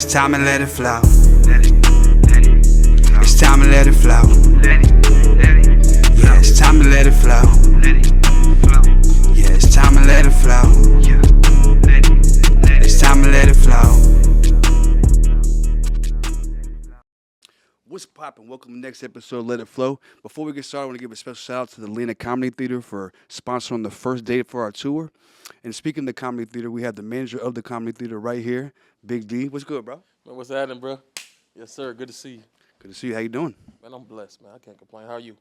It's time to let it flow. It's time to let it flow. Yeah, it's time to let it flow. Yeah, it's time to let it flow. It's time to let it flow. What's poppin'? Welcome to the next episode of Let It Flow. Before we get started, I want to give a special shout out to the Atlanta Comedy Theater for sponsoring the first date for our tour. And speaking of the Comedy Theater, we have the manager of the Comedy Theater right here, Big D. What's good, bro? Man, what's happening, bro? Yes, sir. Good to see you. Good to see you. How you doing? Man, I'm blessed, man. I can't complain. How are you?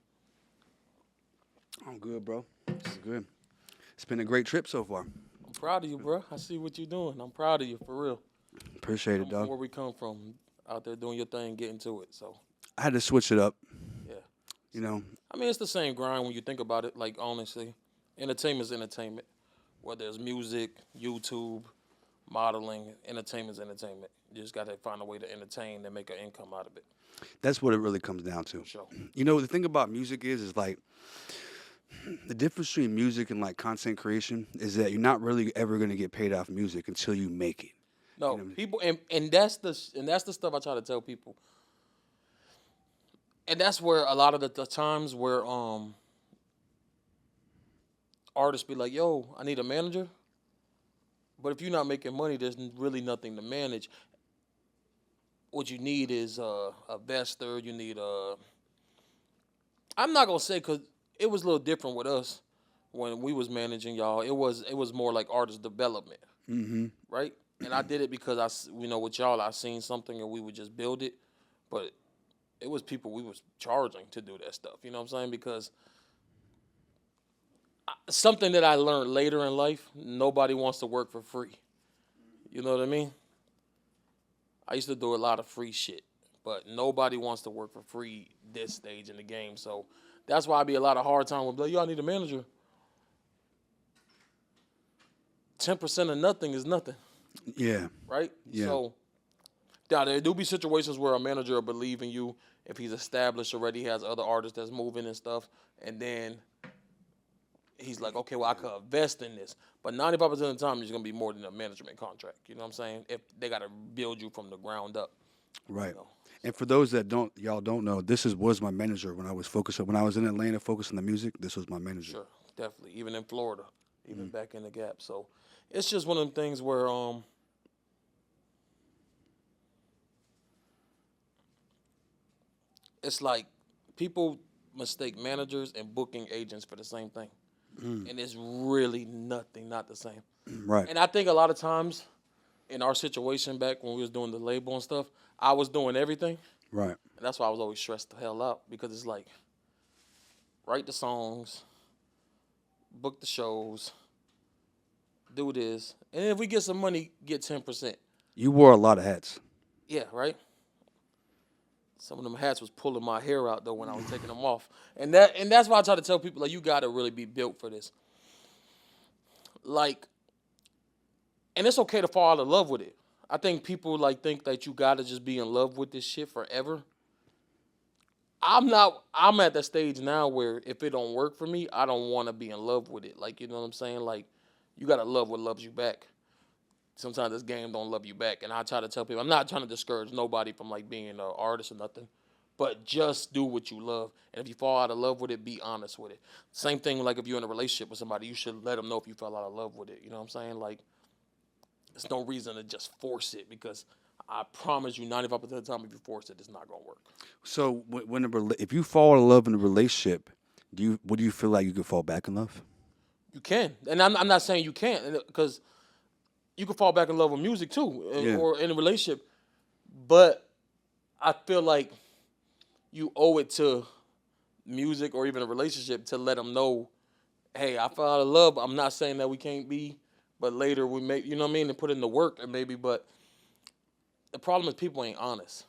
I'm good, bro. It's good. It's been a great trip so far. I'm proud of you, bro. I see what you're doing. I'm proud of you, for real. Appreciate it, dog. Where we come from, out there doing your thing, getting to it. So, I had to switch it up. yeah. You know, I mean, it's the same grind when you think about it. Like, honestly, entertainment's entertainment. Whether it's music, YouTube, modeling, entertainment's entertainment. You just got to find a way to entertain and make an income out of it. that's what it really comes down to. For sure. You know, the thing about music is like the difference between music and like content creation is that you're not really ever going to get paid off music until you make it. No, You know, people, and that's the stuff I try to tell people. And that's where a lot of the times where artists be like, "Yo, I need a manager," but if you're not making money, there's really nothing to manage. What you need is a investor. You need a. I'm not gonna say because it was a little different with us when we was managing y'all. It was more like artist development, right? And I did it because with y'all, I seen something and we would just build it, but it was people we was charging to do that stuff. You know what I'm saying? Because something that I learned later in life, nobody wants to work for free. You know what I mean? I used to do a lot of free shit, but nobody wants to work for free this stage in the game. So that's why I be a lot of hard time with like, yo, I need a manager. 10% of nothing is nothing. Yeah. Right? Yeah. So now there do be situations where a manager will believe in you if he's established already, has other artists that's moving and stuff, and then he's like, okay, well, I could invest in this. But 95% of the time, it's going to be more than a management contract. You know what I'm saying? If they got to build you from the ground up. Right. You know? And for those that y'all don't know, was my manager when I was in Atlanta focusing on the music. This was my manager. Sure, definitely. Even in Florida, even back in the Gap. So it's just one of them things where it's like people mistake managers and booking agents for the same thing. And it's really not the same. Right. And I think a lot of times in our situation back when we was doing the label and stuff, I was doing everything. Right. And that's why I was always stressed the hell out because it's like, write the songs, book the shows, do this. And if we get some money, get 10%. You wore a lot of hats. Yeah, right? Some of them hats was pulling my hair out though when I was taking them off, and that's why I try to tell people like you gotta really be built for this. Like, and it's okay to fall out of love with it. I think people like think that you gotta just be in love with this shit forever. I'm not. I'm at that stage now where if it don't work for me, I don't want to be in love with it. Like, you know what I'm saying? Like, you gotta love what loves you back. Sometimes this game don't love you back. And I try to tell people, I'm not trying to discourage nobody from like being an artist or nothing, but just do what you love. And if you fall out of love with it, be honest with it. Same thing like if you're in a relationship with somebody, you should let them know if you fell out of love with it. You know what I'm saying? Like, there's no reason to just force it because I promise you 95% of the time if you force it, it's not going to work. So if you fall in love in a relationship, do you feel like you could fall back in love? You can. And I'm not saying you can't because you can fall back in love with music too, or in a relationship. But I feel like you owe it to music or even a relationship to let them know, hey, I fell out of love. I'm not saying that we can't be, but later we may, you know what I mean, and put in the work and maybe. But the problem is people ain't honest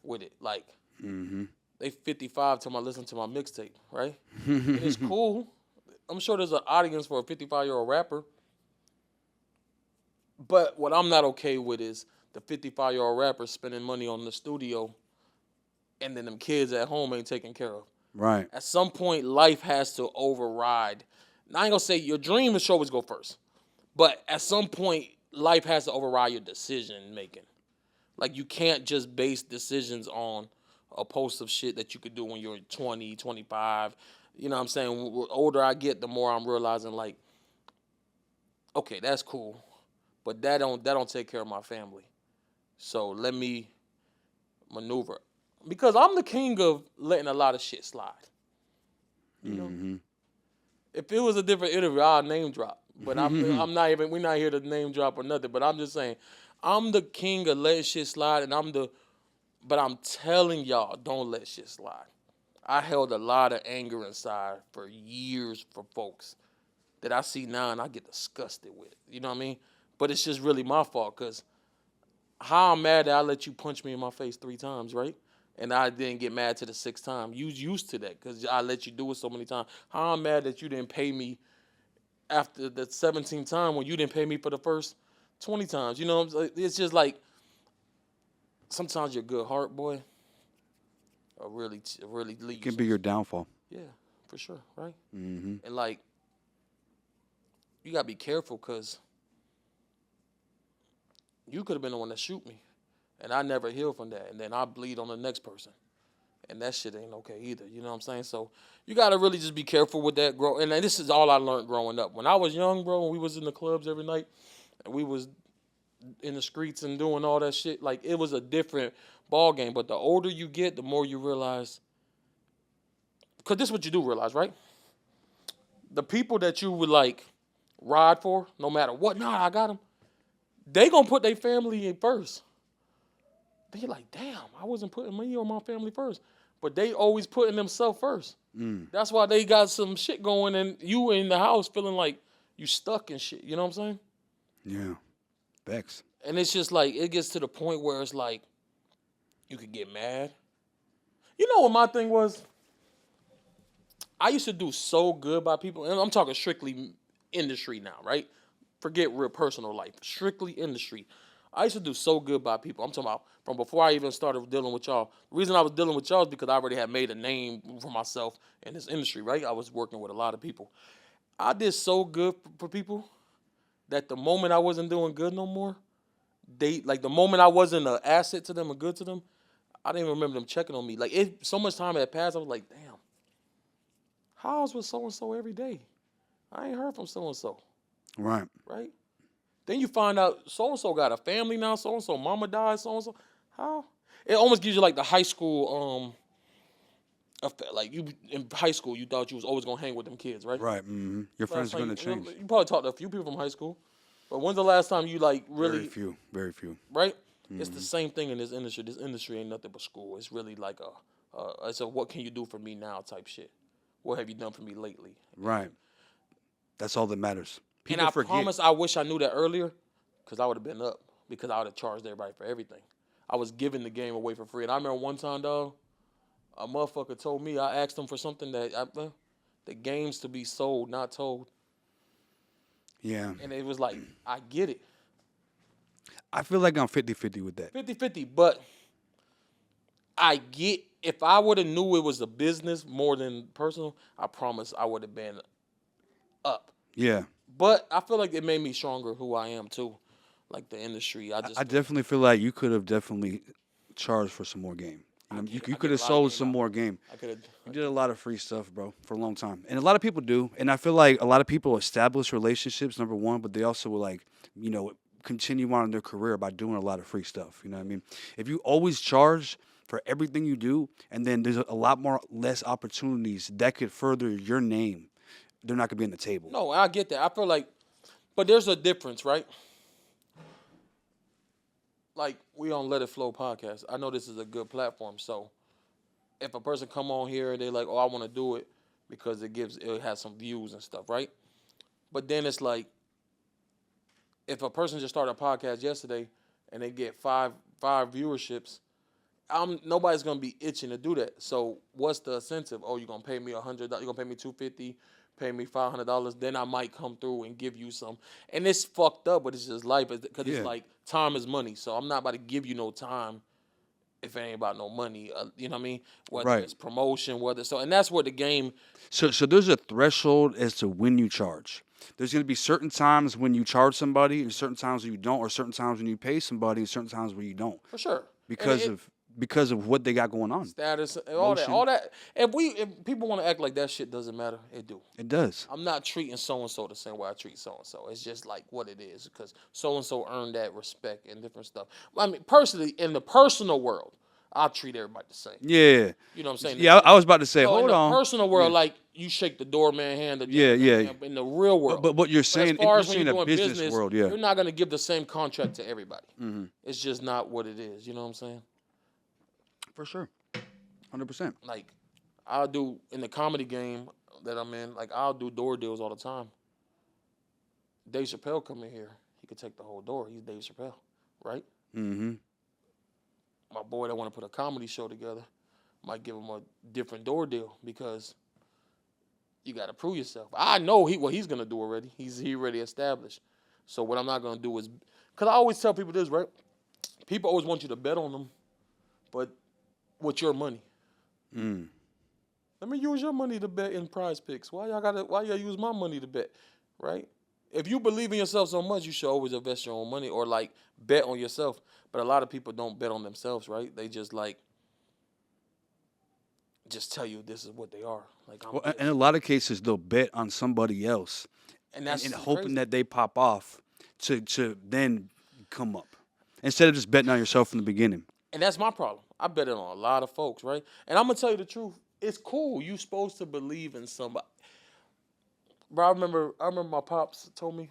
with it. Like, they 55 till I listen to my mixtape, right? And it's cool. I'm sure there's an audience for a 55-year-old rapper. But what I'm not okay with is the 55-year-old rapper spending money on the studio and then them kids at home ain't taken care of. Right. At some point, life has to override. Now, I ain't going to say your dream should always go first. But at some point, life has to override your decision making. Like, you can't just base decisions on a post of shit that you could do when you're 20, 25. You know what I'm saying? The older I get, the more I'm realizing, like, okay, that's cool, but that don't take care of my family. So let me maneuver, because I'm the king of letting a lot of shit slide. You know, if it was a different interview, I'll name drop. But I'm not even. We're not here to name drop or nothing. But I'm just saying, I'm the king of letting shit slide, and But I'm telling y'all, don't let shit slide. I held a lot of anger inside for years for folks that I see now, and I get disgusted with it. You know what I mean? But it's just really my fault, because how I'm mad that I let you punch me in my face 3 times, right? And I didn't get mad to the 6th time. You used to that because I let you do it so many times. How I'm mad that you didn't pay me after the 17th time when you didn't pay me for the first 20 times. You know what I'm saying? It's just like, sometimes your good heart, boy, really lead you. Can be your downfall. Yeah, for sure, right? And like, you gotta be careful, because you could have been the one that shoot me, and I never heal from that, and then I bleed on the next person, and that shit ain't okay either. You know what I'm saying? So you gotta really just be careful with that, bro. And this is all I learned growing up. When I was young, bro, when we was in the clubs every night, and we was in the streets and doing all that shit, like, it was a different ball game. But the older you get, the more you realize, because this is what you do realize, right? The people that you would, like, ride for, no matter what, nah, I got them, they gonna put their family in first. They like, damn, I wasn't putting me or my family first. But they always putting themselves first. That's why they got some shit going, and you in the house feeling like you stuck and shit. You know what I'm saying? Yeah. Facts. And it's just like, it gets to the point where it's like, you could get mad. You know what my thing was? I used to do so good by people, and I'm talking strictly industry now, right? Forget real personal life, strictly industry. I used to do so good by people. I'm talking about from before I even started dealing with y'all. The reason I was dealing with y'all is because I already had made a name for myself in this industry, right? I was working with a lot of people. I did so good for people that the moment I wasn't doing good no more, the moment I wasn't an asset to them or good to them, I didn't even remember them checking on me. Like, so much time had passed, I was like, damn, how I was with so and so every day? I ain't heard from so and so. Right. Right? Then you find out so and so got a family now, so and so mama died, so and so. How? It almost gives you like the high school effect. Like, you in high school, you thought you was always gonna hang with them kids, right? Right. Your friends are gonna change. You probably talked to a few people from high school, but when's the last time you, like, really? Very few. Very few. Right? It's the same thing in this industry. This industry ain't nothing but school. It's really like it's a what can you do for me now type shit. What have you done for me lately? Right. That's all that matters. People And I forget. promise, I wish I knew that earlier, because I would have been up, because I would have charged everybody for everything. I was giving the game away for free. And I remember one time, dog, a motherfucker told me, I asked him for something the game's to be sold, not told. Yeah. And it was like, I get it. I feel like I'm 50-50 with that. 50-50, but I get, if I would have knew it was a business more than personal, I promise I would have been up. Yeah. But I feel like it made me stronger who I am too. Like, the industry. I definitely feel like you could have definitely charged for some more game. You could have sold some more game. You did a lot of free stuff, bro, for a long time. And a lot of people do. And I feel like a lot of people establish relationships, number one, but they also will, like, continue on in their career by doing a lot of free stuff. You know what I mean? If you always charge for everything you do, and then there's a lot more less opportunities that could further your name, they're not going to be on the table. No, I get that. I feel like, but there's a difference, right? Like, we on LetItPhlo podcast. I know this is a good platform, so if a person come on here and they're like, oh, I want to do it because it has some views and stuff, right? But then it's like, if a person just started a podcast yesterday and they get five viewerships, nobody's gonna be itching to do that. So what's the incentive? Oh, you're gonna pay me $100. You're gonna pay me $250. Pay me $500. Then I might come through and give you some. And it's fucked up, but it's just life, because it's like, time is money. So I'm not about to give you no time if it ain't about no money. You know what I mean? Whether Right. it's promotion, and that's what the game. So there's a threshold as to when you charge. There's going to be certain times when you charge somebody, and certain times when you don't, or certain times when you pay somebody, and certain times when you don't, For sure. And because of what they got going on. status, and Motion. all that. If people want to act like that shit doesn't matter, it do. It does. I'm not treating so and so the same way I treat so and so. It's just like what it is because so and so earned that respect and different stuff. I mean, personally, in the personal world, I treat everybody the same. Yeah. You know what I'm saying? Yeah, I was about to say, So hold in the on. personal world, Yeah. like you shake the doorman hand. The Yeah, gentleman yeah. hand, in the real world. But what you're saying, as far you're as when saying you're a doing business world, yeah. you're not going to give the same contract to everybody. It's just not what it is. You know what I'm saying? For sure. 100%. Like, I'll do in the comedy game that I'm in, like, I'll do door deals all the time. Dave Chappelle come in here. He could take the whole door. He's Dave Chappelle, right? Mm-hmm. My boy that want to put a comedy show together might give him a different door deal because you got to prove yourself. I know what he's going to do already. He already established. So what I'm not going to do is, because I always tell people this, right? People always want you to bet on them, but with your money. Let me use your money to bet in Prize Picks. Why y'all use my money to bet, right? If you believe in yourself so much, you should always invest your own money or like bet on yourself. But a lot of people don't bet on themselves, right? They just tell you this is what they are. Like, Well, in a lot of cases, they'll bet on somebody else, and that's and hoping crazy. that they pop off to then come up, instead of just betting on yourself from the beginning. And that's my problem. I bet it on a lot of folks, right? And I'm gonna tell you the truth. It's cool. You supposed to believe in somebody. Bro, I remember my pops told me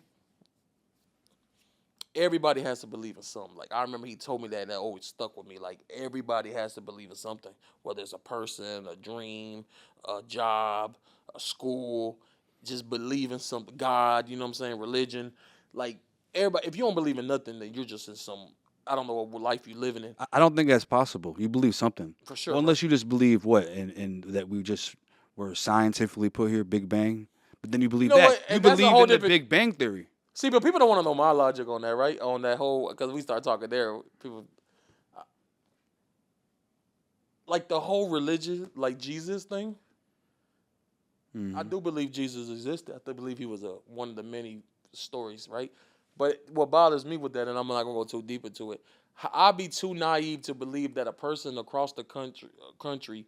everybody has to believe in something. Like I remember he told me that and that always stuck with me. Like everybody has to believe in something. Whether it's a person, a dream, a job, a school, just believe in something. God, you know what I'm saying? Religion. Like everybody, if you don't believe in nothing, then you're just in some, I don't know what life you're living in. I don't think that's possible. You believe something. For sure. Well, unless you just believe what, and that we just were scientifically put here, Big Bang. But then you believe You know that. what? You And that's a believe whole in the different- Big Bang Theory. See, but people don't want to know my logic on that, right? On that whole, because we start talking there, people, like the whole religion, like Jesus thing. I do believe Jesus existed. I do believe he was one of the many stories, right? But what bothers me with that, and I'm not gonna go too deep into it, I'd be too naive to believe that a person across the country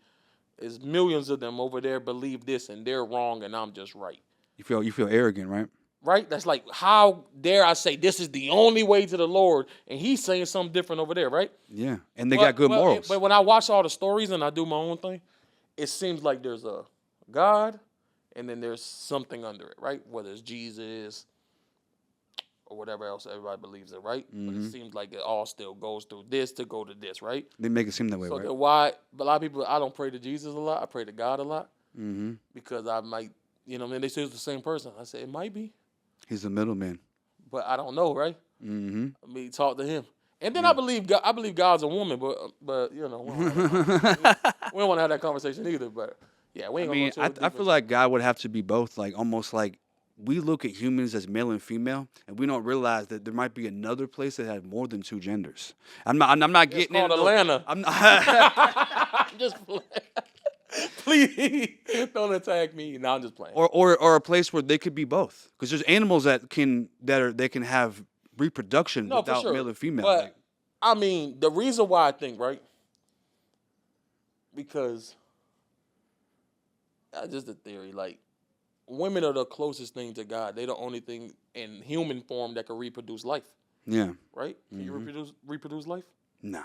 is millions of them over there believe this and they're wrong and I'm just right. You feel arrogant, right? Right? That's like, how dare I say this is the only way to the Lord, and he's saying something different over there, right? Yeah, and they got good morals. But when I watch all the stories and I do my own thing, it seems like there's a God, and then there's something under it, right? Whether it's Jesus or whatever else everybody believes in, right? But it seems like it all still goes through this to go to this, right? They make it seem that way, So right? then why? But a lot of people, I don't pray to Jesus a lot. I pray to God a lot Mm-hmm. because I might, you know, what I mean, they say it's the same person. I say it might be. He's the middleman. But I don't know, right? Mm-hmm. I mean, talk to him, and then I believe God's a woman, but you know, we don't want to have that conversation either. But yeah, we ain't I gonna mean, go too deep I feel into like God would have to be both, like almost like we look at humans as male and female, and we don't realize that there might be another place that has more than two genders. I'm not It's getting called into Atlanta. I'm not. I'm just playing. Please don't attack me. No, I'm just playing. or a place where they could be both, because there's animals that can have reproduction No, for without sure. male and female. But like, I mean, the reason why I think, right? Because that's just a theory. Like, women are the closest thing to God. They're the only thing in human form that can reproduce life. yeah, Right? Can you reproduce life? nah.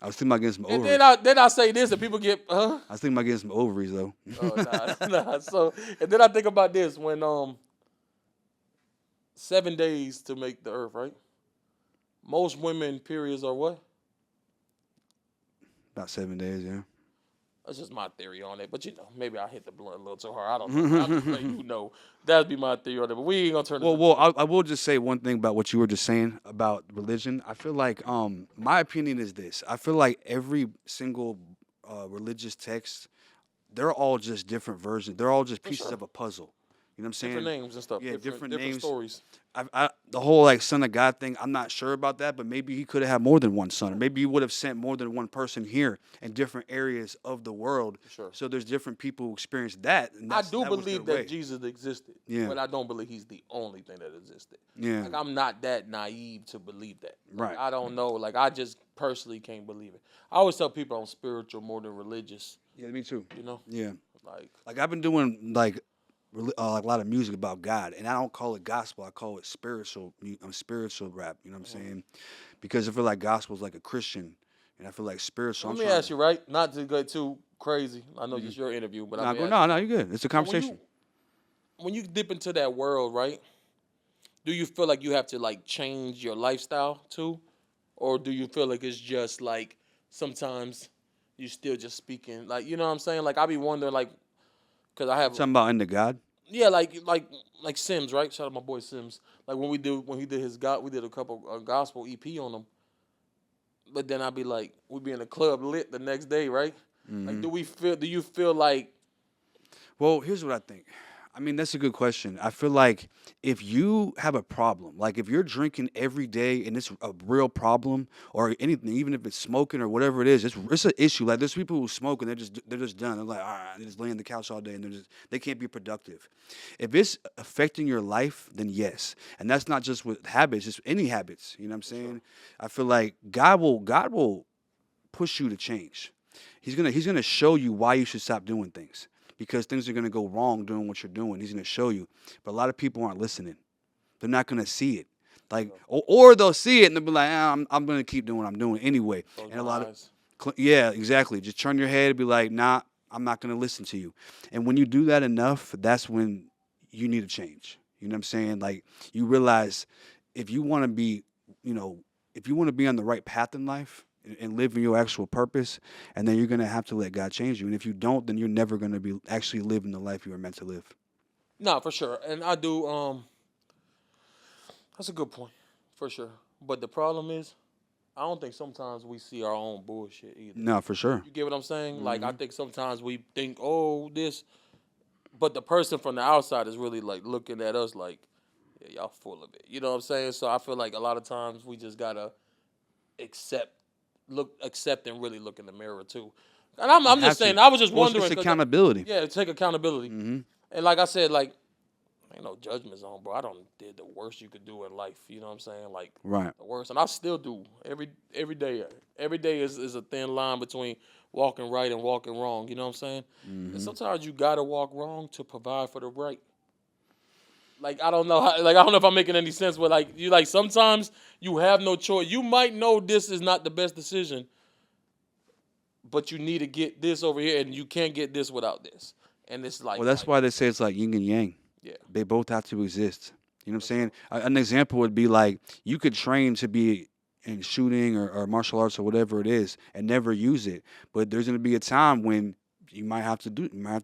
I was thinking about getting some And ovaries. then I say this, and people get, huh? I was thinking about getting some ovaries though. Oh, nah. So, and then I think about this when 7 days to make the earth, right? Most women periods are what? About 7 days, yeah. That's just my theory on it. But you know, maybe I hit the blunt a little too hard. I don't know. I'm just letting you know. That'd be my theory on it. But we ain't gonna turn this. Well, I will just say one thing about what you were just saying about religion. I feel like my opinion is this. I feel like every single religious text, they're all just different versions. They're all just pieces sure. of a puzzle. You know what I'm saying? different names and stuff. Yeah, different names. stories. the whole like son of God thing, I'm not sure about that, but maybe he could have had more than one son. Or maybe he would have sent more than one person here in different areas of the world. Sure. So there's different people who experience that. And I that do was their believe way. that Jesus existed, Yeah. but I don't believe he's the only thing that existed. Yeah. Like, I'm not that naive to believe that. Like, Right. I don't know. Like, I just personally can't believe it. I always tell people I'm spiritual more than religious. Yeah, me too. You know, Yeah. like I've been doing like a lot of music about God, and I don't call it gospel. I call it spiritual rap. You know what I'm saying? Because I feel like gospel is like a Christian, and I feel like spiritual. let me ask you, right? Not to get too crazy. I know it's your interview, but No, I go. mean, No, you're good. It's a conversation. when you dip into that world, right? Do you feel like you have to like change your lifestyle too, or do you feel like it's just like sometimes you still just speaking like you know what I'm saying? Like I be wondering like, cause I have Talking about into God. yeah like Sims, right? Shout out my boy Sims. Like when he did his God, we did a couple gospel EP on him. But then I'd be like, we'd be in the club lit the next day, right? Like do you feel like Well, here's what I think. I mean, that's a good question. I feel like if you have a problem, like if you're drinking every day and it's a real problem, or anything, even if it's smoking or whatever it is, it's an issue. Like there's people who smoke and they're just done. They're like, all right, they just lay on the couch all day and they can't be productive. If it's affecting your life, then yes, and that's not just with habits, it's any habits. You know what I'm saying? I feel like God will push you to change. He's gonna show you why you should stop doing things because things are gonna go wrong doing what you're doing. He's gonna show you, but a lot of people aren't listening. They're not gonna see it, like or they'll see it and they'll be like, I'm gonna keep doing what I'm doing anyway. close And a my lot eyes? yeah, exactly. Just turn your head and be like, nah, I'm not gonna listen to you. And when you do that enough, that's when you need a change. You know what I'm saying? Like you realize if you want to be, you know, if you want to be on the right path in life and live in your actual purpose, and then you're gonna have to let God change you. And if you don't, then you're never gonna be actually living the life you were meant to live. No, for sure. And I do that's a good point. For sure. But the problem is I don't think sometimes we see our own bullshit either. No, for sure. You get what I'm saying? Like I think sometimes we think, oh, this, but the person from the outside is really like looking at us like, yeah, y'all full of it. You know what I'm saying? So I feel like a lot of times we just gotta accept and really look in the mirror too. And I'm just saying, I was just Well, wondering. it's accountability. Yeah, take accountability. And like I said, like ain't no judgment zone, bro. I don't did the worst you could do in life. You know what I'm saying? Like Right. the worst, and I still do every day. Every day is a thin line between walking right and walking wrong. You know what I'm saying? And sometimes you gotta walk wrong to provide for the right. Like I don't know how, like I don't know if I'm making any sense, but like you like sometimes you have no choice. You might know this is not the best decision, but you need to get this over here, and you can't get this without this. And it's like Well, that's why they say it's like yin and yang. yeah. They both have to exist. You know what I'm saying? An example would be like you could train to be in shooting or martial arts or whatever it is and never use it. But there's gonna be a time when you might have to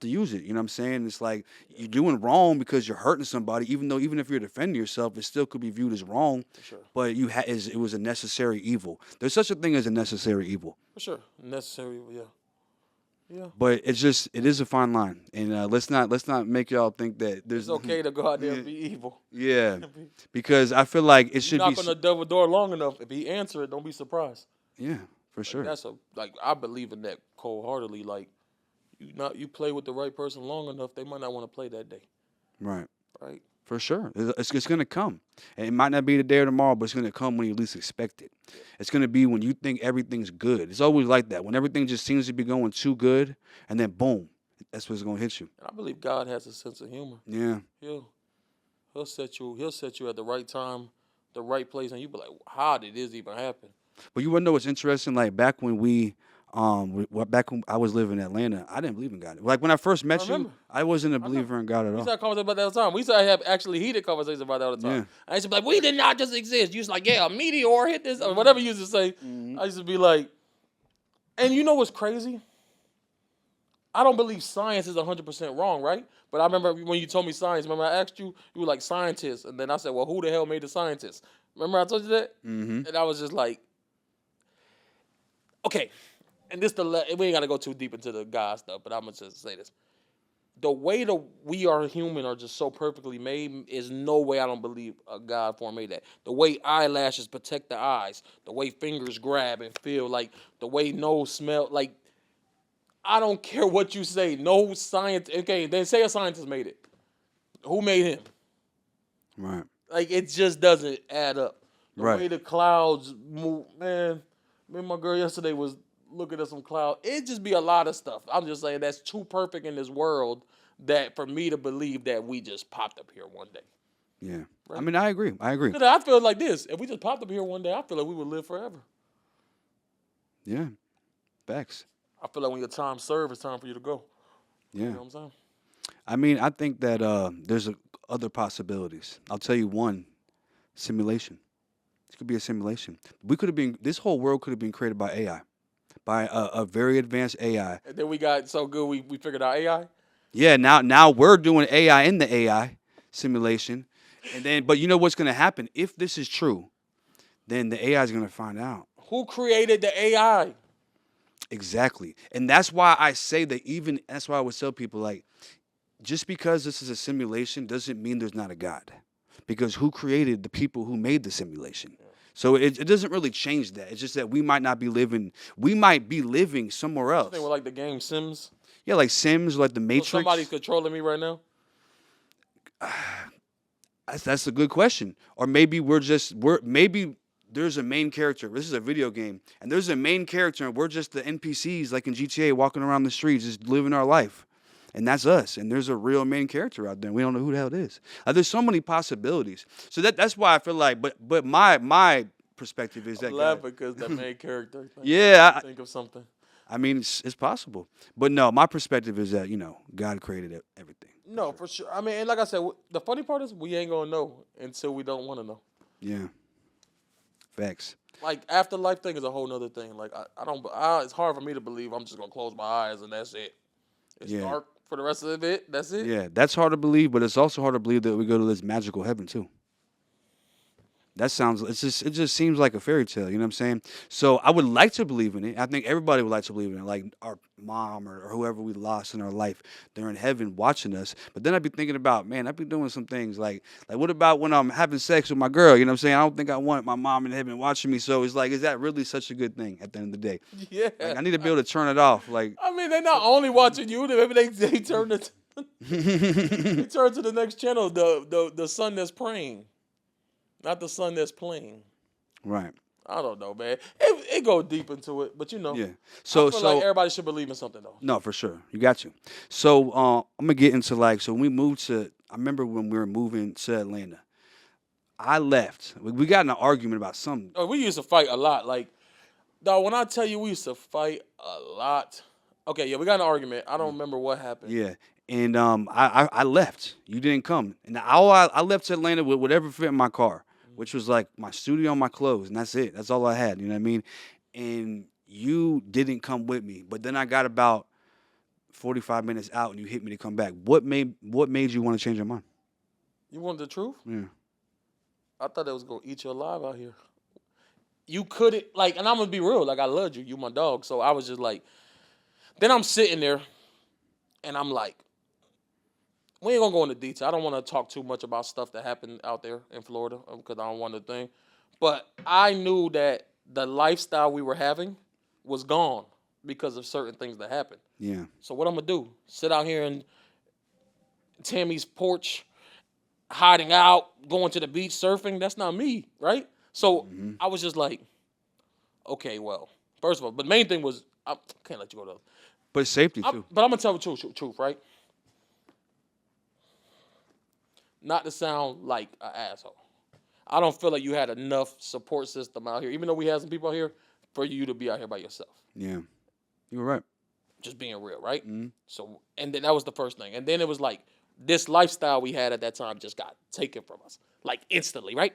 use it. You know what I'm saying? It's like you're doing wrong because you're hurting somebody, even if you're defending yourself, it still could be viewed as wrong. For sure. But it was a necessary evil. There's such a thing as a necessary evil. For sure. Necessary, yeah. Yeah. But it is a fine line, and let's not make y'all think that there's It's okay to go out there and be evil. Yeah, because I feel like it should Knock be. on the devil door long enough. If he answer it, don't be surprised. Yeah, for sure. That's I believe in that cold-heartedly. Like you play with the right person long enough, they might not want to play that day. Right. Right. For sure. It's going to come. And it might not be today or tomorrow, but it's going to come when you least expect it. It's going to be when you think everything's good. It's always like that. When everything just seems to be going too good, and then boom, that's what's going to hit you. And I believe God has a sense of humor. Yeah. He'll set you at the right time, the right place, and you be like, how did this even happen? But you want to know what's interesting? Like back when back when I was living in Atlanta, I didn't believe in God. Like when I first met you, I wasn't a believer in God at We all. used to have conversations about that all the time. We used to have actually heated conversations about that all the time. Yeah. I used to be like, we did not just exist. You used to like, yeah, a meteor hit this, or whatever you used to say. I used to be like, and you know what's crazy? I don't believe science is 100% wrong, right? But I remember when you told me science, remember I asked you, you were like scientists. And then I said, well, who the hell made the scientists? Remember I told you that? And I was just like, okay. And we ain't got to go too deep into the God stuff, but I'm going to just say this. the way that we are human are just so perfectly made is no way I don't believe a God form made that. The way eyelashes protect the eyes, the way fingers grab and feel, like the way nose smell, like I don't care what you say. No science. Okay, then say a scientist made it. Who made him? Right. Like it just doesn't add up. The Right. way the clouds move, man. Me and my girl yesterday was looking at some cloud. It just be a lot of stuff. I'm just saying that's too perfect in this world that for me to believe that we just popped up here one day. Yeah. Right. I mean, I agree. Because I feel like this. If we just popped up here one day, I feel like we would live forever. Yeah. Facts. I feel like when your time served, it's time for you to go. Yeah. You know what I'm saying? I mean, I think that there's other possibilities. I'll tell you one: simulation. This could be a simulation. We could have been. This whole world could have been created by AI, by a very advanced AI. And then we got so good we figured out AI. Yeah. Now we're doing AI in the AI simulation, and then but you know what's going to happen if this is true? Then the AI is going to find out. Who created the AI? Exactly. And that's why I say that that's why I would tell people like, just because this is a simulation doesn't mean there's not a God. Because who created the people who made the simulation? So it doesn't really change that. It's just that we might be living somewhere else. I think we're like the game Sims. Yeah, like Sims, like the Matrix. So somebody's controlling me right now. That's a good question. Or maybe maybe there's a main character. This is a video game, and there's a main character, and we're just the NPCs, like in GTA, walking around the streets, just living our life, and that's us. And there's a real main character out there, and we don't know who the hell it is. There's so many possibilities. So that's why I feel like, but my perspective is that I'm laughing because that main character. Yeah, think of something. I mean, it's possible, but no, my perspective is that God created everything. No, for sure. I mean, and like I said, the funny part is we ain't gonna know until we don't want to know. Yeah. Facts. Like afterlife thing is a whole nother thing. Like it's hard for me to believe I'm just gonna close my eyes and that's it. It's dark for the rest of it. That's it. Yeah, that's hard to believe, but it's also hard to believe that we go to this magical heaven too. It just seems like a fairy tale, you know what I'm saying? So I would like to believe in it. I think everybody would like to believe in it, like our mom or whoever we lost in our life. They're in heaven watching us. But then I'd be thinking about, man, I'd be doing some things like what about when I'm having sex with my girl? You know what I'm saying? I don't think I want my mom in heaven watching me. So it's like, is that really such a good thing at the end of the day? Yeah. Like, I need to be able to turn it off. Like, I mean, they're not only watching you. Maybe they turn it. They turn to the next channel. The son that's praying, not the son that's playing. Right. I don't know, man. It go deep into it, but Yeah. So I feel like everybody should believe in something though. No, for sure. You got you. So I'm gonna get into so when we moved to. I remember when we were moving to Atlanta. I left. We got in an argument about something. Oh, we used to fight a lot. Like, dog, when I tell you we used to fight a lot. Okay, yeah, we got in an argument. I don't remember what happened. Yeah. And I left. You didn't come. And I left to Atlanta with whatever fit in my car, which was like my studio and my clothes, and that's it. That's all I had. You know what I mean? And you didn't come with me. But then I got about 45 minutes out, and you hit me to come back. What made you want to change your mind? You want the truth? Yeah. I thought that was gonna eat you alive out here. You couldn't and I'm gonna be real. Like I loved you. You my dog. So I was just like. Then I'm sitting there, and I'm like. We ain't gonna go into detail. I don't want to talk too much about stuff that happened out there in Florida because I don't want to think. But I knew that the lifestyle we were having was gone because of certain things that happened. Yeah. So what I'm gonna do? Sit out here in Tammy's porch, hiding out, going to the beach, surfing? That's not me, right? So I was just like, okay, well, first of all, but the main thing was I can't let you go though. But safety too. But I'm gonna tell the truth, right? Not to sound like an asshole. I don't feel like you had enough support system out here, even though we had some people out here, for you to be out here by yourself. Yeah. You were right. Just being real, right? Mm-hmm. So, and then that was the first thing. And then it was like, this lifestyle we had at that time just got taken from us. Like instantly, right?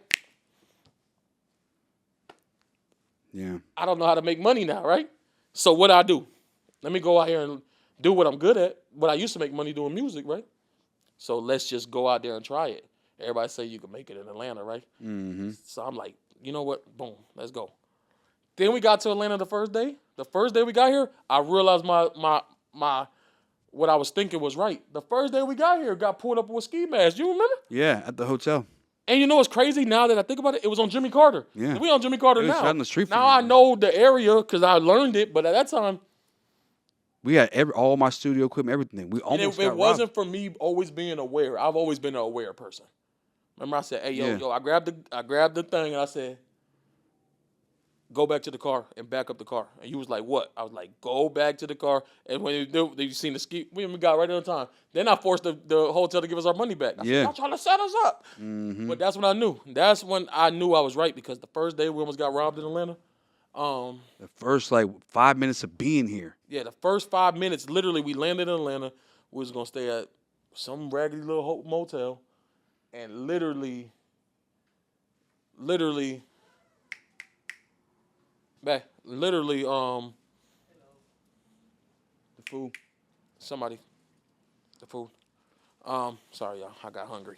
Yeah. I don't know how to make money now, right? So what I do? Let me go out here and do what I'm good at. What I used to make money doing music, right? So let's just go out there and try it. Everybody say you can make it in Atlanta, right? Mm-hmm. So I'm like, you know what? Boom, let's go. Then we got to Atlanta the first day. The first day we got here, I realized my what I was thinking was right. The first day we got here, got pulled up with ski mask. You remember? Yeah, at the hotel. And you know what's crazy now that I think about it? It was on Jimmy Carter. Yeah. We on Jimmy Carter It was now. right on the street from now me, I bro. know the area because I learned it, but at that time, We had all my studio equipment, everything. We almost got it wasn't robbed. for me always being aware. I've always been an aware person. Remember I said, hey, Yeah. I grabbed the thing and I said, go back to the car and back up the car. And you was like, what? I was like, go back to the car. And when you seen the ski, we got right on time. Then I forced the hotel to give us our money back. I said, y'all trying to set us up. Mm-hmm. But that's when I knew. That's when I knew I was right because the first day we almost got robbed in Atlanta. The first 5 minutes of being here. Yeah, the first 5 minutes, literally, we landed in Atlanta. We was gonna stay at some raggedy little motel, and literally, the food, the food. Sorry, y'all, I got hungry.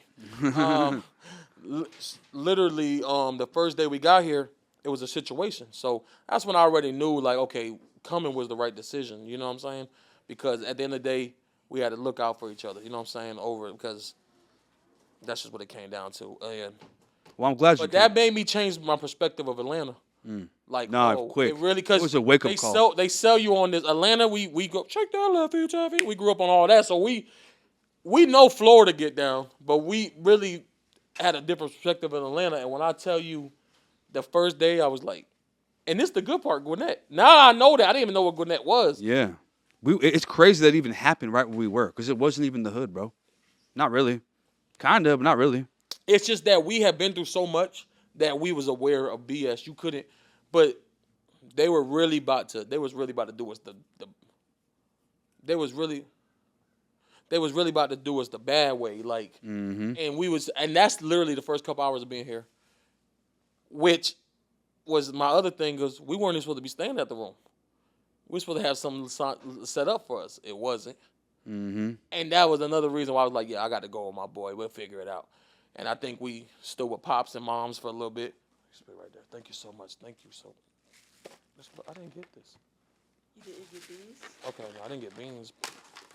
Literally, the first day we got here, it was a situation. So that's when I already knew, like, okay, coming was the right decision. You know what I'm saying? Because at the end of the day, we had to look out for each other. You know what I'm saying? Over it, because that's just what it came down to. And Well, I'm glad you but that made me change my perspective of Atlanta. Like, quick. it really, because It was a wake-up call. They sell you on this Atlanta. We go check that left here, traffic. We grew up on all that, so we know Florida get down, but we really had a different perspective in Atlanta. And when I tell you, the first day I was like, and this is the good part, Gwinnett. Now I know that. I didn't even know what Gwinnett was. Yeah. It's crazy that it even happened right where we were because it wasn't even the hood, bro. Not really. Kind of, but not really. It's just that we have been through so much that we was aware of BS. You couldn't, but they was really about to do us they was really about to do us the bad way. Like, and that's literally the first couple hours of being here. Which was my other thing, is we weren't even supposed to be staying at the room. We were supposed to have something set up for us. It wasn't. And that was another reason why I was like, yeah, I got to go with my boy. We'll figure it out. And I think we stood with pops and moms for a little bit. Right there. Thank you so much. Thank you so much. I didn't get this. You didn't get beans? Okay, no, I didn't get beans.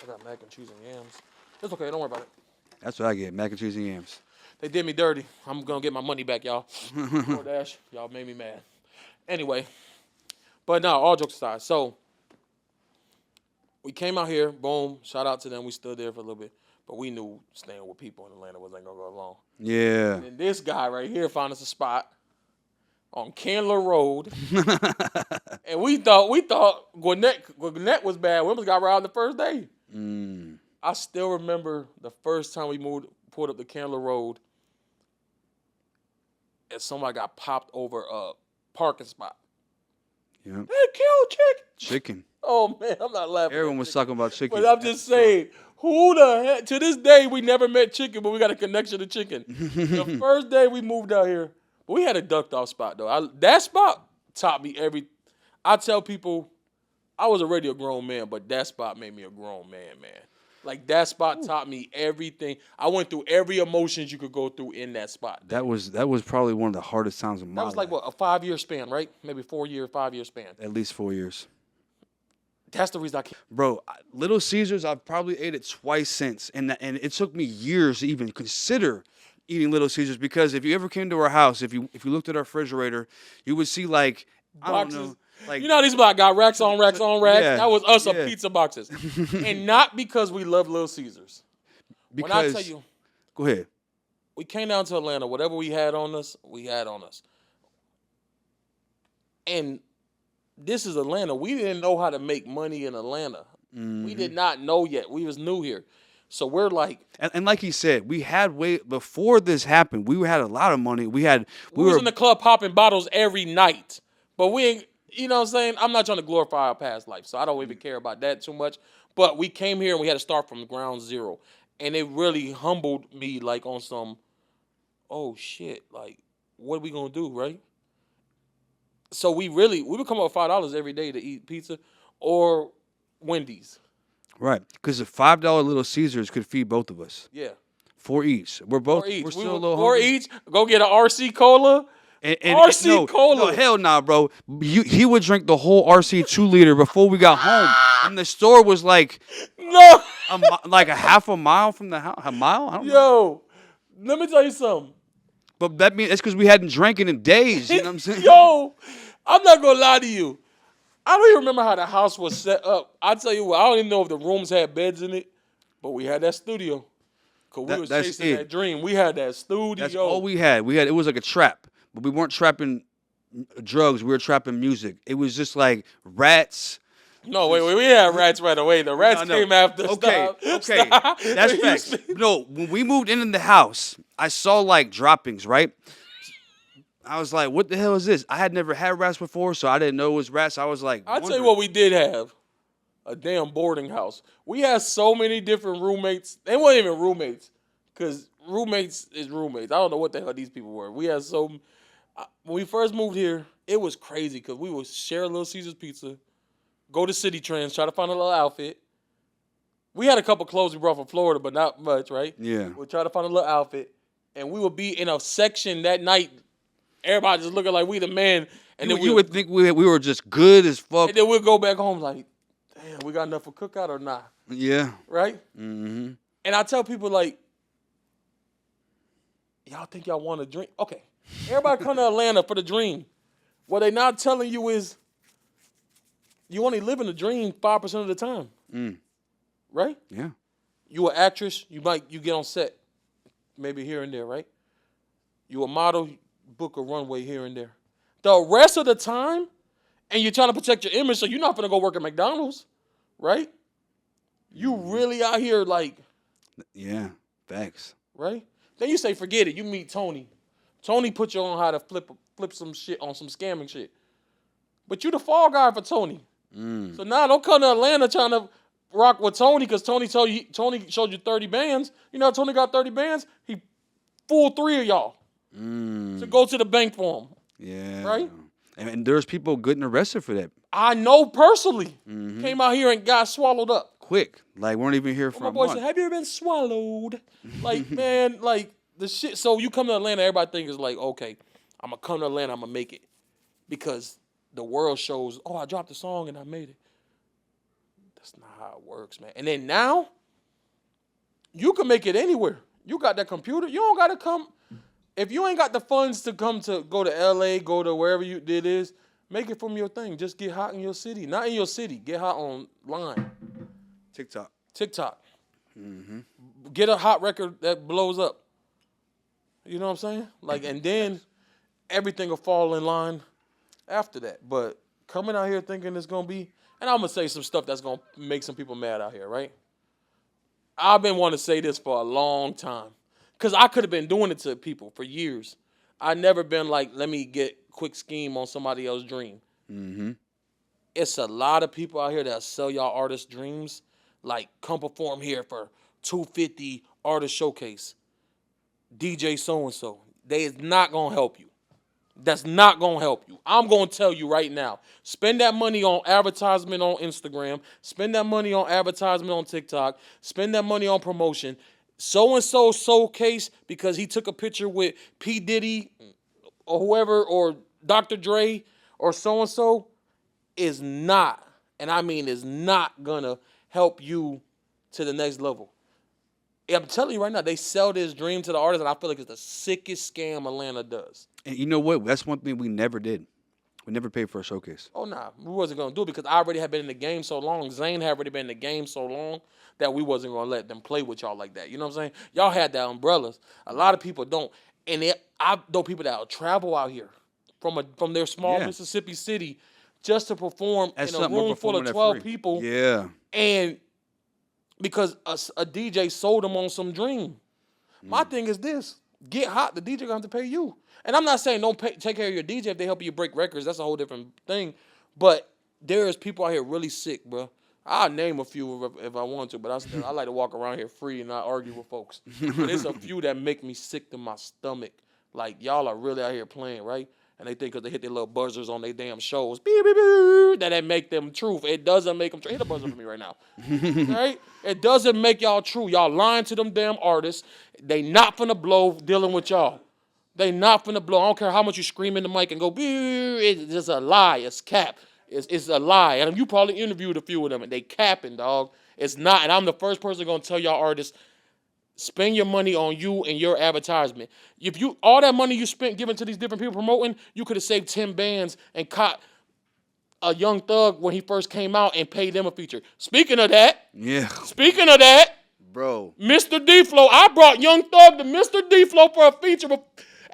I got mac and cheese and yams. It's okay. Don't worry about it. That's what I get, mac and cheese and yams. They did me dirty. I'm going to get my money back, y'all. DoorDash, y'all made me mad. Anyway, but no, all jokes aside. So, we came out here, boom, shout out to them. We stood there for a little bit. But we knew staying with people in Atlanta wasn't going to go long. Yeah. And this guy right here found us a spot on Candler Road. And we thought Gwinnett was bad. We almost got robbed the first day. I still remember the first time we pulled up the Candler Road, and somebody got popped over a parking spot. Yeah. They killed Chicken. Oh, man, I'm not laughing. Everyone was talking about chicken. But I'm just saying, who the heck? To this day, we never met Chicken, but we got a connection to Chicken. The first day we moved out here, but we had a ducked off spot, though. That spot taught me I tell people, I was already a grown man, but that spot made me a grown man. Like, that spot taught me everything. I went through every emotions you could go through in that spot. That was probably one of the hardest times of my life. That was like, what, a 5-year span, right? Maybe 5-year span. At least 4 years. That's the reason I can't. Bro, Little Caesars, I've probably ate it twice since. And it took me years to even consider eating Little Caesars, because if you ever came to our house, if you looked at our refrigerator, you would see, like, I don't know. Like, you know how these block got racks on racks on racks? Yeah, That was us yeah. of pizza boxes. And not because we love Little Caesars. because, When I tell you, go ahead. we came down to Atlanta, whatever we had on us, we had on us. And this is Atlanta. We didn't know how to make money in Atlanta. We did not know yet. We was new here. So we're like, And like he said, we had before this happened, we had a lot of money. We was in the club popping bottles every night. But we ain't, you know what I'm saying? I'm not trying to glorify our past life, so I don't even care about that too much. But we came here and we had to start from ground zero. And it really humbled me, like, on some, oh shit, like, what are we gonna do, right? So we would come up with $5 every day to eat pizza or Wendy's. Right. Because the $5 Little Caesars could feed both of us. Yeah. 4 each. We're still a little Or hungry. each, go get an RC Cola, RC no, Cola. hell nah, bro. He would drink the whole RC 2 liter before we got home, and the store was like No. like a half a mile from the house. A mile? I don't know. Yo, let me tell you something. But that means it's because we hadn't drank it in days. You know what I'm saying? Yo, I'm not gonna lie to you. I don't even remember how the house was set up. I tell you what, I don't even know if the rooms had beds in it, but we had that studio. Cause we was that's chasing it. that dream. We had that studio. That's all we had. It was like a trap, but we weren't trapping drugs. We were trapping music. It was just like rats. No, wait, we had rats right away. The rats No. came after. Okay, Stop. that's facts. No, when we moved into the house, I saw like droppings, right? I was like, what the hell is this? I had never had rats before, so I didn't know it was rats. I was like, I'll tell you what we did have. A damn boarding house. We had so many different roommates. They weren't even roommates. Because roommates is roommates. I don't know what the hell these people were. We had when we first moved here, it was crazy because we would share a Little Caesars pizza, go to City Trends, try to find a little outfit. We had a couple clothes we brought from Florida, but not much, right? Yeah. We'd try to find a little outfit. And we would be in a section that night. Everybody just looking like we the man. And then you would think we were just good as fuck. And then we'd go back home like, damn, we got enough for cookout or not? Yeah. Right? Mm-hmm. And I tell people like, y'all think y'all want to drink? Okay. Everybody come to Atlanta for the dream. What they not telling you is you only live in the dream 5% of the time. Mm. Right? Yeah. You an actress, you get on set. Maybe here and there, right? You a model, you book a runway here and there. The rest of the time, and you're trying to protect your image, so you're not gonna go work at McDonald's, right? You really out here like, yeah, facts. Right? Then you say, forget it. You meet Tony. Tony put you on how to flip some shit on some scamming shit. But you the fall guy for Tony. Mm. So now don't come to Atlanta trying to rock with Tony because Tony showed you 30 bands. You know Tony got 30 bands? He fooled 3 of y'all to go to the bank for him. Yeah. Right? And there's people getting arrested for that. I know personally. Came out here and got swallowed up. Quick. Like, weren't even here for My a boy month. said, have you ever been swallowed? Like, man, like, the shit. So you come to Atlanta, everybody thinks like, okay, I'm going to come to Atlanta, I'm going to make it. Because the world shows, oh, I dropped a song and I made it. That's not how it works, man. And then now, you can make it anywhere. You got that computer. You don't got to come. If you ain't got the funds to go to L.A., go to wherever it is, make it from your thing. Just get hot in your city. Not in your city. Get hot online. TikTok. Mm-hmm. Get a hot record that blows up. You know what I'm saying? Like, and then everything will fall in line after that. But coming out here thinking it's going to be, and I'm going to say some stuff that's going to make some people mad out here, right? I've been wanting to say this for a long time. Because I could have been doing it to people for years. I never been like, let me get quick scheme on somebody else's dream. Mm-hmm. It's a lot of people out here that sell y'all artist dreams. Like, come perform here for $250 artist showcase. DJ so-and-so. They is not going to help you. That's not going to help you. I'm going to tell you right now. Spend that money on advertisement on Instagram. Spend that money on advertisement on TikTok. Spend that money on promotion. So-and-so showcase because he took a picture with P. Diddy or whoever or Dr. Dre or so-and-so is not, and I mean is not going to help you to the next level. I'm telling you right now, they sell this dream to the artist, and I feel like it's the sickest scam Atlanta does. And you know what? That's one thing we never did. We never paid for a showcase. Oh, nah. We wasn't going to do it because I already had been in the game so long. Zane had already been in the game so long that we wasn't going to let them play with y'all like that. You know what I'm saying? Y'all had that umbrellas. A lot of people don't. And I know people that will travel out here from their small Mississippi city just to perform in a room full of 12 people. Yeah. And because a DJ sold them on some dream. My thing is this. Get hot. The DJ going to have to pay you. And I'm not saying don't take care of your DJ if they help you break records. That's a whole different thing. But there is people out here really sick, bro. I'll name a few if I want to, but I like to walk around here free and not argue with folks. But there's a few that make me sick to my stomach. Like, y'all are really out here playing, right? And they think because they hit their little buzzers on their damn shows, beep, beep, beep, that make them truth. It doesn't make them true. Hit a buzzer for me right now. Right? It doesn't make y'all true. Y'all lying to them damn artists. They not finna blow dealing with y'all. They not finna blow. I don't care how much you scream in the mic and go, it's just a lie. It's cap. It's a lie. And you probably interviewed a few of them, and they capping, dog. It's not. And I'm the first person gonna tell y'all artists, spend your money on you and your advertisement. If you all that money you spent giving to these different people promoting, you could have saved 10 bands and caught a Young Thug when he first came out and paid them a feature. Speaking of that, Bro. Mr. DeFlo, I brought Young Thug to Mr. DeFlo for a feature.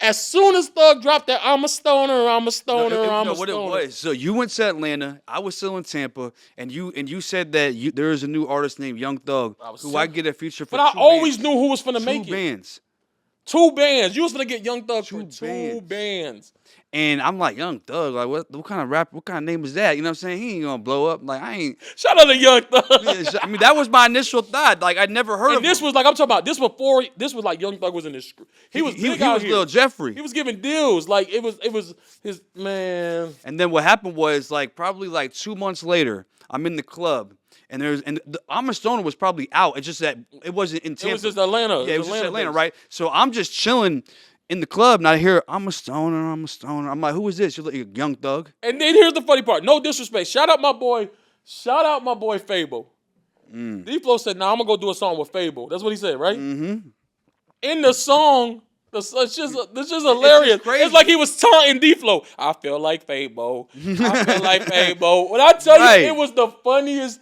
As soon as Thug dropped that, I'm a stoner, I'm a stoner, I'm a what stoner. it was. So you went to Atlanta. I was still in Tampa, and you said that there is a new artist named Young Thug who I get a feature for. But I always knew who was finna make it. Two bands. 2 bands. You was finna get Young Thug for 2 bands. bands. And I'm like, Young Thug, like what kind of rap? What kind of name is that? You know what I'm saying? He ain't gonna blow up. Like I ain't. Shout out to Young Thug. I mean, that was my initial thought. Like I'd never heard of this him. was like I'm talking about. This was like Young Thug was in this. He was big out here. Lil Jeffrey. He was giving deals. Like it was his man. And then what happened was like probably like 2 months later, I'm in the club. And I'm a Stoner was probably out. It's just that it wasn't in Tampa. It was just Atlanta. Yeah, it was just Atlanta, right? So I'm just chilling in the club, and I hear, I'm a stoner. I'm like, who is this? You're like, Young Thug. And then here's the funny part. No disrespect. Shout out my boy Fable. DeFlo said, I'm going to go do a song with Fable. That's what he said, right? Mm-hmm. In the song, it's just hilarious. It's like he was taunting DeFlo. I feel like Fable. I feel like Fable. When I tell you, it was the funniest.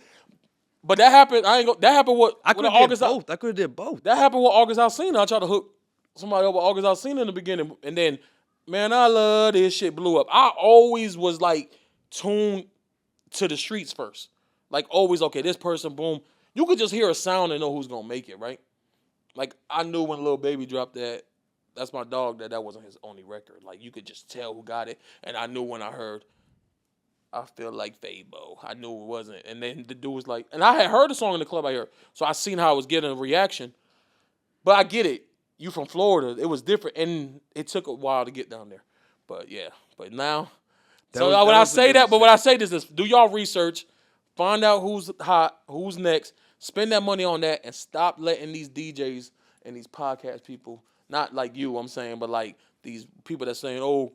But that happened. That happened with August. I could have did both. That happened with August Alsina. I tried to hook somebody up with August Alsina in the beginning, and then, man, I love this shit blew up. I always was like tuned to the streets first. Like always, okay, this person, boom. You could just hear a sound and know who's gonna make it, right? Like I knew when Lil Baby dropped that. That's my dog. That wasn't his only record. Like you could just tell who got it, and I knew when I heard. I feel like Fabo. I knew it wasn't. And then the dude was like, and I had heard the song in the club I heard. So I seen how I was getting a reaction. But I get it. You from Florida. It was different. And it took a while to get down there. But yeah. But now. When I say this, do y'all research. Find out who's hot, who's next. Spend that money on that and stop letting these DJs and these podcast people, not like you, I'm saying, but like these people that's saying, oh,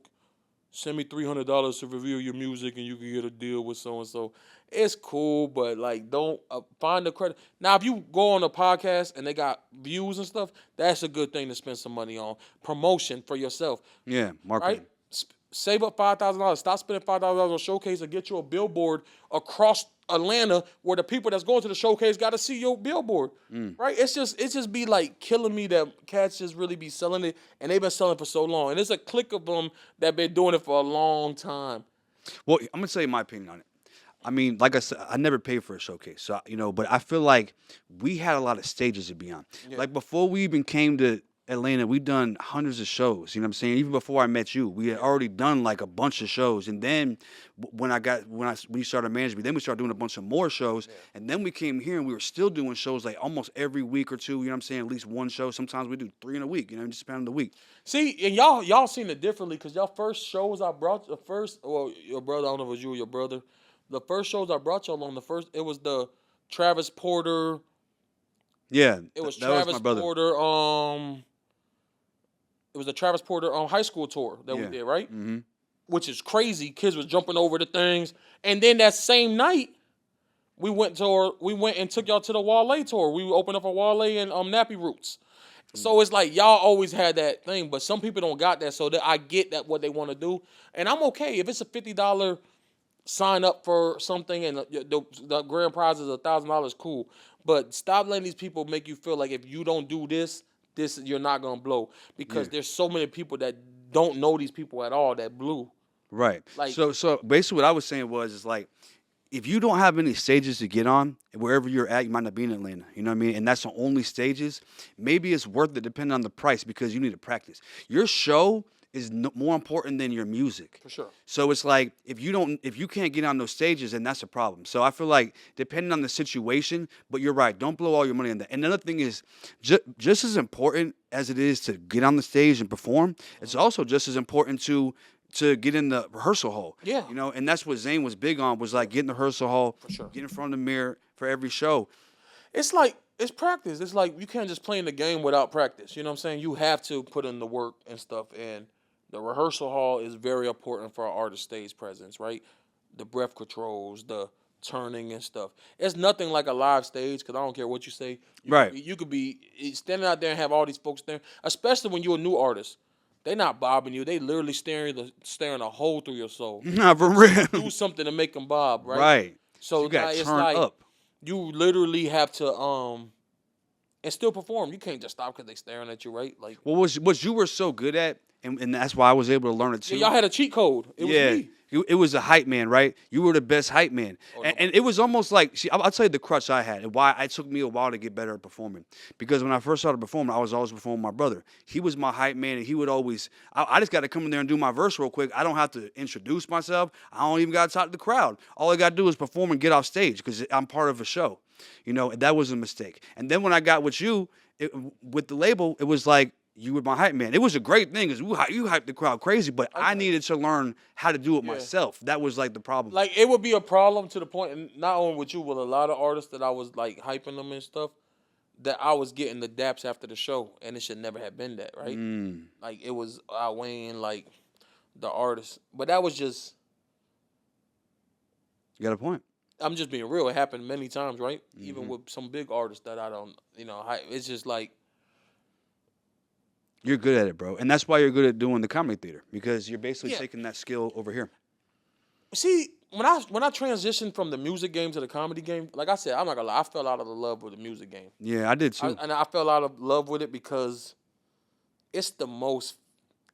send me $300 to review your music and you can get a deal with so-and-so. It's cool, but like don't find the credit. Now, if you go on a podcast and they got views and stuff, that's a good thing to spend some money on. Promotion for yourself. Yeah, marketing. Right? Save up $5,000. Stop spending $5,000 on Showcase and get you a billboard across Atlanta where the people that's going to the Showcase got to see your billboard. Right? It's just be like killing me that cats just really be selling it, and they've been selling for so long. And there's a clique of them that been doing it for a long time. Well, I'm gonna tell you my opinion on it. I mean, like I said, I never paid for a Showcase, so but I feel like we had a lot of stages to be on. Yeah. Like before we even came to Atlanta, we done hundreds of shows. You know what I'm saying? Even before I met you, we had already done like a bunch of shows. And then when you started managing me, then we started doing a bunch of more shows. Yeah. And then we came here and we were still doing shows like almost every week or two. You know what I'm saying? At least one show. Sometimes we do 3 in a week. You know, just depending on the week. See, and y'all seen it differently because y'all first shows I brought your brother. I don't know if it was you or your brother. The first shows I brought y'all on it was the Travis Porter. Yeah, it was Travis Porter. It was the Travis Porter high school tour that we did, right? Mm-hmm. Which is crazy. Kids was jumping over the things. And then that same night, we went and took y'all to the Wale tour. We opened up a Wale and Nappy Roots. So it's like y'all always had that thing, but some people don't got that. So that I get that what they want to do, and I'm okay if it's a $50 sign up for something and the grand prize is $1,000. Cool, but stop letting these people make you feel like if you don't do this you're not gonna blow because there's so many people that don't know these people at all that blew. Right. Like so basically what I was saying is like if you don't have any stages to get on, wherever you're at, you might not be in Atlanta. You know what I mean? And that's the only stages. Maybe it's worth it depending on the price because you need to practice. Your show is more important than your music. For sure. So it's like if you can't get on those stages, then that's a problem. So I feel like depending on the situation, but you're right, don't blow all your money on that. And another thing is just as important as it is to get on the stage and perform, it's also just as important to get in the rehearsal hall. Yeah. You know, and that's what Zane was big on was like get in the rehearsal hall, for sure. get in front of the mirror for every show. It's like It's practice. It's like you can't just play in the game without practice. You know what I'm saying? You have to put in the work and stuff. And the rehearsal hall is very important for our artist stage presence, right? The breath controls, the turning and stuff. It's nothing like a live stage because I don't care what you say. Right. You could be standing out there and have all these folks there, especially when you're a new artist. They not bobbing you. They literally staring a hole through your soul. Nah, for real. Do something to make them bob, right? Right. So you got it's turn like up. you literally have to and still perform. You can't just stop because they staring at you, right? Like, Well, what you were so good at, and that's why I was able to learn it too. yeah, y'all had a cheat code. It was me. It was a hype man, right? You were the best hype man. And it was almost like, see, I'll tell you the crutch I had and why it took me a while to get better at performing. Because when I first started performing, I was always performing with my brother. He was my hype man, and he would always, I just got to come in there and do my verse real quick. I don't have to introduce myself. I don't even got to talk to the crowd. All I got to do is perform and get off stage because I'm part of a show. You know, and that was a mistake. And then when I got with you, with the label, it was like, you were my hype man. It was a great thing because you hyped the crowd crazy, but I needed to learn how to do it myself. That was like the problem. Like, it would be a problem to the point, and not only with you, with a lot of artists that I was like hyping them and stuff, that I was getting the daps after the show, and it should never have been that, right? Like, it was outweighing like the artist, but that was just. You got a point. I'm just being real. It happened many times, right? Even with some big artists that I don't, it's just like. You're good at it, bro. And that's why you're good at doing the comedy theater, because you're basically taking that skill over here. See, when I transitioned from the music game to the comedy game, like I said, I'm not gonna lie, I fell out of the love with the music game. Yeah, I did too. And I fell out of love with it because it's the most,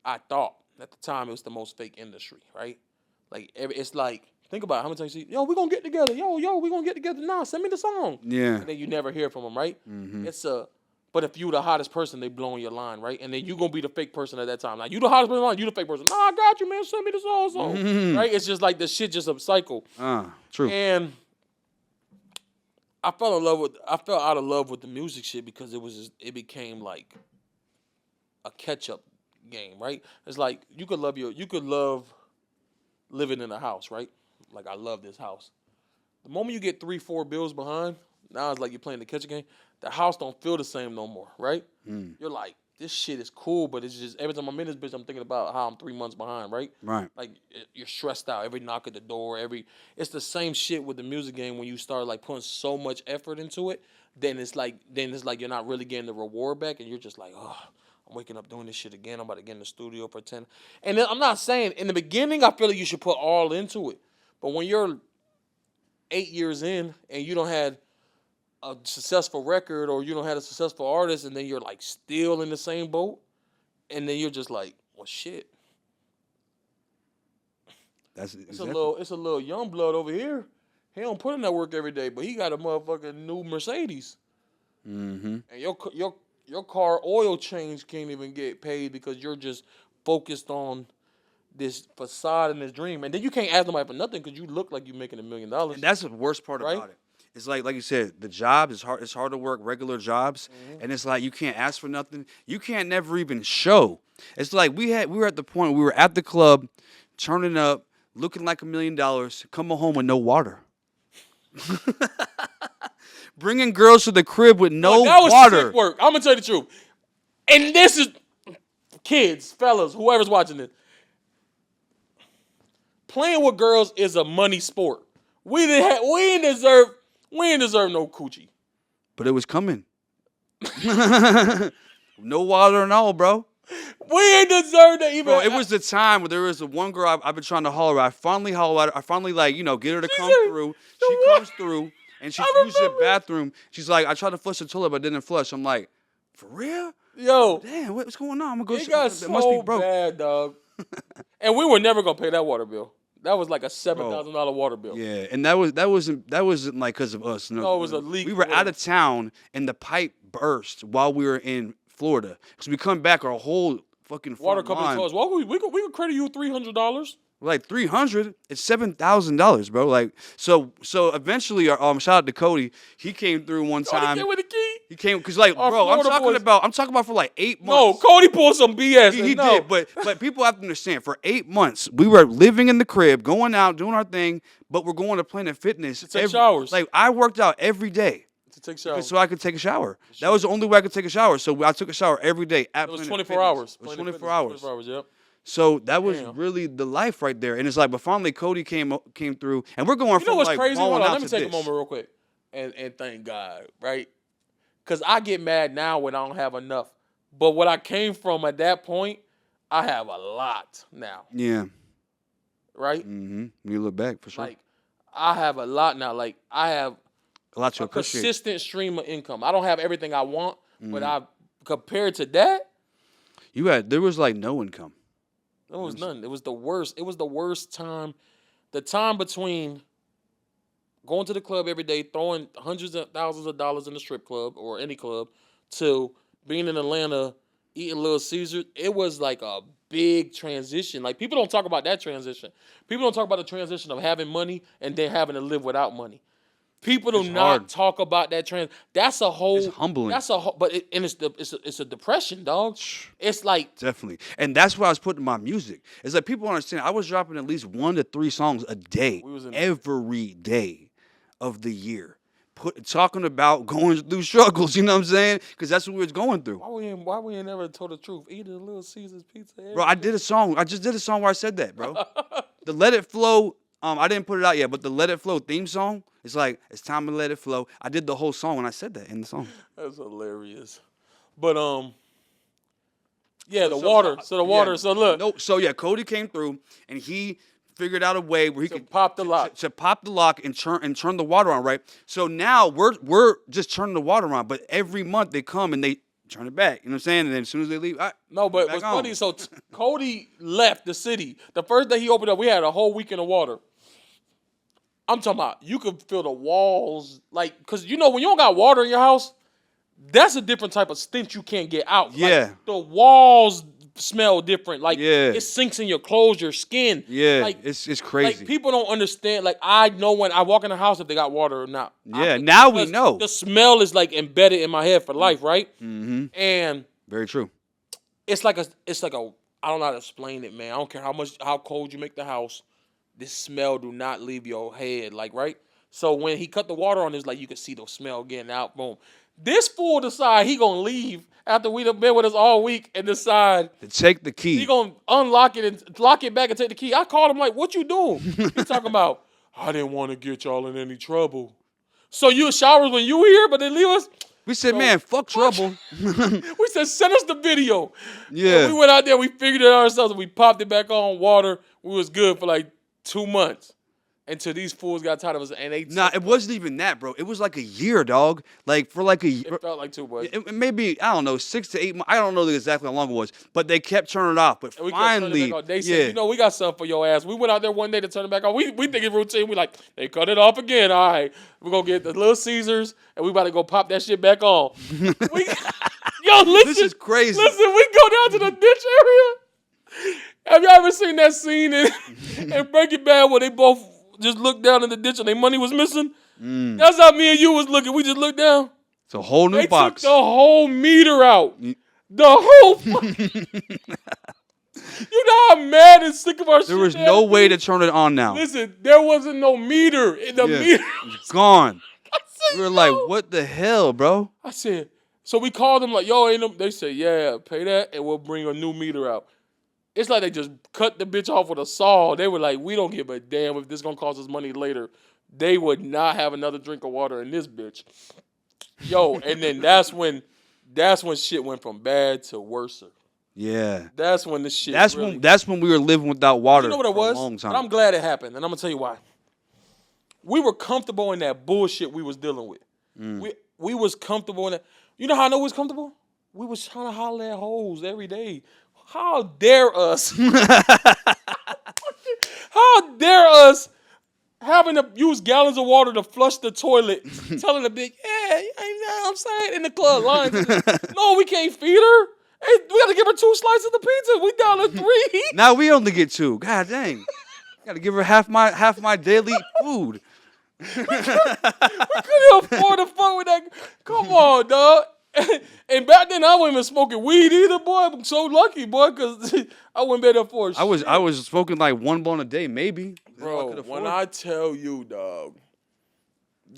I thought at the time, it was the most fake industry, right? Like, it's like, think about it, how many times you see, yo, we're gonna get together, yo, we're gonna get together now, send me the song. Yeah. And then you never hear from them, right? But if you the hottest person, they blowing your line, right? And then you gonna be the fake person at that time. Like, you the hottest person on, you the fake person. Nah, I got you, man. Send me the song, right? It's just like the shit, just a cycle. True. And I fell out of love with the music shit because it became like a catch up game, right? It's like you could love living in a house, right? Like, I love this house. The moment you get 3-4 bills behind, now it's like you're playing the catch up game. The house don't feel the same no more, right? You're like, this shit is cool, but it's just every time I'm in this bitch, I'm thinking about how I'm 3 months behind, right? Right. Like, you're stressed out. Every knock at the door, it's the same shit with the music game. When you start like putting so much effort into it, then it's like you're not really getting the reward back, and you're just like, oh, I'm waking up doing this shit again. I'm about to get in the studio for 10. And then I'm not saying in the beginning I feel like you should put all into it, but when you're 8 years in and you don't have a successful record, or you don't have a successful artist, and then you're like still in the same boat, and then you're just like, well, shit. It's a little young blood over here. He don't put in that work every day, but he got a motherfucking new Mercedes. And your car oil change can't even get paid because you're just focused on this facade and this dream, and then you can't ask nobody for nothing because you look like you're making $1 million. And that's the worst part about it. It's like you said, the job is hard. It's hard to work regular jobs, and it's like you can't ask for nothing. You can't never even show. It's like we were at the point where we were at the club, turning up, looking like $1 million, coming home with no water, bringing girls to the crib with no that was water. sick work. I'm gonna tell you the truth, and this is kids, fellas, whoever's watching this. Playing with girls is a money sport. We didn't deserve no coochie. But it was coming. No water and all, bro. We ain't deserve that even. Bro, it was the time where there was one girl I've been trying to holler at. I finally holler at her. I finally, get her to come through. She comes through, and she's using the bathroom. She's like, I tried to flush the toilet, but it didn't flush. I'm like, for real? Yo. Damn, what's going on? I'm going to It got it must be so broke. bad, dog. And we were never going to pay that water bill. That was like a $7,000 water bill. Yeah, and that wasn't like because of us. No, it was a leak. We were out of town, and the pipe burst while we were in Florida. So we come back, our whole fucking water company line, told us, well, we could credit you $300. like $300. It's $7,000, bro. Like so eventually, shout out to Cody. He came through one time. Came with the key. He came because bro, I'm talking about for like 8 months. No, Cody pulled some BS. He did, but people have to understand. For 8 months, we were living in the crib, going out, doing our thing, but we're going to Planet Fitness. To take showers. Like I worked out every day. To take showers. so I could take a shower. That was the only way I could take a shower. So I took a shower every day. It was 24 hours. It was 24 hours. hours. 24 hours, yep. So that was Damn. really the life right there. And it's like, but finally Cody came through, and we're going You from know what's like crazy? balling Hold on, out let me to take a this. moment real quick and thank God, right? Because I get mad now when I don't have enough. But what I came from at that point, I have a lot now, Yeah. right? Mm-hmm. You look back for sure. Like, I have a lot now. Like, I have a lot to a appreciate. consistent stream of income. I don't have everything I want, but Mm-hmm. compared to that, There was like no income. there was none. It was the worst. It was the worst time. The time between going to the club every day, throwing hundreds of thousands of dollars in the strip club or any club, to being in Atlanta, eating Little Caesar, it was like a big transition. Like, people don't talk about that transition. People don't talk about the transition of having money and then having to live without money. People do It's not hard. talk about that That's a whole. It's humbling. That's a whole. But it's a depression, dog. It's like, Definitely. And that's what I was putting in my music. It's like people understand I was dropping at least 1 to 3 songs a day, every day of the year. Talking about going through struggles, you know what I'm saying? Because that's what we was going through. why we ain't never told the truth? Eating a Little Caesar's pizza. Bro, I did a song. I just did a song where I said that, bro. The Let It Flow, I didn't put it out yet, but the Let It Flow theme song, it's like, it's time to let it flow. I did the whole song and I said that in the song. That's hilarious. But yeah, the water. So the water. Yeah. So look, No, so yeah, Cody came through and he figured out a way where he could pop the lock. to pop the lock and turn the water on, right? So now we're just turning the water on, but every month they come and they turn it back. You know what I'm saying? And then as soon as they leave, all right, No, but what's funny, so Cody left the city. The first day he opened up, we had a whole weekend of water. I'm talking about, you could feel the walls, like, because you know when you don't got water in your house, that's a different type of stench you can't get out. Yeah. Like, the walls smell different. Like, Yeah. it sinks in your clothes, your skin. Yeah, Like, it's crazy. Like, people don't understand. Like, I know when I walk in the house if they got water or not. Yeah, now we know. The smell is like embedded in my head for life, right? Mm-hmm. And Very true. it's like a I don't know how to explain it, man. I don't care how cold you make the house. This smell do not leave your head, like, right? So when he cut the water on, it's like you could see the smell getting out. Boom. This fool decide he gonna leave after we done been with us all week and decide To take the key. he gonna unlock it and lock it back and take the key. I called him like, "What you doing?" He talking about, "I didn't want to get y'all in any trouble." So you showers when you here, but they leave us. We said, man, fuck trouble. We said, send us the video. Yeah. And we went out there, we figured it out ourselves, and we popped it back on water. We was good for like 2 months until these fools got tired of us. And they Nah, it wasn't even that, bro. It was like a year, dog. Like for like a year. It felt like 2 months. Maybe, I don't know, 6 to 8 months. I don't know exactly how long it was, but they kept turning it off. But And we kept turning it finally, back on. They yeah. said, you know, we got something for your ass. We went out there one day to turn it back on. We think it's routine. We like, they cut it off again. All right, we're going to get the Little Caesars, and we about to go pop that shit back on. Yo, listen. This is crazy. Listen, we go down to the ditch area. Have you ever seen that scene in Breaking Bad where they both just looked down in the ditch and their money was missing? That's how me and you was looking. We just looked down. It's a whole new They box. took the whole meter out. The whole You know how mad and sick of our shit There was that no is? way to turn it on now. Listen, there wasn't no meter. In the Yeah. meter. Gone. I said, We were like, "Yo." what the hell, bro? I said, so we called them like, yo, ain't them? They said, yeah, pay that and we'll bring a new meter out. It's like they just cut the bitch off with a saw. They were like, we don't give a damn if this gonna cost us money later. They would not have another drink of water in this bitch. Yo, and then that's when shit went from bad to worse. Yeah. That's when the shit That's when we were living without water You know what it for was? a long time. But I'm glad it happened, and I'm gonna tell you why. We were comfortable in that bullshit we was dealing with. We was comfortable in that. You know how I know we was comfortable? We was trying to holler at hoes every day. How dare us? How dare us having to use gallons of water to flush the toilet, telling the bitch, yeah, you know what I'm saying, in the club line. No, we can't feed her. Hey, we gotta give her 2 slices of the pizza. We down to 3. Now we only get 2. God dang. Gotta give her half my daily food. We couldn't afford to fuck with that. Come on, dog. And back then I wasn't even smoking weed either, boy. I'm so lucky, boy, because I wouldn't be there for I was smoking like 1 blunt a day, maybe. Bro, when I tell you, dog,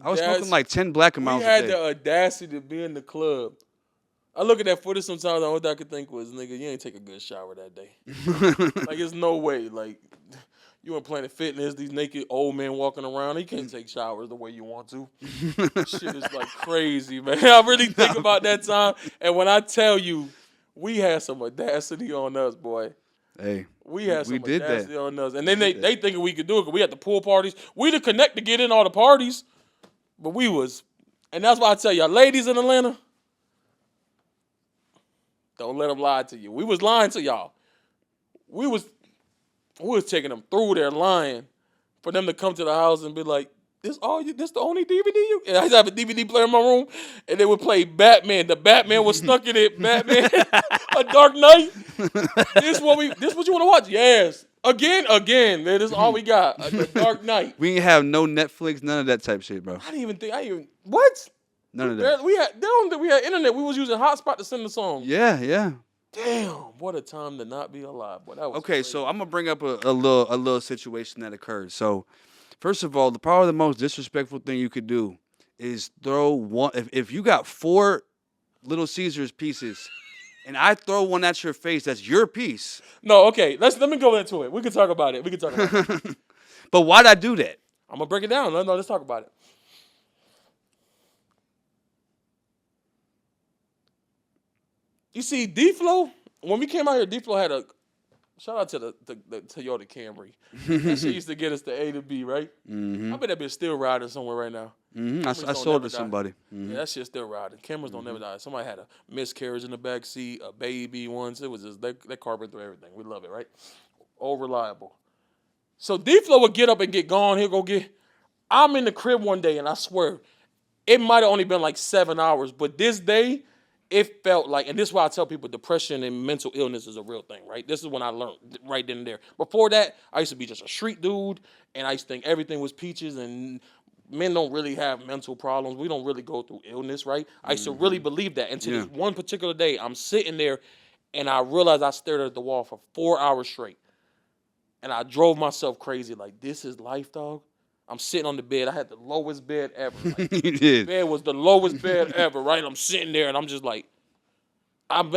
I was smoking like 10 black We amounts a had day. the audacity to be in the club. I look at that footage sometimes, and all I could think was, nigga, you ain't take a good shower that day. Like, there's no way. Like, you in Planet Fitness, these naked old men walking around. You can't take showers the way you want to. Shit is like crazy, man. I really think about that time. And when I tell you, we had some audacity on us, boy. Hey, We had some did that. audacity on us. And then they thinking we could do it because we had the pool parties. We the connect to get in all the parties. But we was. And that's why I tell y'all, ladies in Atlanta, don't let them lie to you. We was lying to y'all. We was taking them through there lying for them to come to the house and be like, this the only DVD you. And I used to have a DVD player in my room, and they would play Batman. The Batman was stuck in it. Batman, A Dark Knight. This what you want to watch? Yes. Again. Man, this is all we got. The Dark Knight. we ain't have no Netflix, none of that type shit, bro. I didn't even what? None of that. We had internet. We was using hotspot to send the song. Yeah. Damn, what a time to not be alive. Boy, that was Okay, crazy. so I'm gonna bring up a little situation that occurred. So, first of all, probably the most disrespectful thing you could do is throw one. If you got 4 Little Caesars pieces, and I throw one at your face, that's your piece. No, okay. Let me go into it. We can talk about it. But why'd I do that? I'm gonna break it down. Let's talk about it. You see, D-Phlo, when we came out here, D-Phlo had a shout out to the Toyota Camry. That shit used to get us to A to B, right? Mm-hmm. I bet that bitch still riding somewhere right now. Mm-hmm. I Cameras sold don't it to never die. somebody. Mm-hmm. Yeah, that shit's still riding. Cameras don't never die. Somebody had a miscarriage in the back seat, a baby once. It was just that carpet through everything. We love it, right? All reliable. So D-Phlo would get up and get gone. He'll go get. I'm in the crib one day, and I swear, it might have only been like 7 hours, but this day, it felt like, and this is why I tell people depression and mental illness is a real thing, right? This is when I learned right then and there. Before that, I used to be just a street dude, and I used to think everything was peaches, and men don't really have mental problems. We don't really go through illness, right? I used to really believe that. Until this one particular day, I'm sitting there, and I realized I stared at the wall for 4 hours straight. And I drove myself crazy, like, this is life, dog. I'm sitting on the bed. I had the lowest bed ever. Like, You did. the bed was the lowest bed ever, right? I'm sitting there, and I'm just like, I'm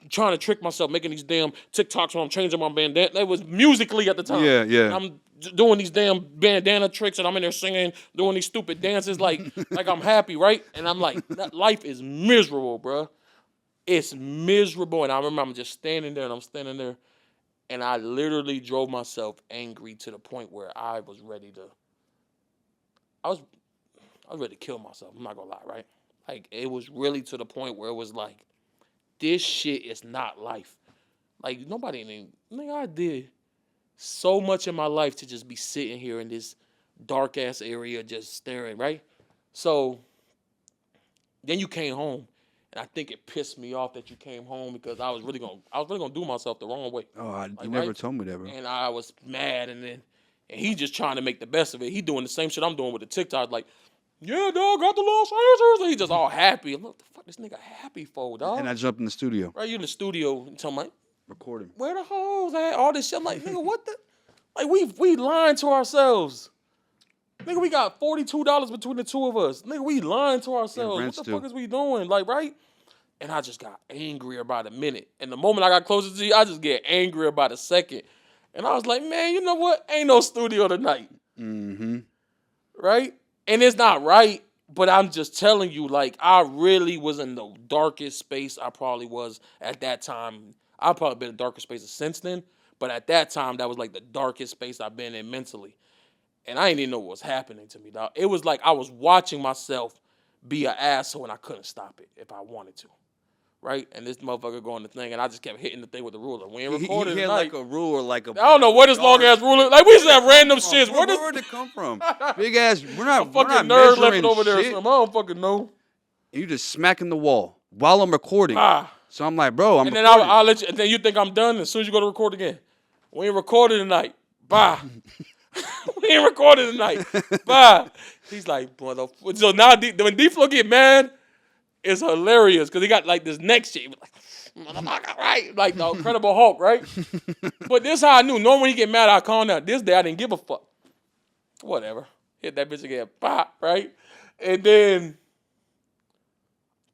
trying to trick myself, making these damn TikToks while I'm changing my bandana. That was musically at the time. Yeah. And I'm doing these damn bandana tricks, and I'm in there singing, doing these stupid dances like I'm happy, right? And I'm like, that life is miserable, bro. It's miserable. And I remember I'm just standing there, and I literally drove myself angry to the point where I was ready to kill myself. I'm not gonna lie, right? Like, it was really to the point where it was like, this shit is not life. Like, nigga, I did so much in my life to just be sitting here in this dark ass area just staring, right? So then you came home, and I think it pissed me off that you came home because I was really gonna do myself the wrong way. Oh, Like, you never right? told me that, bro. And I was mad, and he just trying to make the best of it. He doing the same shit I'm doing with the TikTok, like, yeah, dog, got the little Caesars. And he just all happy. Look, the fuck this nigga happy for, dog? And I jumped in the studio. Right, you in the studio and tell me, Recording. where the hoes at? All this shit. I'm like, nigga, what the? Like, we lying to ourselves. Nigga, we got $42 between the two of us. Nigga, we lying to ourselves. What the fuck is we doing? Like, right? And I just got angrier by the minute. And the moment I got closer to you, I just get angrier by the second. And I was like, man, you know what? Ain't no studio tonight. Mm-hmm. Right? And it's not right, but I'm just telling you, like, I really was in the darkest space I probably was at that time. I've probably been in darker spaces since then, but at that time, that was like the darkest space I've been in mentally. And I didn't even know what was happening to me, dog. It was like I was watching myself be an asshole, and I couldn't stop it if I wanted to. Right? And this motherfucker going the thing, and I just kept hitting the thing with the ruler. We ain't recorded He had tonight. like a ruler, like a. I don't know where this long ass ruler. Like, we used to have random shits. Where did it come from? Big ass. We're not fucking measuring nerd left it over there or shit. something. I don't fucking know. And you just smacking the wall while I'm recording. So I'm like, bro, I'm And then recording. I'll let you. And then you think I'm done as soon as you go to record again. We ain't recorded tonight. Bye. We ain't recorded tonight. Bye. He's like, motherfucker. So now when D-Phlo get mad, it's hilarious because he got like this neck shit. He was like, motherfucker, right? Like the Incredible Hulk, right? But this how I knew. Normally when he get mad, I calm down. This day I didn't give a fuck. Whatever. Hit that bitch again. Pop, right? And then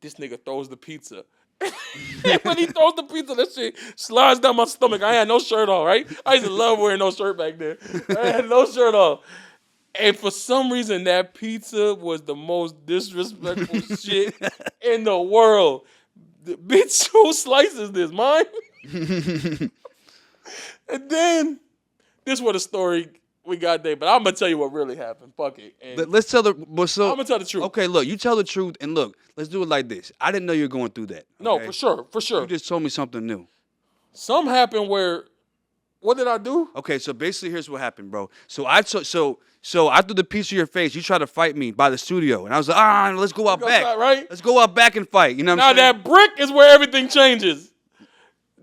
this nigga throws the pizza. And when he throws the pizza, that shit slides down my stomach. I had no shirt on, right? I used to love wearing no shirt back then. I had no shirt on. And for some reason, that pizza was the most disrespectful shit in the world. The bitch, who slices this? Mine? And then, this was the story we got there. But I'm going to tell you what really happened. Fuck it. And Let's tell the. I'm going to tell the truth. Okay, look, you tell the truth, and look, let's do it like this. I didn't know you were going through that. No, okay? for sure. For sure. You just told me something new. Something happened where, what did I do? Okay, so basically, here's what happened, bro. So I threw the piece of your face. You tried to fight me by the studio, and I was like, let's go out back. Outside, right? Let's go out back and fight. You know what Now I'm saying? that brick is where everything changes.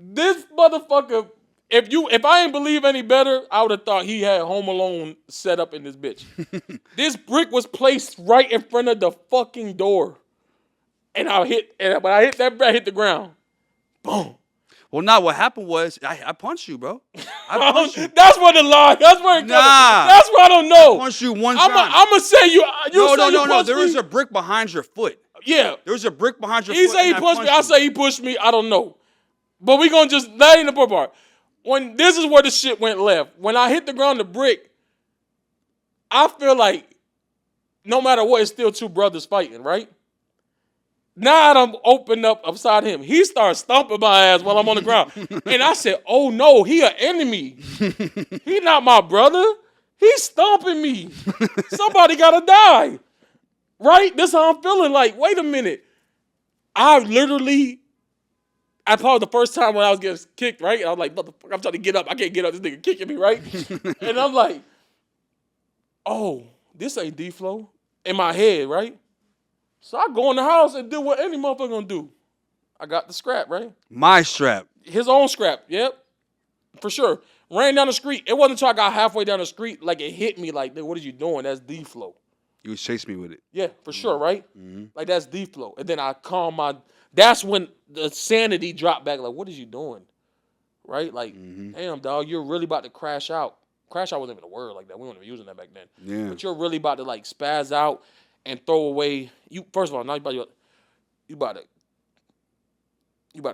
This motherfucker, if I ain't believe any better, I would have thought he had Home Alone set up in this bitch. This brick was placed right in front of the fucking door. And when I hit that brick, I hit the ground. Boom. Well, now what happened was I punched you, bro. I punched you. That's where the lie. That's where it comes. Nah. That's where I don't know. I punched you one time. I'm gonna say you. No. There was a brick behind your foot. Yeah. There was a brick behind your He foot. say he punched me. I say he pushed me. I don't know. But we gonna just that ain't the poor part. When this is where the shit went left. When I hit the ground, the brick, I feel like no matter what, it's still two brothers fighting, right? Now I'm opened up upside him. He starts stomping my ass while I'm on the ground. And I said, oh no, he an enemy. He not my brother. He's stomping me. Somebody gotta die. Right? This is how I'm feeling. Like, wait a minute. I probably the first time when I was getting kicked, right? And I was like, motherfucker, I'm trying to get up. I can't get up. This nigga kicking me, right? And I'm like, oh, this ain't LetItPhlo in my head, right? So I go in the house and do what any motherfucker gonna do. I got the scrap, right? My strap. His own scrap, yep. For sure. Ran down the street. It wasn't until I got halfway down the street, like it hit me like, what are you doing? That's LetItPhlo. You was chasing me with it. Yeah, for sure, right? Mm-hmm. Like that's LetItPhlo. And then I that's when the sanity dropped back. Like, what is you doing? Right? Like, damn, dog, you're really about to crash out. Crash out wasn't even a word like that. We weren't even using that back then. Yeah. But you're really about to like spaz out and throw away. First of all, now you about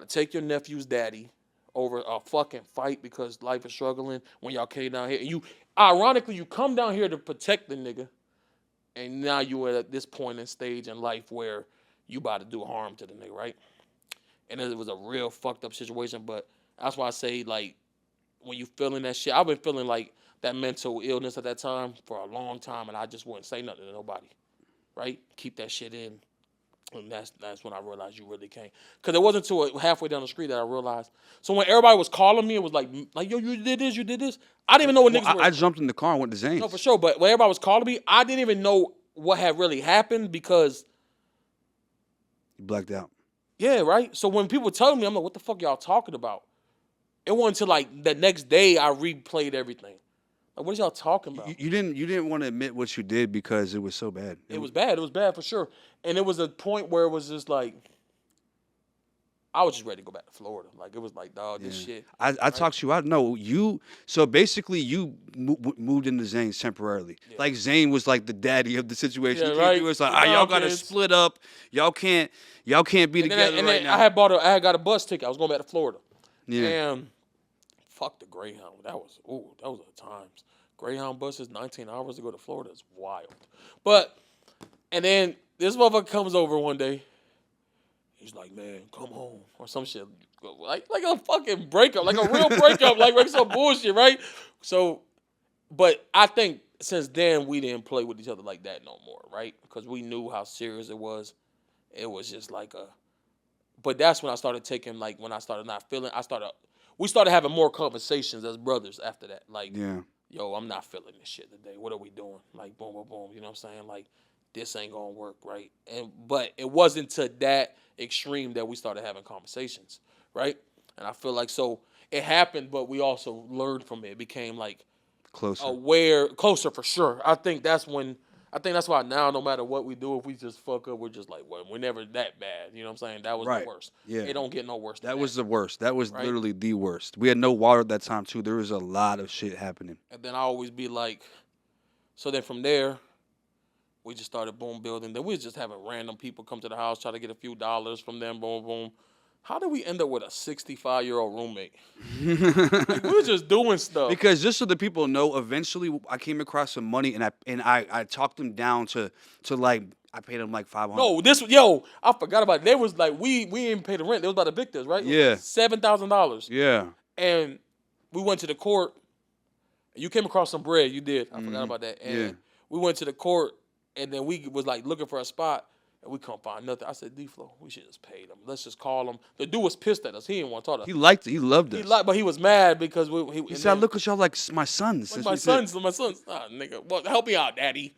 to take your nephew's daddy over a fucking fight because life is struggling when y'all came down here. And ironically, you come down here to protect the nigga. And now you are at this point in stage in life where you about to do harm to the nigga, right? And it was a real fucked up situation, but that's why I say, like, when you feeling that shit, I've been feeling like that mental illness at that time for a long time, and I just wouldn't say nothing to nobody, right? Keep that shit in. And that's when I realized you really can't. Because it wasn't until halfway down the street that I realized. So when everybody was calling me, it was like, yo, you did this. I didn't even know what niggas were. I jumped in the car and went to Zane's. No, for sure. But when everybody was calling me, I didn't even know what had really happened because. You blacked out. Yeah, right? So when people tell me, I'm like, what the fuck y'all talking about? It wasn't until like the next day I replayed everything. Like, what is y'all talking about? You didn't want to admit what you did because it was so bad. It was bad. It was bad for sure. And it was a point where it was just like, I was just ready to go back to Florida. Like, it was like, dog, this shit. I talked you out. No, so basically you moved into Zane's temporarily. Yeah. Like, Zane was like the daddy of the situation. Yeah, right. It was like, y'all got to split up. Y'all can't be together right now. I had got a bus ticket. I was going back to Florida. Yeah. And fuck the Greyhound. That was the times. Greyhound buses, 19 hours to go to Florida is wild. And then this motherfucker comes over one day. He's like, man, come home. Or some shit. Like a fucking breakup. Like a real breakup. Like some bullshit, right? So, but I think since then, we didn't play with each other like that no more, right? Because we knew how serious it was. It was just like but that's when I started taking, like, when I started not feeling, we started having more conversations as brothers after that. Like, yo, I'm not feeling this shit today. What are we doing? Like, boom, boom, boom. You know what I'm saying? Like, this ain't gonna work, right? But it wasn't to that extreme that we started having conversations, right? And I feel like, so it happened, but we also learned from it. It became like closer for sure. I think that's why now, no matter what we do, if we just fuck up, we're just like, well, we're never that bad. You know what I'm saying? That was the worst. Yeah. It don't get no worse than that. That was the worst. That was literally the worst. We had no water at that time, too. There was a lot of shit happening. And then I always be like, so then from there, we just started boom building. Then we was just having random people come to the house, try to get a few dollars from them, boom, boom. How did we end up with a 65-year-old roommate? Like, we were just doing stuff. Because just so the people know, eventually I came across some money and I talked them down to like I paid them like $500. No, I forgot about it. They was like we didn't pay the rent. They was about to evict us, right? Yeah. $7,000. Yeah. And we went to the court. You came across some bread. You did. I forgot about that. And we went to the court, and then we was like looking for a spot, and we couldn't find nothing. I said, LetItPhlo, we should just pay them. Let's just call him. The dude was pissed at us. He didn't want to talk to us. He liked it. He loved us. But he was mad because He said, "I look at y'all like my sons." Like my sons. Ah, nigga, well, help me out, daddy.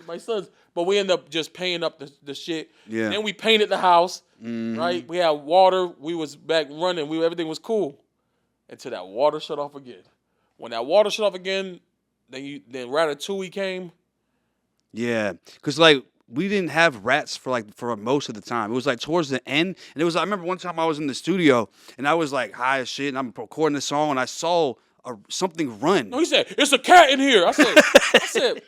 My sons. But we ended up just paying up the shit. Yeah. Then we painted the house, right? We had water. We was back running. Everything was cool until that water shut off again. When that water shut off again, then Ratatouille came. Yeah, because like we didn't have rats for most of the time. It was like towards the end, and it was. I remember one time I was in the studio and I was like high as shit, and I'm recording the song, and I saw something run. No, he said it's a cat in here. I said,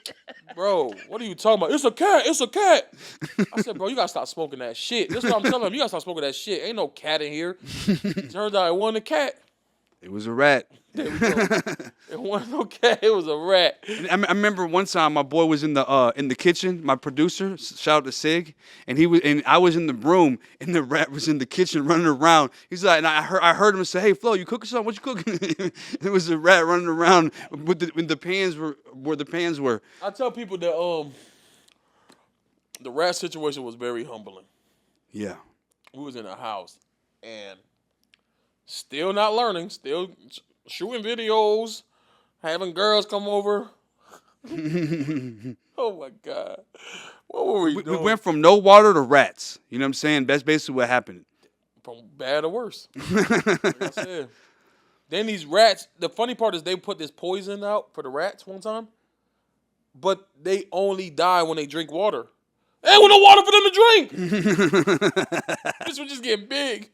bro, what are you talking about? It's a cat. It's a cat. I said, bro, you gotta stop smoking that shit. This is what I'm telling him. You gotta stop smoking that shit. Ain't no cat in here. Turns out it wasn't a cat. It was a rat. There we go. It wasn't no cat. It was a rat. I remember one time my boy was in the kitchen. My producer, shout out to Sig, and I was in the room, and the rat was in the kitchen running around. He's like, and I heard him say, "Hey, Phlo, you cooking something? What you cooking?" It was a rat running around with the pans where the pans were. I tell people that the rat situation was very humbling. Yeah. We was in a house and still not learning, still shooting videos, having girls come over. Oh my God. What were we doing? We went from no water to rats. You know what I'm saying? That's basically what happened. From bad to worse. Like I said. Then these rats, the funny part is they put this poison out for the rats one time, but they only die when they drink water. There ain't no water for them to drink. This was just getting big.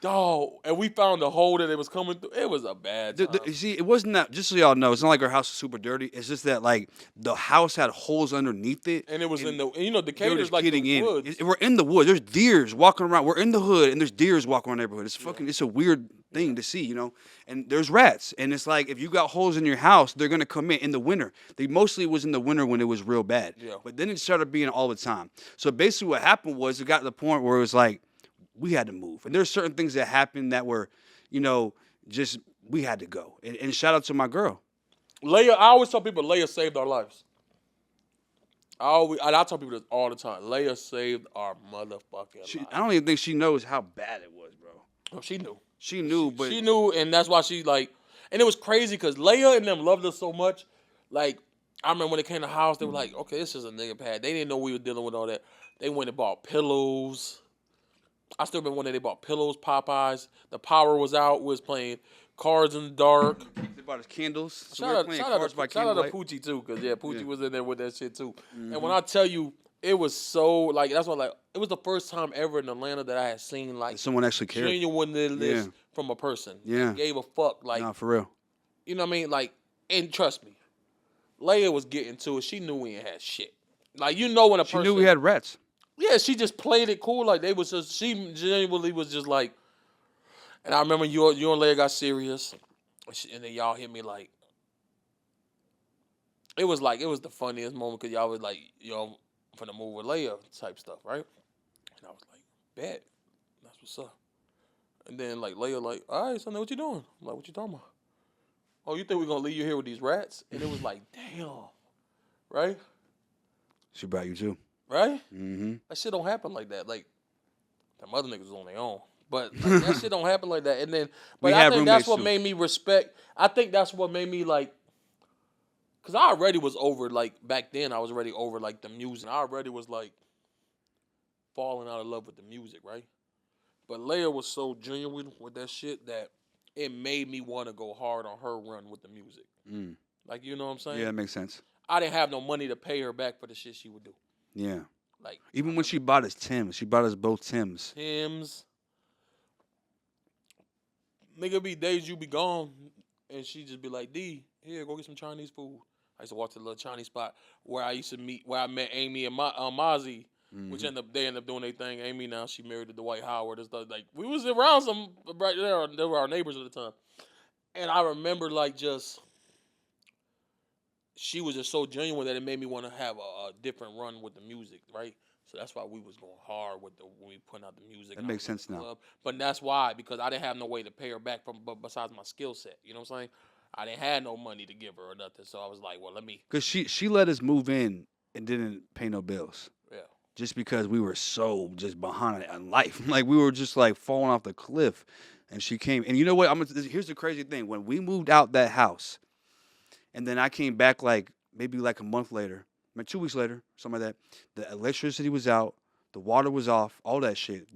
Dog, and we found the hole that it was coming through. It was a bad time. You see, it wasn't that. Just so y'all know, it's not like our house is super dirty. It's just that like the house had holes underneath it, and it was in the they Decatur's were just like getting the in. woods. We're in the woods. There's deers walking around. We're in the hood, and there's deers walking around the neighborhood. It's fucking. It's a weird thing to see, you know. And there's rats, and it's like if you got holes in your house, they're gonna come in the winter. They mostly was in the winter when it was real bad. Yeah. But then it started being all the time. So basically, what happened was it got to the point where it was like, we had to move. And there's certain things that happened that were, you know, just we had to go. And shout out to my girl. Leia, I always tell people Leia saved our lives. I tell people this all the time. Leia saved our motherfucking lives. I don't even think she knows how bad it was, bro. Oh, she knew. She knew, but she knew, and that's why she like. And it was crazy because Leia and them loved us so much. Like, I remember when they came to the house, they were like, okay, this is a nigga pad. They didn't know we were dealing with all that. They went and bought pillows. I still remember when they bought pillows, Popeyes. The power was out. We was playing cards in the dark. they bought us candles. So Shout we were out playing to cards by candlelight. Poochie too, because Poochie Yeah. was in there with that shit too. And when I tell you, it was so like that's why it was the first time ever in Atlanta that I had seen like Someone actually cared. genuineness Yeah. from a person. Yeah. That gave a fuck. Like, Nah, for real. you know what I mean? Like, and trust me, Leia was getting to it. She knew we ain't had shit. Like, you know when a She person knew we had rats. yeah, she just played it cool. Like, she genuinely was just like, and I remember you and Leia got serious, and then y'all hit me like, it was the funniest moment because y'all was like, yo, I'm finna move with Leia type stuff, right? And I was like, bet, that's what's up. And then like Leia like, all right, son, what you doing? I'm like, what you talking about? Oh, you think we're gonna leave you here with these rats? And it was like, damn, right? She brought you too. Right? Mm-hmm. That shit don't happen like that. Like, them other niggas was on their own. But like, that shit don't happen like that. And then, but I think that's what made me respect. I think that's what made me like, because I already was over, like, back then I was already over, like, the music. I already was, like, falling out of love with the music, right? But Leia was so genuine with that shit that it made me want to go hard on her run with the music. Mm. Like, you know what I'm saying? Yeah, that makes sense. I didn't have no money to pay her back for the shit she would do. Yeah. Like, Even when she bought us Tim's, she bought us both Tim's. Tim's. Nigga be days you be gone, and she just be like, D, here, go get some Chinese food. I used to walk to the little Chinese spot where I met Amy and Mozzie, which they ended up doing their thing. Amy now she married to Dwight Howard and stuff. Like we was around some right there. They were our neighbors at the time, and I remember like just she was just so genuine that it made me want to have a different run with the music, right? So that's why we was going hard with when we putting out the music. That makes sense now. But that's why, because I didn't have no way to pay her back besides my skill set. You know what I'm saying? I didn't have no money to give her or nothing. So I was like, well, let me. Because she let us move in and didn't pay no bills. Yeah. Just because we were so just behind on life. Like we were just like falling off the cliff. And she came. And you know what? Here's the crazy thing. When we moved out that house, and then I came back like maybe like a month later, 2 weeks later, something like that. The electricity was out, the water was off, all that shit.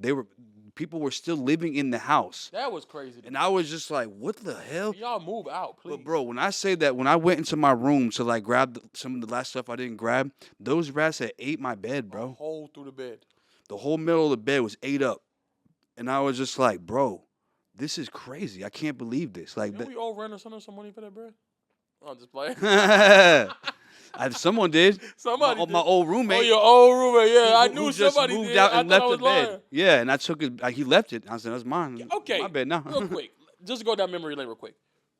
People were still living in the house. That was crazy. And I was just like, what the hell? Y'all move out, please. But bro, when I say that, when I went into my room to like grab some of the last stuff I didn't grab, those rats had ate my bed, bro. A hole through the bed. The whole middle of the bed was ate up. And I was just like, bro, this is crazy. I can't believe this. Like, we all ran or something some money for that bread? I'm just playing. Someone did. Somebody did. My old roommate. Oh, your old roommate. Yeah, I knew who just somebody moved did. out I and thought left I the was bed. lying. Yeah, and I took it. He left it. I said, that's mine. Okay. My bed now. Real quick. Just go down memory lane real quick.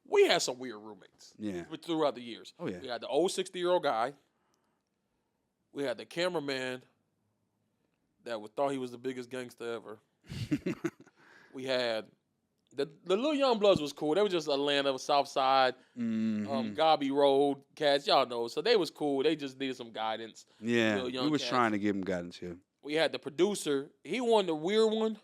We had some weird roommates. Yeah. Throughout the years. Oh, yeah. We had the old 60-year-old guy. We had the cameraman that thought he was the biggest gangster ever. We had the little young bloods was cool. They were just Atlanta, South Side, Gobby Road cats. Y'all know. So they was cool. They just needed some guidance. Yeah. We was trying to give him guidance here. We had the producer. He wanted the weird one,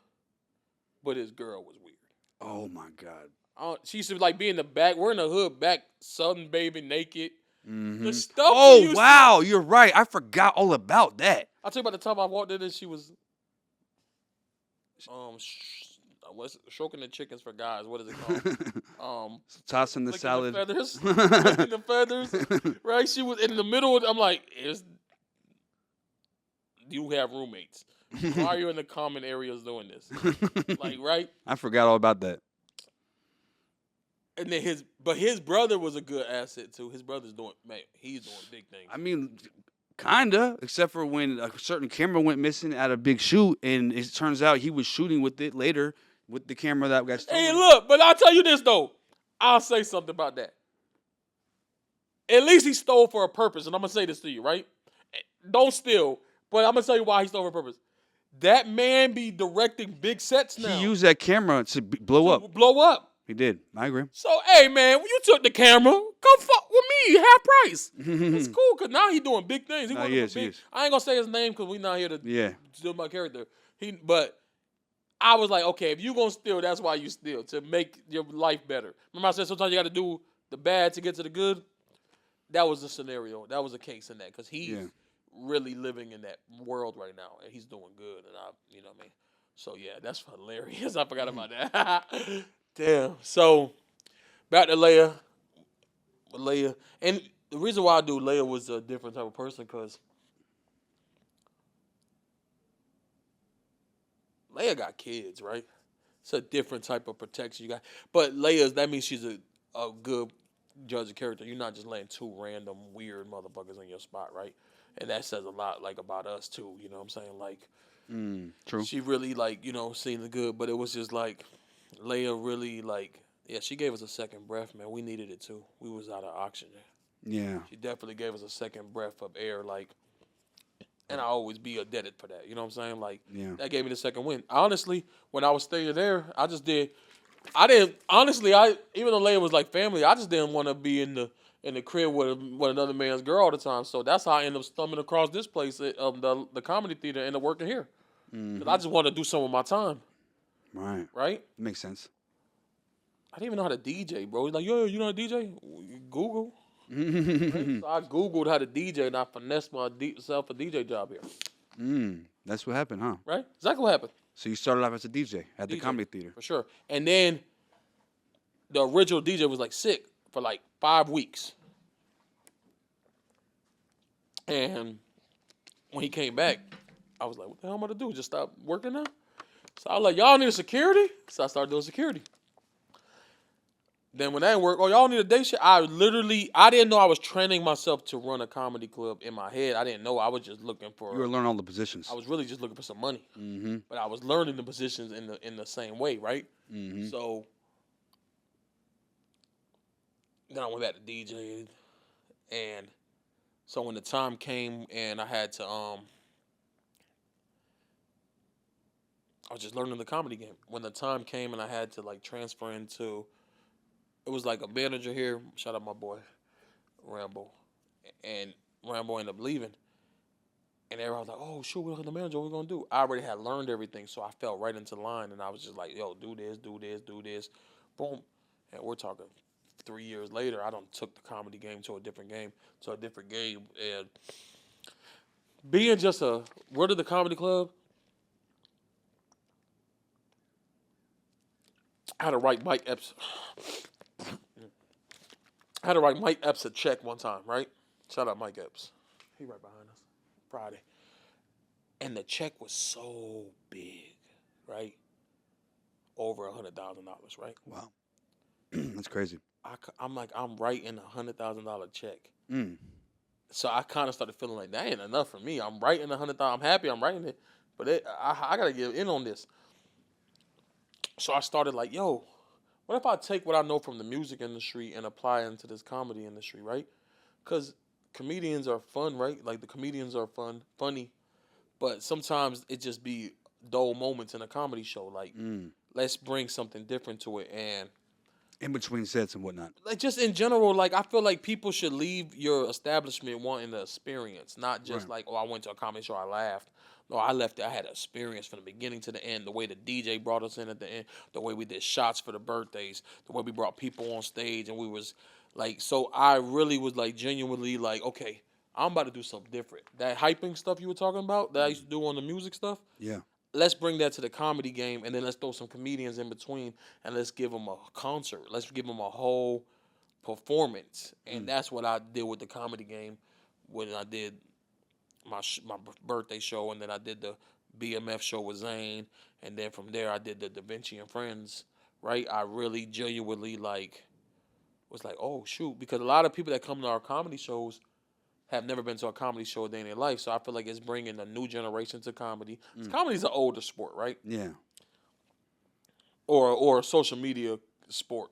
but his girl was weird. Oh, my God. She used to like be in the back. We're in the hood, back, southern baby, naked. The stuff. Oh, wow. You're right. I forgot all about that. I'll tell you about the time I walked in and she was stroking the chickens for guys. What is it called? Tossing the salad. The feathers. Licking the feathers. Right? She was in the middle. I'm like, you have roommates. Why are you in the common areas doing this? Like, right? I forgot all about that. And then his brother was a good asset too. His brother's he's doing big things. I mean, kinda, except for when a certain camera went missing at a big shoot, and it turns out he was shooting with it later with the camera that got stolen. Hey, look, but I'll tell you this though. I'll say something about that. At least he stole for a purpose, and I'm gonna say this to you, right? Don't steal, but I'm gonna tell you why he stole for a purpose. That man be directing big sets now. He used that camera to blow up. Blow up. He did. I agree. So, hey, man, when you took the camera, come fuck with me, half price. It's cool, because now he doing big things. He is. I ain't going to say his name because we not here to steal my character. But I was like, okay, if you going to steal, that's why you steal, to make your life better. Remember I said sometimes you got to do the bad to get to the good? That was a scenario. That was a case in that, because he's really living in that world right now, and he's doing good. And you know what I mean? So, yeah, that's hilarious. I forgot about that. Damn. So, back to Leia. And the reason why I do Leia was a different type of person, because Leia got kids, right? It's a different type of protection you got. But that means she's a good judge of character. You're not just letting two random weird motherfuckers in your spot, right? And that says a lot, like, about us, too. You know what I'm saying? Like, true. She really, like, seen the good, but it was just, like, Leia really, like, she gave us a second breath, man. We needed it, too. We was out of oxygen. Yeah. She definitely gave us a second breath of air, like, and I always be indebted for that. You know what I'm saying? Like, that gave me the second win. Honestly, when I was staying there, even though Leia was like family, I just didn't want to be in the crib with another man's girl all the time. So that's how I ended up stumbling across this place, the comedy theater, and working here. Because I just wanted to do something with my time. Right? Makes sense. I didn't even know how to DJ, bro. He's like, yo, you know how to DJ? Google. Right? So I Googled how to DJ, and I finessed myself a DJ job here. That's what happened, huh? Right? Exactly what happened. So you started off as a DJ at the comedy theater. For sure. And then the original DJ was like sick for like 5 weeks. And when he came back, I was like, what the hell am I going to do? Just stop working now? So I was like, y'all need a security? So I started doing security. Then when that didn't work, oh, y'all need a day shift. I didn't know I was training myself to run a comedy club in my head. I didn't know. I was just looking for. You were learning all the positions. I was really just looking for some money. Mm-hmm. But I was learning the positions in the same way, right? Mm-hmm. So then I went back to DJing, and so when the time came and I had to I was just learning the comedy game. When the time came and I had to like transfer into, it was like a manager here. Shout out my boy Rambo, and Rambo ended up leaving. And everyone was like, "Oh shoot, we're the manager. What we gonna do?" I already had learned everything, so I fell right into line, and I was just like, "Yo, do this, do this, do this, boom." And we're talking 3 years later. I done took the comedy game to a different game, and being just a word of the comedy club. I had to write Mike Epps. I had to write Mike Epps a check one time, right? Shout out Mike Epps. He right behind us. Friday. And the check was so big, right? Over $100,000, right? Wow. That's crazy. I'm like, I'm writing $100,000 check. Mm. So I kind of started feeling like that ain't enough for me. I'm writing $100,000. I'm happy I'm writing it, but I got to get in on this. So I started like, yo, what if I take what I know from the music industry and apply it into this comedy industry, right? Because comedians are fun, right? Like the comedians are funny, but sometimes it just be dull moments in a comedy show. Like, let's bring something different to it, and In between sets and whatnot. like just in general, like I feel like people should leave your establishment wanting the experience, not just Right. like, oh, I went to a comedy show, I laughed. No, I left it. I had an experience from the beginning to the end. The way the DJ brought us in at the end, the way we did shots for the birthdays, the way we brought people on stage, and we was like, so I really was like genuinely like, okay, I'm about to do something different. That hyping stuff you were talking about that I used to do on the music stuff, Yeah. let's bring that to the comedy game, and then let's throw some comedians in between, and let's give them a concert. Let's give them a whole performance, and that's what I did with the comedy game when I did my birthday show, and then I did the BMF show with Zane, and then from there I did the Da Vinci and Friends. Right, I really genuinely like was like, oh shoot, because a lot of people that come to our comedy shows have never been to a comedy show a day in their life. So I feel like it's bringing a new generation to comedy. Comedy's an older sport, right? Yeah. Or a social media sport.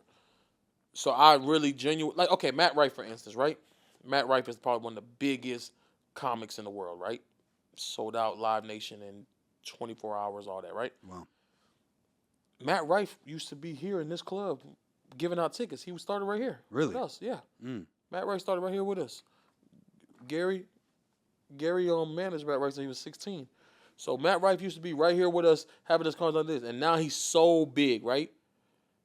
So I really genuinely like, okay, Matt Rife, for instance, right? Matt Rife is probably one of the biggest comics in the world, right? Sold out Live Nation in 24 hours, all that, right? Wow. Matt Rife used to be here in this club giving out tickets. He started right here. Really? With us, yeah. Mm. Matt Rife started right here with us. Gary managed Matt Rife since he was 16. So Matt Rife used to be right here with us having this conversation like this. And now he's so big, right?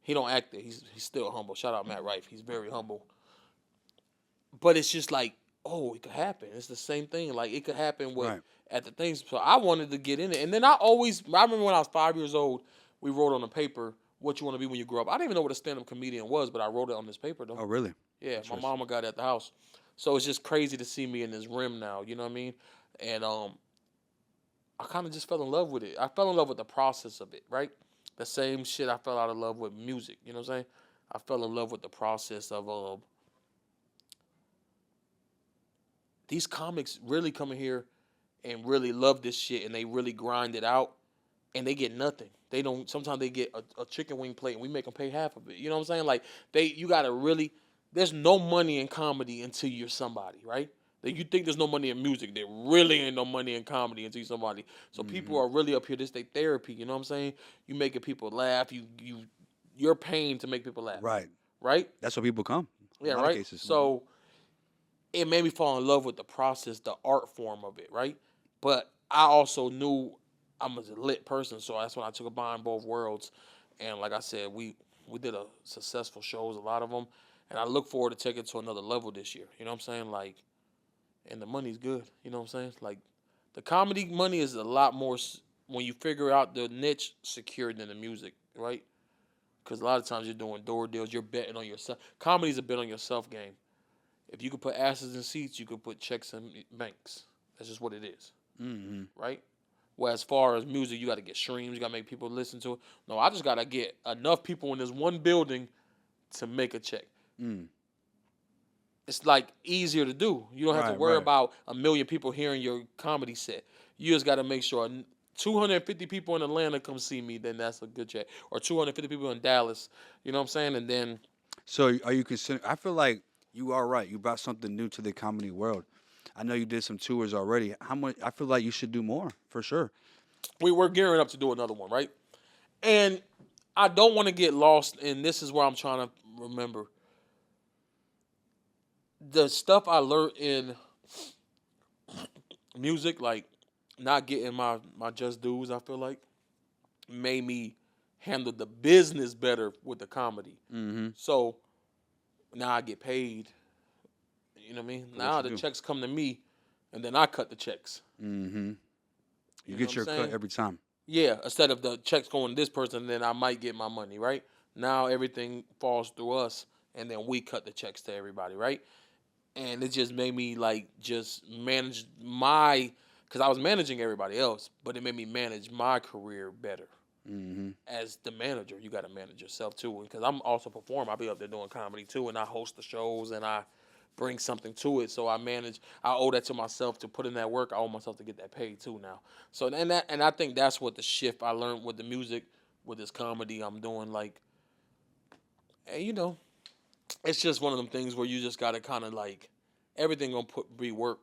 He don't act it. He's still humble. Shout out Matt Rife. He's very humble. But it's just like, oh, it could happen. It's the same thing. Like it could happen with Right. at the things. So I wanted to get in it. And then I remember when I was 5 years old, we wrote on the paper what you want to be when you grow up. I didn't even know what a stand-up comedian was, but I wrote it on this paper though. Oh, really? Yeah, my mama got it at the house. So it's just crazy to see me in this rim now, you know what I mean? And I kind of just fell in love with it. I fell in love with the process of it, right? The same shit I fell out of love with music, you know what I'm saying? I fell in love with the process of these comics really come in here and really love this shit, and they really grind it out, and they get nothing. They don't. Sometimes they get a chicken wing plate, and we make them pay half of it. You know what I'm saying? Like you gotta really. There's no money in comedy until you're somebody, right? That you think there's no money in music. There really ain't no money in comedy until you're somebody. So people are really up here. This they therapy. You know what I'm saying? You making people laugh. You're paying to make people laugh. Right. Right. That's what people come. Yeah. A lot of Right. cases. So it made me fall in love with the process, the art form of it, right? But I also knew I'm a lit person, so that's when I took a bind both worlds. And like I said, we did a successful shows, a lot of them, and I look forward to taking it to another level this year. You know what I'm saying? Like, and the money's good. You know what I'm saying? Like, the comedy money is a lot more when you figure out the niche secure than the music, right? Because a lot of times you're doing door deals, you're betting on yourself. Comedy's a bet on yourself game. If you could put asses in seats, you could put checks in banks. That's just what it is, right? Well, as far as music, you got to get streams. You got to make people listen to it. No, I just got to get enough people in this one building to make a check. Mm. It's like easier to do. You don't have to Right, worry right. about a million people hearing your comedy set. You just got to make sure 250 people in Atlanta come see me, then that's a good check. Or 250 people in Dallas, you know what I'm saying? And then So are you considering? I feel like you are right. You brought something new to the comedy world. I know you did some tours already. How much? I feel like you should do more for sure. we were gearing up to do another one, right? And I don't want to get lost, and this is where I'm trying to remember. The stuff I learned in music, like not getting my just dues, I feel like, made me handle the business better with the comedy. Mm-hmm. So now I get paid. You know what I mean? For what Now you the do. checks come to me, and then I cut the checks. Mm-hmm. You You know what get I'm your cut saying? every time. Yeah, instead of the checks going to this person, then I might get my money, right? Now everything falls through us, and then we cut the checks to everybody, right? And it just made me like just manage because I was managing everybody else, but it made me manage my career better. Mm-hmm. As the manager, you got to manage yourself too, because I'm also a performer. I'll be up there doing comedy too, and I host the shows and I bring something to it. So I manage. I owe that to myself to put in that work. I owe myself to get that paid too now. So and I think that's what the shift I learned with the music, with this comedy I'm doing. Like, and it's just one of them things where you just got to kind of like everything gonna be work.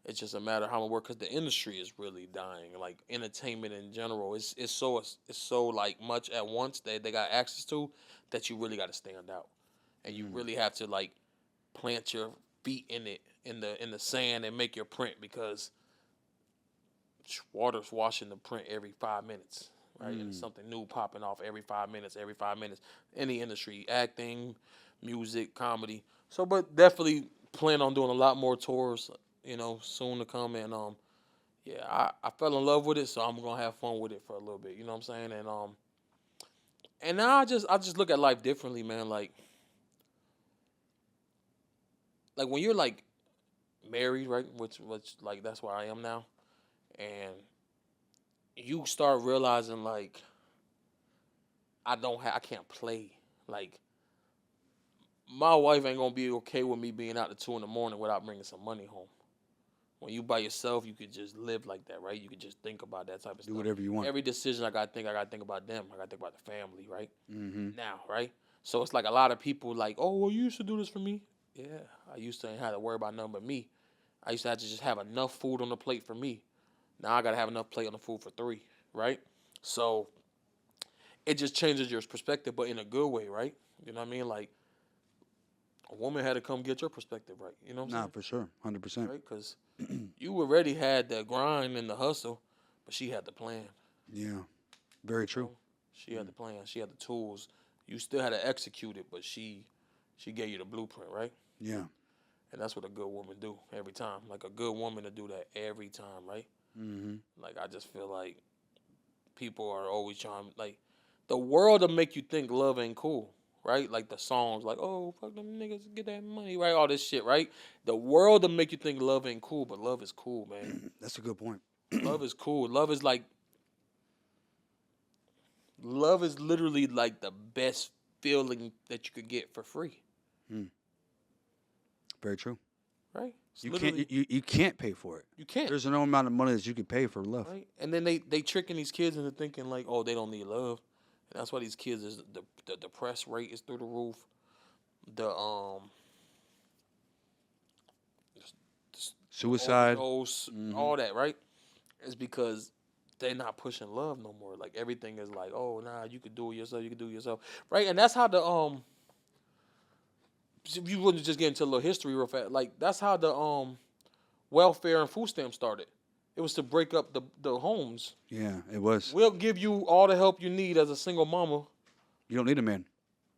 It's just a matter of how it work because the industry is really dying. Like entertainment in general, it's so like much at once that they got access to that you really got to stand out, and you really have to like plant your feet in it in the sand and make your print because water's washing the print every 5 minutes, right? And it's something new popping off every 5 minutes, every 5 minutes. Any industry, acting, music, comedy. So, but definitely plan on doing a lot more tours, soon to come. And yeah, I fell in love with it, so I'm gonna have fun with it for a little bit. You know what I'm saying? And now I just look at life differently, man. Like when you're like married, right? Which like that's where I am now, and you start realizing like I can't play. Like my wife ain't gonna be okay with me being out at 2 in the morning without bringing some money home. When you by yourself, you could just live like that, right? You could just think about that type of Do stuff. whatever you want. Every decision I gotta think about them. I gotta think about the family, right? Mm-hmm. Now, right? So it's like a lot of people like, oh, well, you used to do this for me. Yeah, I used to ain't have to worry about nothing but me. I used to have to just have enough food on the plate for me. Now I gotta have enough plate on the food for three, right? So it just changes your perspective, but in a good way, right? You know what I mean? Like a woman had to come get your perspective right. You know what I'm Nah, saying? for sure, 100%. Right? Because you already had the grind and the hustle, but she had the plan. Yeah, very You true. know? She had the plan. She had the tools. You still had to execute it, but she gave you the blueprint, right? Yeah. And that's what a good woman do every time. Like a good woman to do that every time, right? Mm-hmm. Like I just feel like people are always trying like the world will make you think love ain't cool, right? Like the songs like, oh fuck them niggas, get that money, right? All this shit, right? The world will make you think love ain't cool, but love is cool, man. That's a good point. Love is cool. Love is literally like the best feeling that you could get for free. Mm. Very true. Right? It's You literally can't you can't pay for it. you can't. There's no amount of money that you could pay for love. Right? And then they tricking these kids into thinking like, oh, they don't need love. And that's why these kids is the depressed rate is through the roof. The Suicide. overdose, Mm-hmm. all that, right? It's because they're not pushing love no more. Like everything is like, oh nah, you could do it yourself, you could do it yourself. Right? And that's how the you wouldn't just get into a little history real fast. Like that's how the welfare and food stamps started. It was to break up the homes. Yeah, it was. We'll give you all the help you need as a single mama, You don't need a man.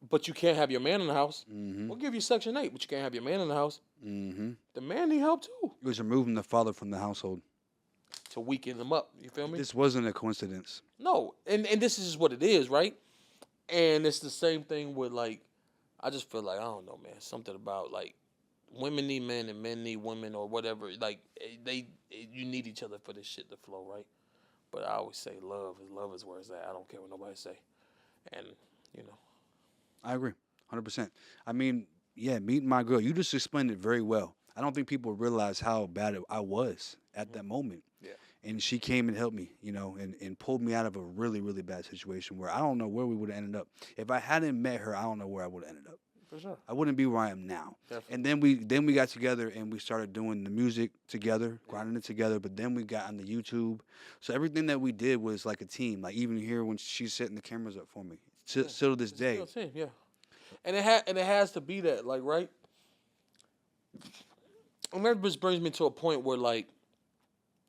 but you can't have your man in the house. Mm-hmm. We'll give you Section 8, but you can't have your man in the house. Mm-hmm. The man need help too It was removing the father from the household. to weaken them up. You feel me? This wasn't a coincidence. No, and this is just what it is, right? And it's the same thing with like, I just feel like I don't know, man. Something about like women need men and men need women or whatever. Like you need each other for this shit to flow, right? But I always say love is where it's at. I don't care what nobody say, and you know. I agree. 100%. I mean, yeah, meeting my girl, you just explained it very well. I don't think people realize how bad I was at that moment. Yeah. And she came and helped me, and pulled me out of a really, really bad situation where I don't know where we would have ended up. If I hadn't met her, I don't know where I would have ended up. For sure. I wouldn't be where I am now. Definitely. And then we got together and we started doing the music together, grinding it together. But then we got on the YouTube. So everything that we did was like a team. Like even here when she's setting the cameras up for me, still to this It's day. still a team, yeah. And it has to be that, like, right? And that just brings me to a point where, like,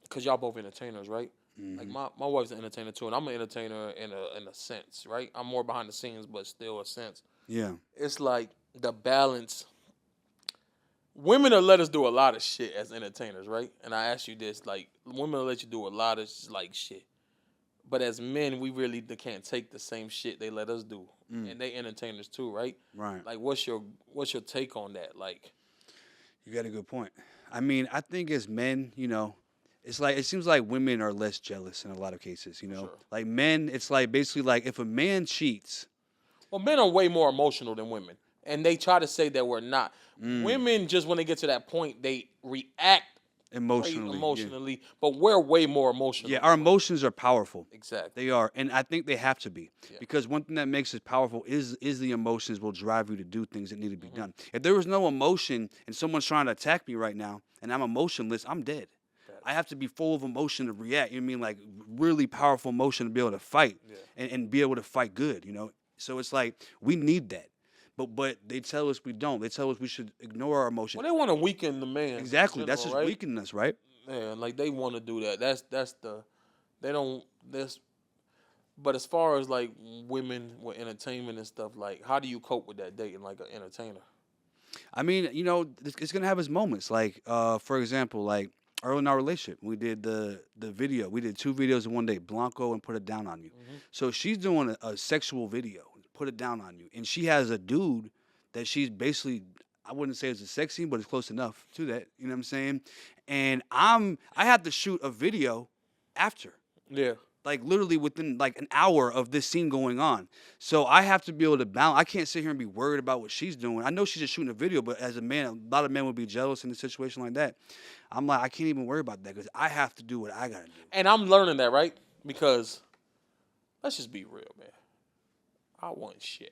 because y'all both entertainers, right? Like my wife's an entertainer too, and I'm an entertainer in a sense, right? I'm more behind the scenes, but still a sense. Yeah. It's like the balance. Women will let us do a lot of shit as entertainers, right? And I ask you this, like, women will let you do a lot of like shit, but as men, we really can't take the same shit they let us do, and they entertainers too, right? Right. Like, what's your take on that? Like, You got a good point. I mean, I think as men, it's like it seems like women are less jealous in a lot of cases, Sure. Like men, it's like basically like if a man cheats, well, men are way more emotional than women, and they try to say that we're not. Women just when they get to that point, they react emotionally. but we're way more emotional. Yeah, our emotions are powerful. Exactly. They are, and I think they have to be Yeah. because one thing that makes us powerful is the emotions will drive you to do things that need to be done. If there was no emotion and someone's trying to attack me right now and I'm emotionless, I'm dead. I have to be full of emotion to react. You know what I mean? Like really powerful emotion to be able to fight and be able to fight good. So it's like we need that, but they tell us we don't. They tell us we should ignore our emotions. Well, they want to weaken the man. Exactly. in That's general, just right? weakening us, right? Yeah, like they want to do that. That's the they don't this. But as far as like women with entertainment and stuff, like how do you cope with that dating like an entertainer? I mean, it's gonna have its moments. Like, for example, like early in our relationship, we did the video. We did 2 videos in one day, Blanco and Put It Down on You. So she's doing a sexual video, Put It Down on You, and she has a dude that she's basically. I wouldn't say it's a sex scene, but it's close enough to that. You know what I'm saying? And I have to shoot a video after. Yeah. Like literally within like an hour of this scene going on. So I have to be able to balance. I can't sit here and be worried about what she's doing. I know she's just shooting a video, but as a man, a lot of men would be jealous in a situation like that. I'm like, I can't even worry about that because I have to do what I gotta do. And I'm learning that, right? Because let's just be real, man. I wasn't shit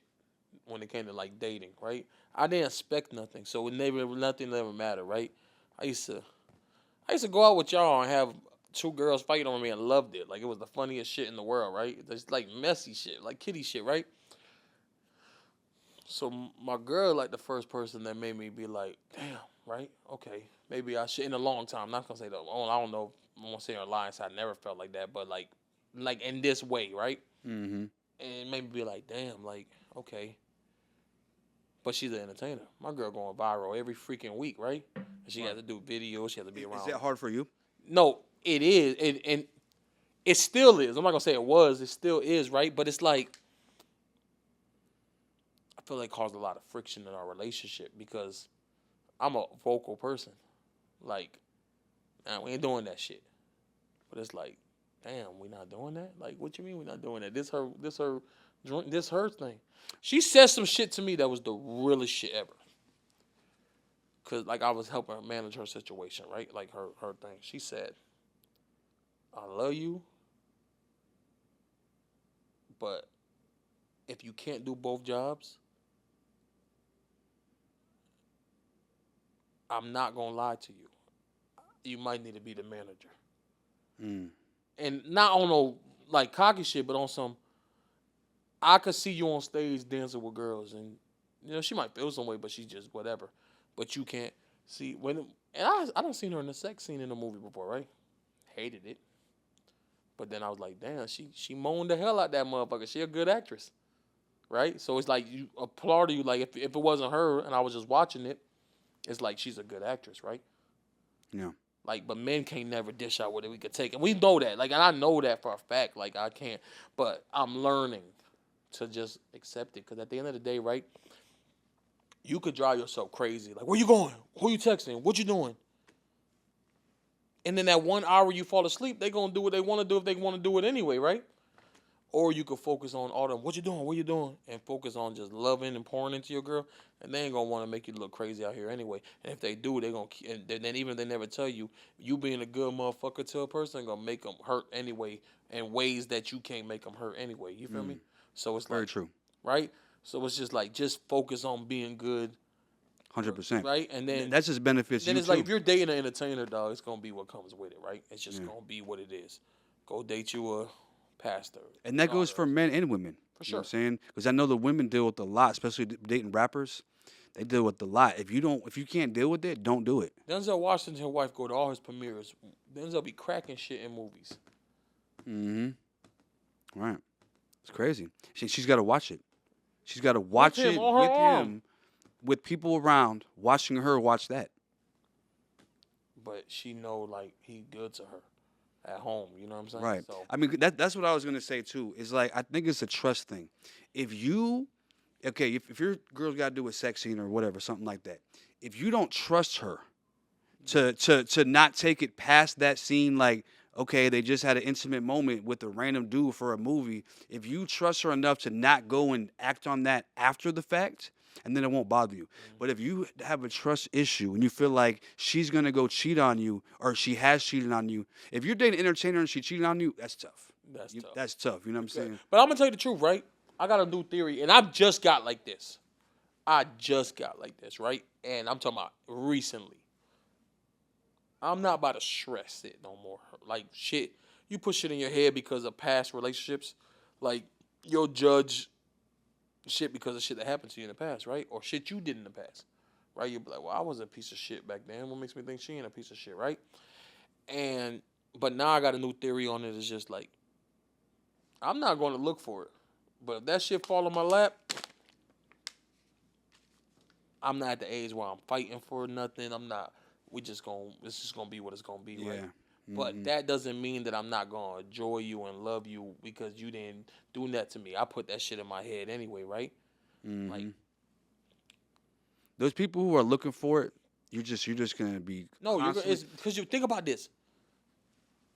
when it came to like dating, right? I didn't expect nothing, so nothing ever mattered, right? I used to go out with y'all and have 2 girls fight on me and loved it. Like it was the funniest shit in the world, right? It's like messy shit, like kitty shit, right? So my girl, like the first person that made me be like, damn, right? Okay, maybe I should. In a long time, I'm not gonna say that. I don't know. I'm gonna say her lying. So I never felt like that, but like in this way, right? Mm-hmm. And it made me be like, damn, like okay. But she's an entertainer. My girl going viral every freaking week, right? And she has to do videos. She has to be around. Is that hard for you? No, it is, and it still is. I'm not gonna say it was. It still is, right? But it's like I feel like it caused a lot of friction in our relationship because I'm a vocal person. Like, nah, we ain't doing that shit. But it's like, damn, we not doing that. Like, what you mean we not doing that? This her thing. She said some shit to me that was the realest shit ever. Cause like I was helping her manage her situation, right? Like her thing. She said, I love you, but if you can't do both jobs, I'm not gonna lie to you. You might need to be the manager. And not on no like cocky shit, but on some I could see you on stage dancing with girls and she might feel some way, but she just whatever. But you can't see I done seen her in the sex scene in the movie before, right? Hated it. But then I was like, damn, she moaned the hell out that motherfucker. She a good actress. Right? So it's like you applaud you like if it wasn't her and I was just watching it, it's like she's a good actress, right? Yeah. Like, but men can't never dish out what we could take. And we know that. Like, and I know that for a fact. Like, I can't. But I'm learning to just accept it. Because at the end of the day, right, you could drive yourself crazy. Like, where you going? Who you texting? What you doing? And then that 1 hour you fall asleep, they going to do what they want to do if they want to do it anyway, right? Or you could focus on all them, what you doing, what you doing, and focus on just loving and pouring into your girl, and they ain't gonna want to make you look crazy out here anyway. And if they do, they gonna, and then even if they never tell you, you being a good motherfucker to a person gonna make them hurt anyway in ways that you can't make them hurt anyway. You feel me? So it's Very like, true. right? So it's just like, just focus on being good, 100%. right? And then That just benefits then you it's too. like if you're dating an entertainer, dog, it's gonna be what comes with it, right? It's just Yeah. gonna be what it is. Go date you a pastor. And that No, goes for men and women. For You know what I'm sure. saying? Because I know the women deal with a lot, especially dating rappers. They deal with a lot. If you can't deal with it, don't do it. Denzel Washington's wife go to all his premieres. Denzel be cracking shit in movies. Right. It's crazy. She's got to watch it. She's got to watch him, it on her with arm. him, with people around, watching her watch that. But she know like he good to her at home. You know what I'm saying? Right. So I mean, that's what I was gonna say too. Is like I think it's a trust thing. If your girl's got to do a sex scene or whatever, something like that. If you don't trust her to not take it past that scene, like okay, they just had an intimate moment with a random dude for a movie. If you trust her enough to not go and act on that after the fact, and then it won't bother you. But if you have a trust issue and you feel like she's gonna go cheat on you or she has cheated on you, if you're dating an entertainer and she cheated on you, that's tough. that's tough. That's tough. You know what I'm saying? But I'm gonna tell you the truth, right? I got a new theory, and I've just got like this. Right? And I'm talking about recently. I'm not about to stress it no more. Like shit, you put shit in your head because of past relationships. Like you'll judge shit because of shit that happened to you in the past, right? Or shit you did in the past, right? You'll be like, well, I was a piece of shit back then. What makes me think she ain't a piece of shit, right? But now I got a new theory on it. It's just like, I'm not going to look for it. But if that shit fall on my lap, I'm not at the age where I'm fighting for nothing. I'm not. It's just gonna be what it's gonna be, right? But that doesn't mean that I'm not gonna enjoy you and love you because you didn't do that to me. I put that shit in my head anyway, right? Like Those people who are looking for it, you're just gonna be no, constantly- because you think about this.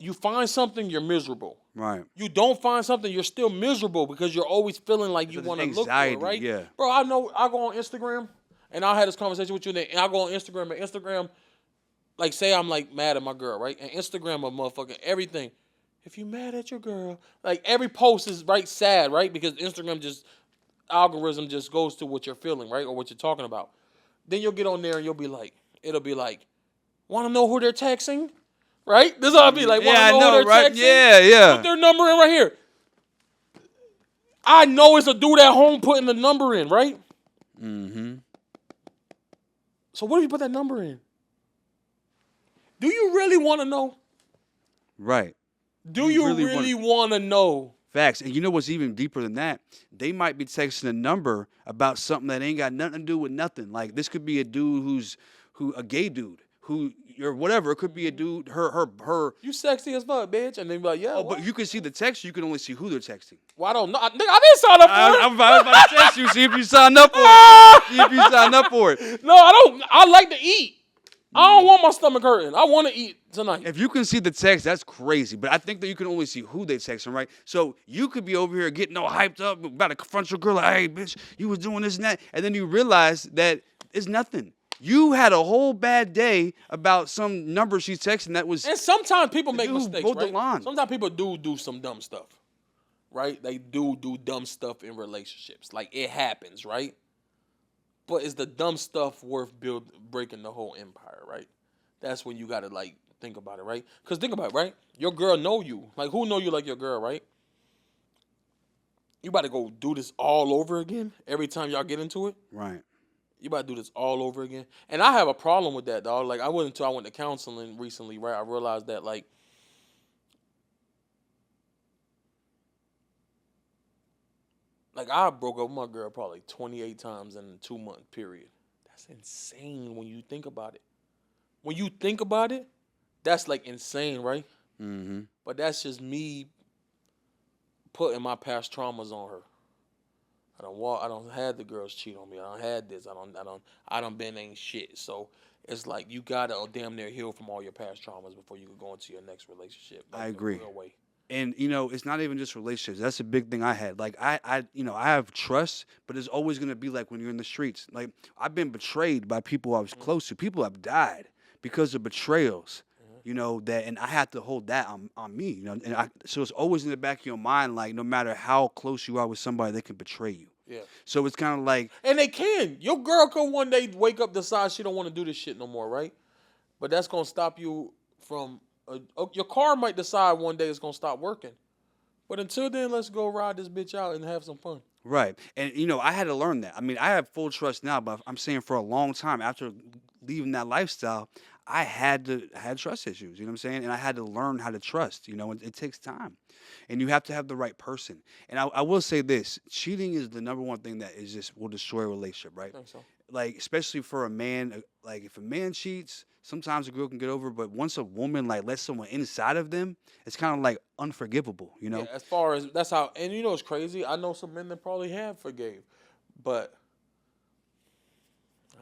You find something, you're miserable. right. You don't find something, you're still miserable because you're always feeling like you Because want to it's look for anxiety, it, right? yeah. Bro, I know I go on Instagram and I had this conversation with you, and I go on Instagram, and Instagram, like say I'm like mad at my girl, right? And Instagram a motherfucking everything. If you mad at your girl, like every post is right sad, right? Because Instagram just algorithm just goes to what you're feeling, right? Or what you're talking about. Then you'll get on there and it'll be like, wanna know who they're texting? Right? This is how I'll be like, wanna Yeah, I know know, who they're right? texting? Yeah. Put their number in right here. I know it's a dude at home putting the number in, right? So what if you put that number in? Do you really want to know? Right. Do you really really want to know? Facts. And you know what's even deeper than that? They might be texting a number about something that ain't got nothing to do with nothing. Like this could be a dude a gay dude who or whatever. It could be a dude, her. You sexy as fuck, bitch. And they be like, yeah. Oh, but you can see the text. You can only see who they're texting. Well, I don't know. I didn't sign up for it. I was about to text you. See if you signed up for it. See if you signed up for it. No, I don't. I like to eat. I don't want my stomach hurting. I want to eat tonight. If you can see the text, that's crazy. But I think that you can only see who they texting, right? So you could be over here getting all hyped up about to confront your girl, like, hey, bitch, you was doing this and that. And then you realize that it's nothing. You had a whole bad day about some number she's texting that was. And sometimes people make dude mistakes, wrote the right? line. Sometimes people do some dumb stuff, right? They do dumb stuff in relationships. Like, it happens, right? But is the dumb stuff worth breaking the whole empire, right? That's when you got to, like, think about it, right? Because think about it, right? Your girl know you. Like, who know you like your girl, right? You about to go do this all over again every time y'all get into it? Right. You about to do this all over again? And I have a problem with that, dog. Like, I wasn't until I went to counseling recently, right? I realized that, like, I broke up with my girl probably 28 times in a 2-month period. That's insane when you think about it. When you think about it, that's like insane, right? Mm-hmm. But that's just me putting my past traumas on her. I don't had the girls cheat on me. I don't had this. I don't been ain't shit. So it's like you gotta damn near heal from all your past traumas before you can go into your next relationship. Like, I agree. In a real way. And it's not even just relationships. That's a big thing I had. Like I have trust, but it's always gonna be like when you're in the streets. Like I've been betrayed by people I was close to. People have died because of betrayals. That, and I had to hold that on me. And so it's always in the back of your mind, like no matter how close you are with somebody, they can betray you. Yeah. So it's kind of like, and they can. Your girl can one day wake up, decide she don't want to do this shit no more, right? But that's gonna stop you from. Your car might decide one day it's gonna stop working. But until then, let's go ride this bitch out and have some fun. right. And I had to learn that. I mean, I have full trust now, but I'm saying for a long time after leaving that lifestyle, I had trust issues. You know what I'm saying? And I had to learn how to trust. It takes time, and you have to have the right person. And I will say this: cheating is the number one thing that will destroy a relationship, right? I think so. Like especially for a man, like if a man cheats, sometimes a girl can get over, but once a woman like lets someone inside of them, it's kind of like unforgivable. Yeah, as far as that's how, and it's crazy. I know some men that probably have forgave, but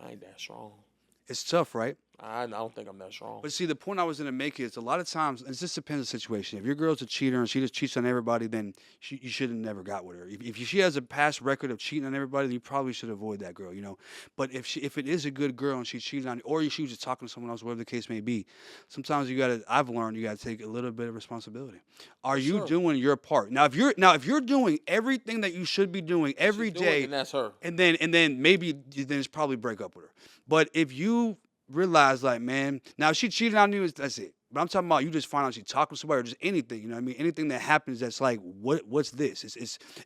I ain't that strong. It's tough, right? I don't think I'm that strong. But see, the point I was going to make is a lot of times, it just depends on the situation. If your girl's a cheater and she just cheats on everybody, then you should have never got with her. If she has a past record of cheating on everybody, then you probably should avoid that girl, But if it is a good girl and she cheated on you, or she was just talking to someone else, whatever the case may be, sometimes I've learned you got to take a little bit of responsibility. Are you doing your part? Now, if you're doing everything that you should be doing every day, and that's her. And then maybe then it's probably break up with her. But if you realize, like, man, now if she cheated on you, that's it. But I'm talking about you just find out she talking to somebody or just anything, you know what I mean? Anything that happens that's like, what's this?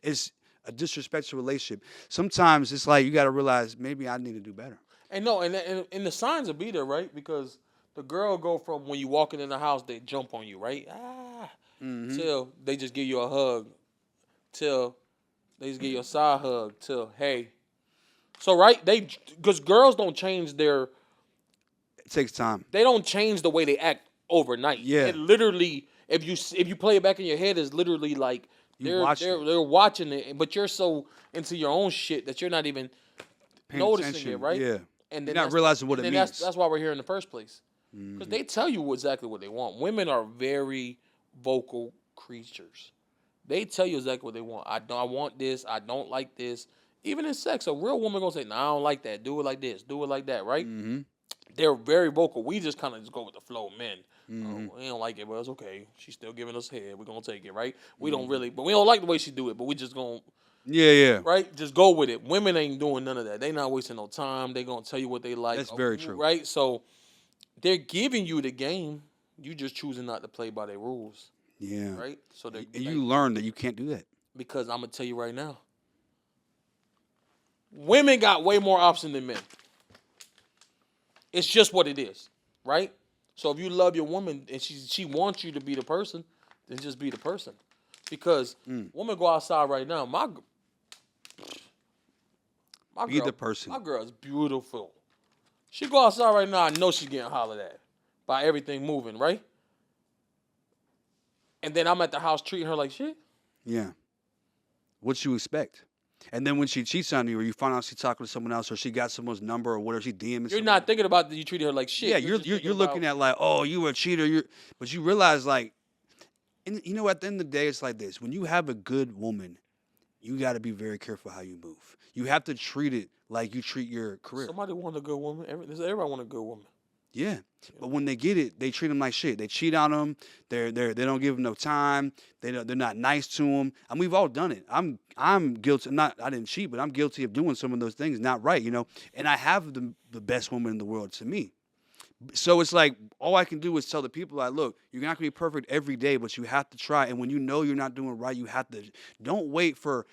It's a disrespectful relationship. Sometimes it's like you got to realize maybe I need to do better. And no, and the signs will be there, right? Because the girl go from when you walking in the house, they jump on you, right? Till they just give you a hug, till they just give you a side hug, till hey. So right, because girls don't change their. It takes time. They don't change the way they act overnight. Yeah. It literally, if you play it back in your head, it's literally like they're watching it, but you're so into your own shit that you're not even noticing it, right? Yeah. And you're then not realizing what it means. That's why we're here in the first place. Because they tell you exactly what they want. Women are very vocal creatures. They tell you exactly what they want. I want this. I don't like this. Even in sex, a real woman gonna say, "No, I don't like that. Do it like this. Do it like that." Right? Mm-hmm. They're very vocal. We just kind of just go with the flow, men. We don't like it, but it's okay. She's still giving us head. We're gonna take it, right? We don't really, but we don't like the way she do it. But we just gonna, right? Just go with it. Women ain't doing none of that. They not wasting no time. They gonna tell you what they like. That's very true, right? So they're giving you the game. You just choosing not to play by their rules. Yeah. Right? So and you learn that you can't do that. Because I'm gonna tell you right now, women got way more options than men. It's just what it is, right? So if you love your woman and she wants you to be the person, then just be the person. Because women go outside right now. My be girl, the person. My girl is beautiful. She go outside right now. I know she's getting hollered at by everything moving, right? And then I'm at the house treating her like shit. Yeah. What you expect? And then when she cheats on you, or you find out she's talking to someone else, or she got someone's number, or whatever, she DMing. You're not thinking about that you treated her like shit. Yeah, you're looking at like, oh, you were a cheater. But you realize like, and at the end of the day, it's like this: when you have a good woman, you got to be very careful how you move. You have to treat it like you treat your career. Somebody want a good woman. Everybody want a good woman. Yeah, but when they get it, they treat them like shit. They cheat on them. They don't give them no time. They're not nice to them. And we've all done it. I'm guilty. I didn't cheat, but I'm guilty of doing some of those things. Not right, And I have the best woman in the world to me. So it's like all I can do is tell the people, like, look, you're not gonna be perfect every day, but you have to try. And when you know you're not doing right, you have to. Don't wait for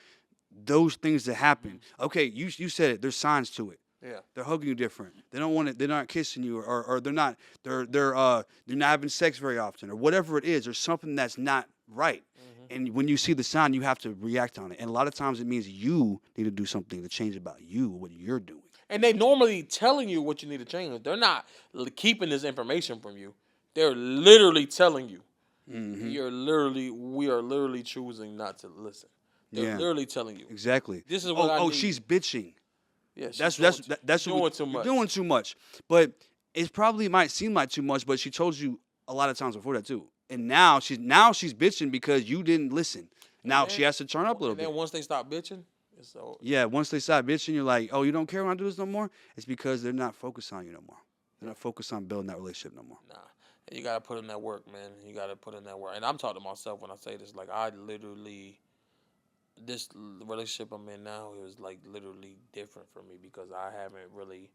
those things to happen. Okay, you said it. There's signs to it. Yeah, they're hugging you different. They don't want it. They're not kissing you, or they're not. They're not having sex very often, or whatever it is. There's something that's not right. And when you see the sign, you have to react on it. And a lot of times, it means you need to do something to change about you, what you're doing. And they normally telling you what you need to change. They're not keeping this information from you. They're literally telling you. We are literally choosing not to listen. They're literally telling you. Exactly. This is what I need. She's bitching. Yeah, that's doing too much. Doing too much. But it probably might seem like too much, but she told you a lot of times before that too. And now she's bitching because you didn't listen. Now then- she has to turn up a little And then bit. once they stop bitching, it's so Yeah, once they stop bitching, you're like, oh, you don't care when I do this no more? It's because they're not focused on you no more. They're not focused on building that relationship no more. nah. And you gotta put in that work, man. You gotta put in that work. And I'm talking to myself when I say this. Like I literally, this relationship I'm in now is like literally different for me because I haven't really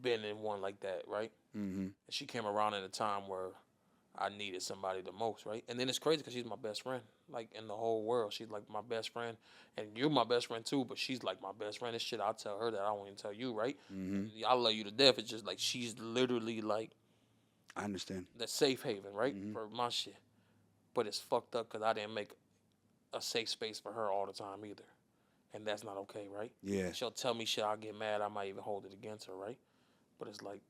been in one like that, right? Mm-hmm. She came around at a time where I needed somebody the most, right? And then it's crazy because she's my best friend, like in the whole world. She's like my best friend, and you're my best friend too. But she's like my best friend. This shit I'll tell her that I won't even tell you, right? Mm-hmm. I love you to death. It's just like she's literally like I understand. the safe haven, right, Mhm. for my shit. But it's fucked up because I didn't make a safe space for her all the time either, and that's not okay, right? Yeah. She'll tell me shit, I'll get mad. I might even hold it against her, right? But it's like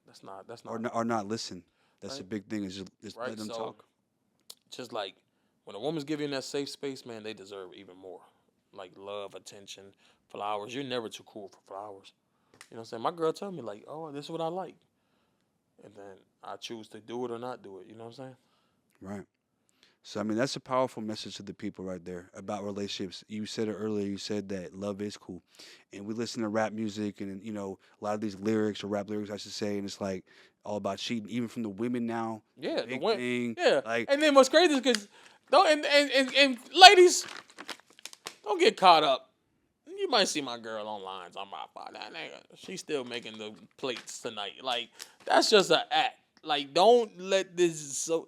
that's not Or not listen. That's Right. a big thing. Is just right. let them So talk. just like when a woman's giving you that safe space, man, they deserve even more. Like love, attention, flowers. You're never too cool for flowers. You know what I'm saying? My girl tell me like, oh, this is what I like. And then I choose to do it or not do it. You know what I'm saying? Right. So I mean, that's a powerful message to the people right there about relationships. You said it earlier. You said that love is cool, and we listen to rap music and a lot of these lyrics or rap lyrics, I should say, and it's like all about cheating, even from the women now. Yeah, Big the thing. yeah. Like And then what's crazy is because don't and ladies, don't get caught up. You might see my girl online talking about that nigga. She's still making the plates tonight. Like that's just an act. Like don't let this so.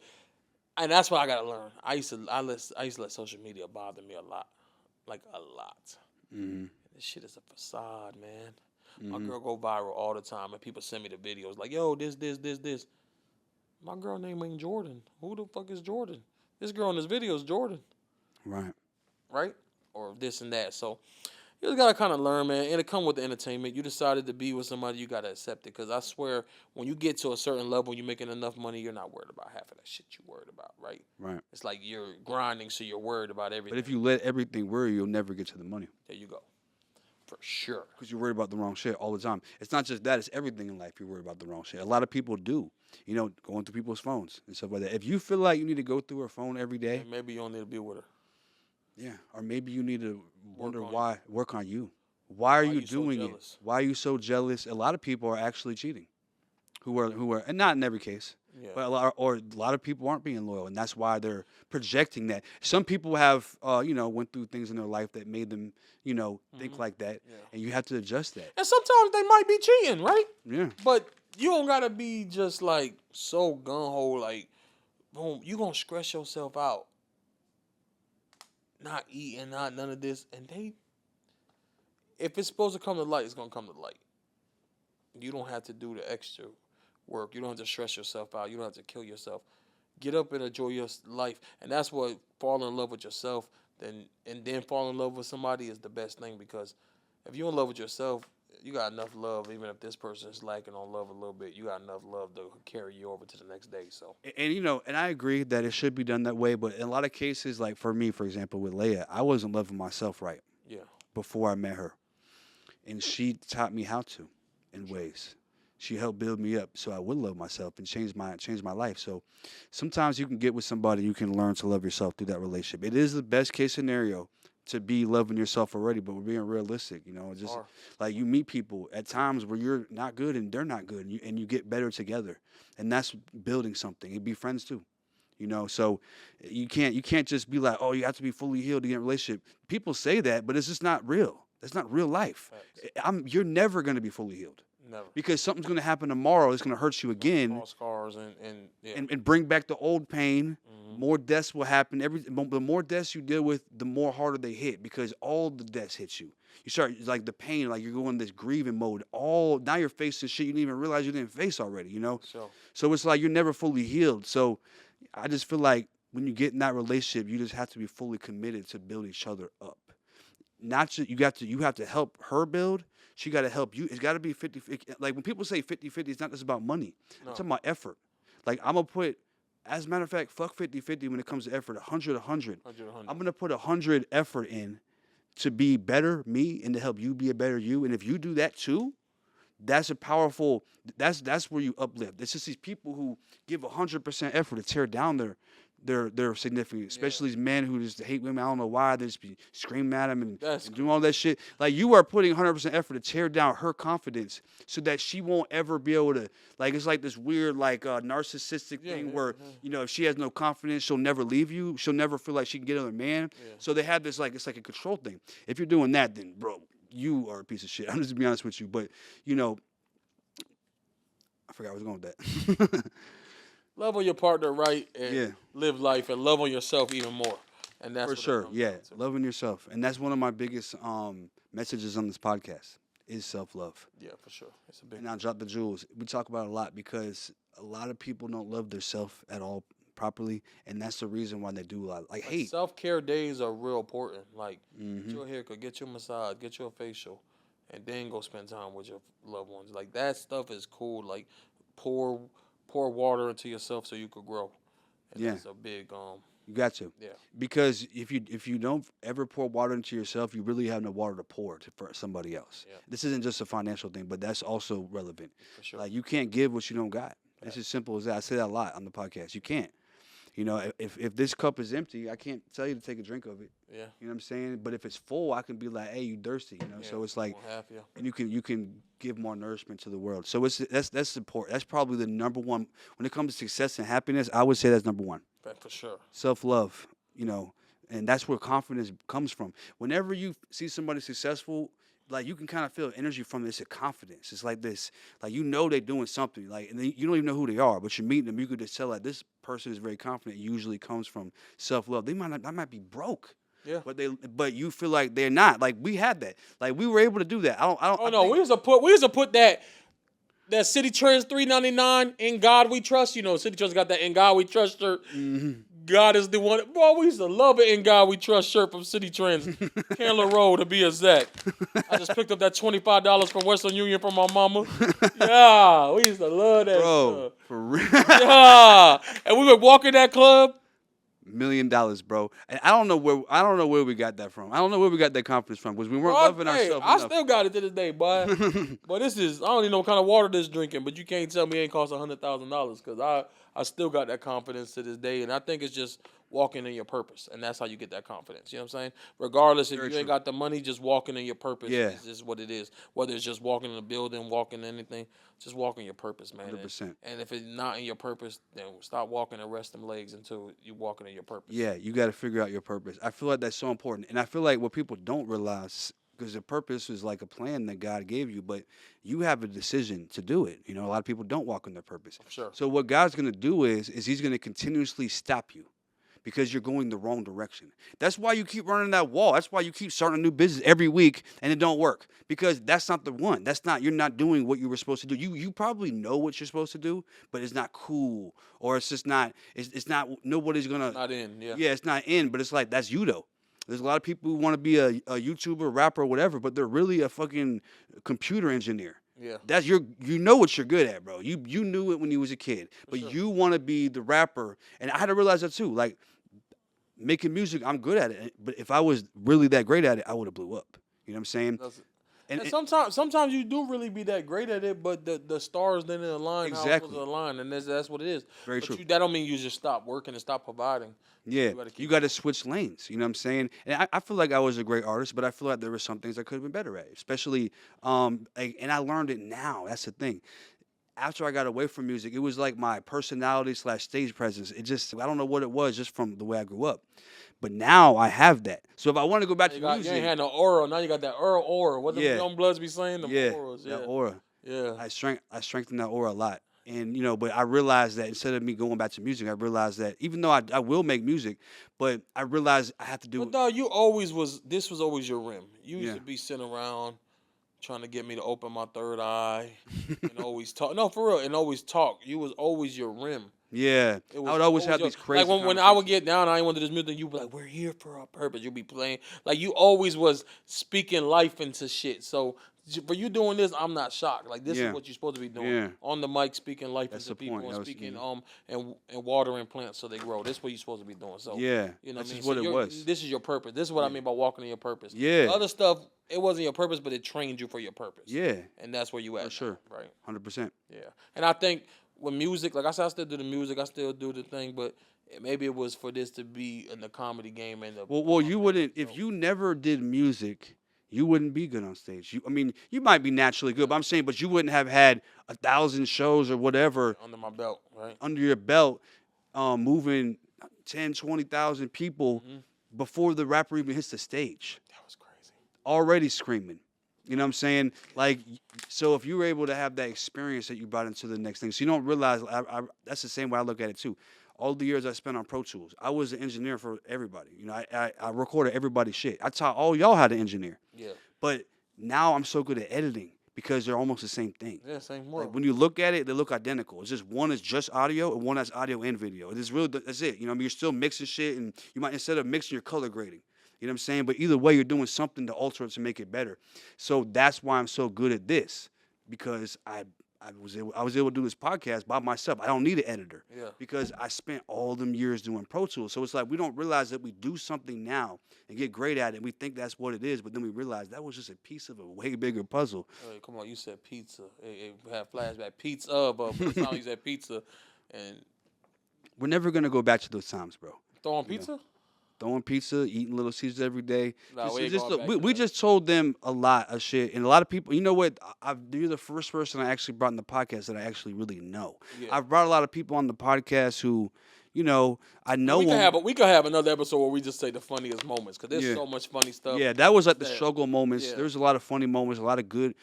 And that's what I gotta learn. I used to let social media bother me a lot, like a lot. mhm, This shit is a facade, man. My mhm, girl go viral all the time, and people send me the videos like, "Yo, this." My girl name ain't Jordan. Who the fuck is Jordan? This girl in this video is Jordan, right. right? Or this and that. So you just gotta kind of learn, man. And it come with the entertainment. You decided to be with somebody, you gotta accept it. Cause I swear, when you get to a certain level, you're making enough money, you're not worried about half of that shit you worried about, right? Right. It's like you're grinding, so you're worried about everything. But if you let everything worry, you'll never get to the money There you go, for sure. because you're worried about the wrong shit all the time. It's not just that; it's everything in life. You're worried about the wrong shit. A lot of people do. Going through people's phones and stuff like that. If you feel like you need to go through her phone every day, And maybe you don't need to be with her. yeah, or maybe you need to wonder on why. Work on you. Why are Why you you so doing it? jealous? Why are you so jealous? A lot of people are actually cheating, who are, and not in every case, Yeah. but a lot of people aren't being loyal, and that's why they're projecting that. Some people have, went through things in their life that made them, think like that, Yeah. and you have to adjust that. And sometimes they might be cheating, right? Yeah, But you don't gotta be just like so gung ho, like, boom, you gonna stress yourself out. Not eating, not none of this. And if it's supposed to come to light, it's gonna come to light. You don't have to do the extra work. You don't have to stress yourself out. You don't have to kill yourself. Get up and enjoy your life. And that's what fall in love with yourself, then fall in love with somebody is the best thing because if you're in love with yourself, you got enough love, even if this person is lacking on love a little bit, you got enough love to carry you over to the next day. So and I agree that it should be done that way, but in a lot of cases, like for me, for example, with Leia, I wasn't loving myself right yeah. before I met her, and she taught me how to, in ways. She helped build me up so I would love myself and change my life. So sometimes you can get with somebody, you can learn to love yourself through that relationship. It is the best case scenario to be loving yourself already, but we're being realistic, just Or- like you meet people at times where you're not good and they're not good, and you get better together, and that's building something. And be friends too. So you can't just be like, oh, you have to be fully healed to get in a relationship. People say that, but it's just not real. That's not real life. Facts. You're never going to be fully healed Never. because something's going to happen tomorrow. It's going to hurt you again All scars and yeah. and bring back the old pain. Mhm. More deaths will happen. The more deaths you deal with, the more harder they hit because all the deaths hit you. You start like the pain, like you're going this grieving mode. Now you're facing shit you didn't even realize you didn't face already. So it's like you're never fully healed. So I just feel like when you get in that relationship, you just have to be fully committed to build each other up. Not just, you have to help her build. She got to help you. It's got to be 50-50. Like when people say 50-50, it's not just about money. No. It's about effort. Like I'm going to put, as a matter of fact, fuck 50-50 when it comes to effort, 100-100. 100. I'm going to put 100 effort in to be better me and to help you be a better you. And if you do that too, that's a powerful. That's where you uplift. It's just these people who give 100% effort to tear down their significant, especially these men who just hate women. I don't know why they just be screaming at them and doing all that shit. Like you are putting 100% effort to tear down her confidence so that she won't ever be able to. Like it's like this weird like narcissistic thing where if she has no confidence, she'll never leave you. She'll never feel like she can get another man. Yeah. So they have this like it's like a control thing. If you're doing that, then bro, you are a piece of shit. I'm just to be honest with you, but I forgot where I was going with that. Love on your partner, right? And live life and love on yourself even more. And that's for sure. Yeah, loving yourself, and that's one of my biggest messages on this podcast is self-love. Yeah, for sure. It's a big. And I'll drop the jewels. We talk about it a lot because a lot of people don't love themselves at all properly, and that's the reason why they do a lot. Like hate. Self-care days are real important. Like get your haircut, get your massage, get your facial, and then go spend time with your loved ones. Like that stuff is cool. Like pour water into yourself so you could grow. And that's a big you got to. Yeah. Because if you don't ever pour water into yourself, you really have no water to pour for somebody else. Yeah. This isn't just a financial thing, but that's also relevant. For sure. Like you can't give what you don't got. It's as simple as that. I say that a lot on the podcast. You can't. If this cup is empty, I can't tell you to take a drink of it. Yeah. You know what I'm saying? But if it's full, I can be like, hey, you thirsty, So it's like and you can give more nourishment to the world. So that's support. That's probably the number one when it comes to success and happiness, I would say that's number one. For sure. Self-love, and that's where confidence comes from. Whenever you see somebody successful, like you can kind of feel energy from this. It's a confidence. It's like this, like they're doing something. Like and you don't even know who they are, but you're meeting them. You could just tell like this person is very confident. It usually comes from self-love. They might be broke. Yeah. But you feel like they're not. Like we had that. Like we were able to do that. We used to put that City Trends $3.99 in God We Trust. City Trends got that in God We Trust shirt. Mm-hmm. God is the one. Boy, we used to love it in God We Trust shirt from City Trends. Candler Road to be exact. I just picked up that $25 from Western Union from my mama. Yeah, we used to love that stuff. For real. Yeah. And we would walk in that club. $1 million, bro. And I don't know where we got that from. I don't know where we got that confidence from because we weren't loving ourselves I enough. still got it to this day, boy. But I don't even know what kind of water this drinking, but you can't tell me it ain't cost $100,000 because I still got that confidence to this day, and I think it's just walking in your purpose, and that's how you get that confidence. You know what I'm saying? Regardless if you ain't got the money, just walking in your purpose is just what it is. Whether it's just walking in a building, walking in anything, just walking your purpose, man. 100%. And if it's not in your purpose, then stop walking and rest them legs until you walking in your purpose. Yeah, you got to figure out your purpose. I feel like that's so important, and I feel like what people don't realize. Because the purpose is like a plan that God gave you, but you have a decision to do it. A lot of people don't walk in their purpose. Sure. So what God's going to do is he's going to continuously stop you because you're going the wrong direction. That's why you keep running that wall. That's why you keep starting a new business every week and it don't work because that's not the one. You're not doing what you were supposed to do. You probably know what you're supposed to do, but it's not cool or it's just not, it's not, nobody's going to. Not in, yeah. Yeah, it's not in, but it's like, that's you though. There's a lot of people who want to be a YouTuber, rapper, or whatever, but they're really a fucking computer engineer. Yeah, that's you know what you're good at, bro. You knew it when you was a kid, but you want to be the rapper, and I had to realize that too. Like making music, I'm good at it, but if I was really that great at it, I would have blew up. You know what I'm saying? And sometimes you do really be that great at it, but the stars didn't align. Exactly. How it align, and that's what it is. Very true. That don't mean you just stop working and stop providing. Yeah, you got to switch lanes. You know what I'm saying? And I feel like I was a great artist, but I feel like there were some things I could have been better at, especially. And I learned it now. That's the thing. After I got away from music, it was like my personality / stage presence. I don't know what it was, just from the way I grew up. But now I have that. So if I want to go back to music. You ain't had no aura. Now you got that aura. What the young bloods be saying? The auras. That aura. Yeah. I strengthened that aura a lot. And, but I realized that instead of me going back to music, I realized that even though I will make music, but I realized I have to do it. But this was always your rim. You used to be sitting around trying to get me to open my third eye and always talk. No, for real, and always talk. You was always your rim. Yeah, I would always have these crazy. Like when I would get down, I ain't want to do this music. You'd be like, "We're here for a purpose." You'd be playing like you always was speaking life into shit. So For you doing this, I'm not shocked. Like this Yeah. is what you're supposed to be doing. Yeah. On the mic, speaking life That's into the point. people That and was- speaking and watering plants so they grow. This is what you're supposed to be doing. So Yeah. you know That's what I mean. just what So it was. This is your purpose. This is what I mean by walking in your purpose. Yeah. The other stuff, it wasn't your purpose, but it trained you for your purpose. Yeah. And that's where you at. For sure. Now, right. 100%. Yeah. And I think with music, like I said, I still do the music. I still do the thing, but maybe it was for this to be in the comedy game and the. Well, you wouldn't if you never did music. You wouldn't be good on stage. I mean, you might be naturally good, but I'm saying, but you wouldn't have had 1,000 shows or whatever under my belt, right? under your belt, moving 10, 20,000 people before the rapper even hits the stage. That was crazy. Already screaming. You know what I'm saying? Like, so if you were able to have that experience that you brought into the next thing, so you don't realize, that's the same way I look at it too. All the years I spent on Pro Tools, I was an engineer for everybody. You know, I recorded everybody's shit. I taught all y'all how to engineer. Yeah. But now I'm so good at editing because they're almost the same thing. Yeah, same world. Like when you look at it, they look identical. It's just one is just audio and one has audio and video. It's really, that's it. You know what I mean? You're still mixing shit, and you might, instead of mixing, you're color grading. You know what I'm saying? But either way, you're doing something to alter it to make it better. So that's why I'm so good at this, because I was able to do this podcast by myself. I don't need an editor. Yeah. Because I spent all them years doing Pro Tools. So it's like we don't realize that we do something now and get great at it, and we think that's what it is, but then we realize that was just a piece of a way bigger puzzle. Hey, come on, you said pizza. It had flashback. Pizza, but the time you said pizza, and We're never going to go back to those times, bro. throwing pizza? Throwing pizza, eating Little Caesars every day. Nah, we ain't going back to We that. just told them a lot of shit. And a lot of people, you know what? You're the first person I actually brought in the podcast that I actually really know. Yeah. I've brought a lot of people on the podcast who, you know, I know we them. we could have another episode where we just say the funniest moments, because there's Yeah. so much funny stuff. Yeah, that was like the that- struggle moments. yeah. There's a lot of funny moments, a lot of good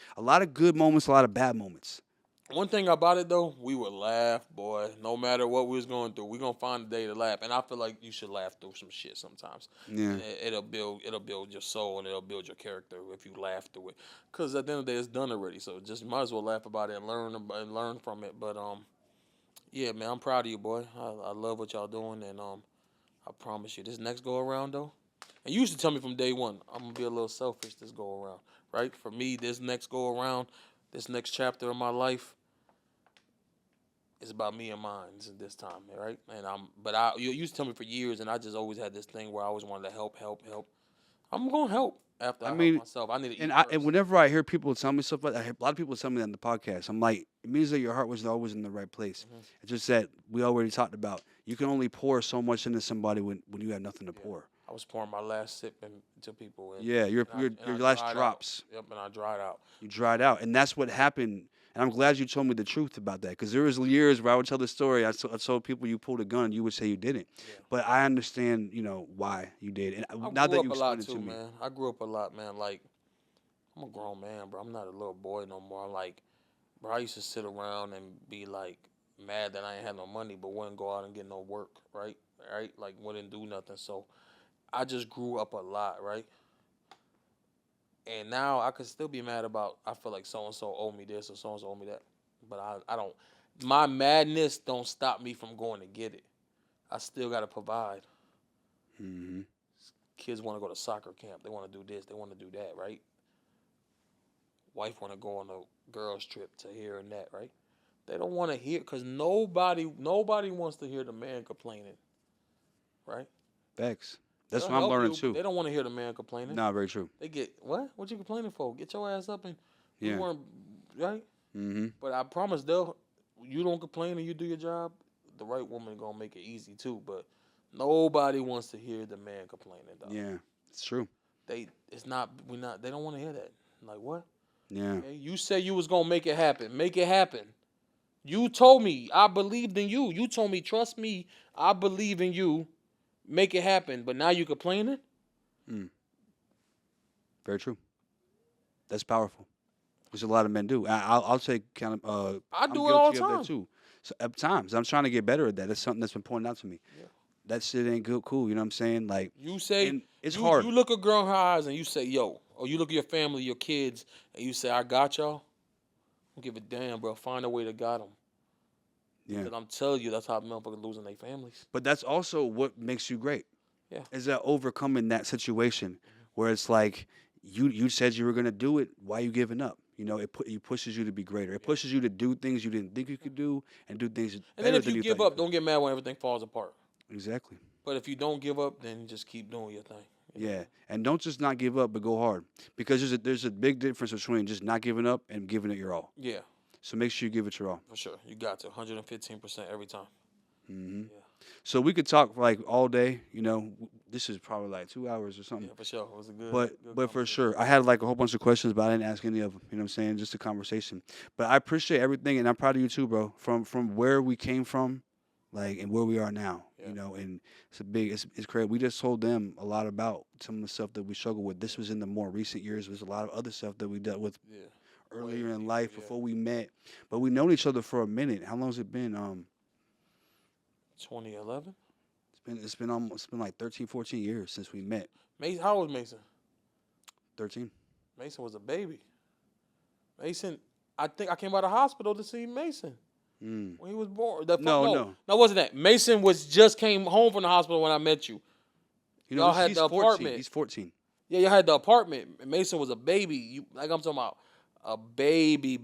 moments, a lot of bad moments. One thing about it though, we would laugh, boy. No matter what we was going through, we gonna find a day to laugh. And I feel like you should laugh through some shit sometimes. Yeah. And it'll build your soul and it'll build your character if you laugh through it. Cause at the end of the day, it's done already. So just might as well laugh about it and learn from it. But yeah, man, I'm proud of you, boy. I love what y'all doing, and I promise you, this next go around though. And you used to tell me from day one, I'm gonna be a little selfish this go around, right? For me, this next go around, this next chapter of my life. It's about me and mine this time, right? And you used to tell me for years, and I just always had this thing where I always wanted to help. I'm gonna help after I help myself. I need to eat first. And whenever I hear people tell me stuff like that, a lot of people tell me that on the podcast. I'm like, it means that your heart was always in the right place. It's just that we already talked about you can only pour so much into somebody when you have nothing to pour. I was pouring my last sip into people. And, Yeah, your last dried drops. Out. Yep, and I dried out. You dried out, and that's what happened. And I'm glad you told me the truth about that, because there was years where I would tell the story. I told people you pulled a gun, you would say you didn't. Yeah. But I understand, why you did. And I now grew that up you a lot explained it too, to me, man. I grew up a lot, man. Like, I'm a grown man, bro. I'm not a little boy no more. Like, bro, I used to sit around and be like mad that I ain't had no money, but wouldn't go out and get no work, right? Like, wouldn't do nothing. So I just grew up a lot, right? And now I could still be mad about, I feel like so-and-so owe me this or so-and-so owe me that. But I don't, my madness don't stop me from going to get it. I still got to provide. Mm-hmm. Kids want to go to soccer camp. They want to do this. They want to do that, right? Wife want to go on a girls trip to here and that, right? They don't want to hear, because nobody wants to hear the man complaining, right? Facts. That's They'll what I'm help learning you, too. They don't want to hear the man complaining. Nah, very true. They get, what? What you complaining for? Get your ass up and Yeah. you weren't, right? Mm-hmm. But I promise you don't complain and you do your job, the right woman gonna make it easy too. But nobody wants to hear the man complaining, dog. Yeah, it's true. They don't want to hear that. Like, what? Yeah. Okay, you said you was gonna make it happen. Make it happen. You told me I believed in you. You told me, trust me, I believe in you. Make it happen. But now you complaining? Very true. That's powerful. Which a lot of men do. I'll take kind of. I'm do it all the guilty of time. that too. So, at times, I'm trying to get better at that. That's something that's been pointed out to me. Yeah. That shit ain't good. Cool. You know what I'm saying? Like, You say and it's you, hard. You look a girl in her eyes and you say, yo, or you look at your family, your kids, and you say, I got y'all. Don't give a damn, bro. Find a way to got them. Yeah. Because I'm telling you, that's how motherfuckers losing their families. But that's also what makes you great. Yeah. Is that overcoming that situation where it's like you said you were gonna do it. Why you giving up? You know, it pushes you to be greater. It pushes you to do things you didn't think you could do and do things And then better if than you you thought give you up, could. don't get mad when everything falls apart. Exactly. But if you don't give up, then just keep doing your thing. You know? Yeah, and don't just not give up, but go hard because there's a big difference between just not giving up and giving it your all. Yeah, So make sure you give it your all. for sure. You got to 115% every time. Hmm Yeah, So we could talk like all day. You know, this is probably like 2 hours or something. yeah, for sure. It was a good But for conversation. sure, I had like a whole bunch of questions, but I didn't ask any of them. You know what I'm saying? Just a conversation. But I appreciate everything, and I'm proud of you too, bro. From where we came from, like, and where we are now. Yeah. You know, and it's crazy. We just told them a lot about some of the stuff that we struggled with. This was in the more recent years. There's a lot of other stuff that we dealt with Yeah, earlier in deeper, life yeah. before we met. But we known each other for a minute. How long has it been? 2011. It's been like 13, 14 years since we met. Mason, how old was Mason? 13. Mason was a baby. Mason, I think I came out of the hospital to see Mason Mm. when he was born. No. No, wasn't that? Mason just came home from the hospital when I met you. You know, Y'all had he's the 14. apartment. He's 14. Yeah, you had the apartment. Mason was a baby. Like I'm talking about a baby.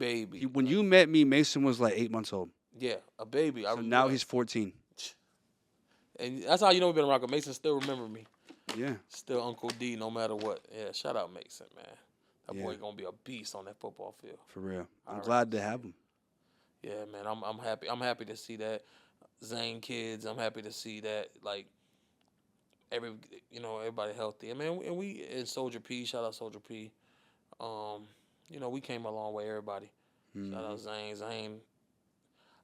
When you met me, Mason was like 8 months old. Yeah, a baby. So now he's 14. And that's how you know we've been around. 'Cause Mason still remember me. Yeah. Still Uncle D, no matter what. Yeah, shout out Mason, man. That boy Yeah. gonna be a beast on that football field. For real. I'm All right. glad to have him. Yeah, man. I'm happy. I'm happy to see that Zane kids. I'm happy to see that like everybody healthy. I mean, and we in Soldier P. Shout out Soldier P. We came a long way. Everybody. Shout out Zane. Zane.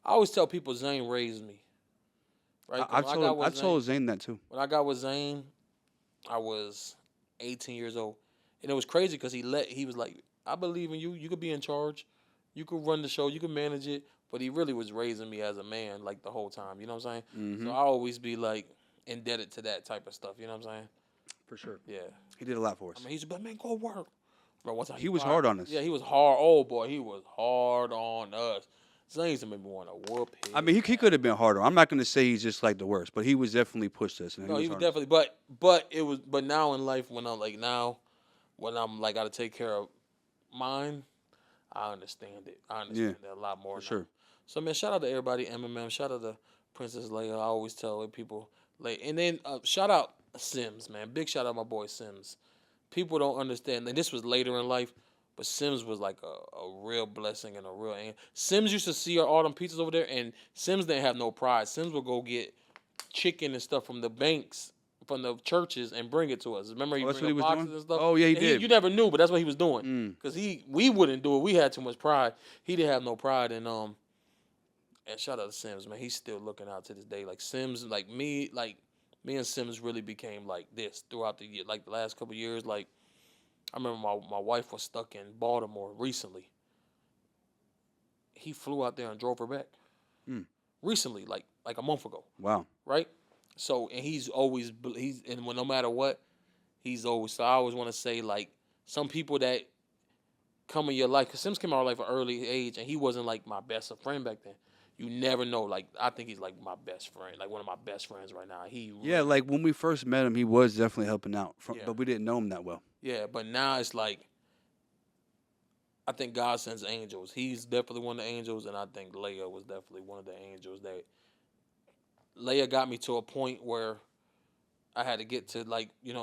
I always tell people Zane raised me. Right. I told Zane that too. When I got with Zane, I was 18 years old, and it was crazy because he was like, I believe in you. You could be in charge. You could run the show. You could manage it. But he really was raising me as a man like the whole time. You know what I'm saying? Mm-hmm. So I always be like indebted to that type of stuff. You know what I'm saying? For sure. Yeah. He did a lot for us. I mean, he's like, man, go work. Bro, one time He was hard on us. Yeah, he was hard. Oh boy, he was hard on us. Zane used to make me want to whoop him. I mean, he could have been harder. I'm not going to say he's just like the worst, but he was definitely pushed us. And No, he was hard on us. definitely. But now in life, when I'm like got to take care of mine, I understand it. I understand it a lot more. For now. sure. So man, shout out to everybody. MMM. Shout out to Princess Leia. I always tell people and then shout out Sims, man. Big shout out my boy Sims. People don't understand, and this was later in life, but Sims was like a real blessing and a real. Sims used to see all them pizzas over there, and Sims didn't have no pride. Sims would go get chicken and stuff from the banks, from the churches, and bring it to us. Remember he that's bring what he up was boxes doing? and stuff. Oh, yeah, he And did. you never knew, but that's what he was doing. Mm. Cause we wouldn't do it. We had too much pride. He didn't have no pride, and shout out to Sims, man. He's still looking out to this day. Like Sims, me and Sims really became like this throughout the year, like the last couple of years. Like I remember my wife was stuck in Baltimore recently. He flew out there and drove her back. Mm. Recently, like a month ago. Wow. Right? So and no matter what, he's always. So I always want to say like some people that come in your life, because Sims came out of life at an early age, and he wasn't like my best friend back then. You never know. Like I think he's like my best friend, like one of my best friends right now. Yeah, like when we first met him, he was definitely helping out, Yeah. but we didn't know him that well. Yeah, but now it's like I think God sends angels. He's definitely one of the angels, and I think Leia was definitely one of the angels. That Leia got me to a point where I had to get to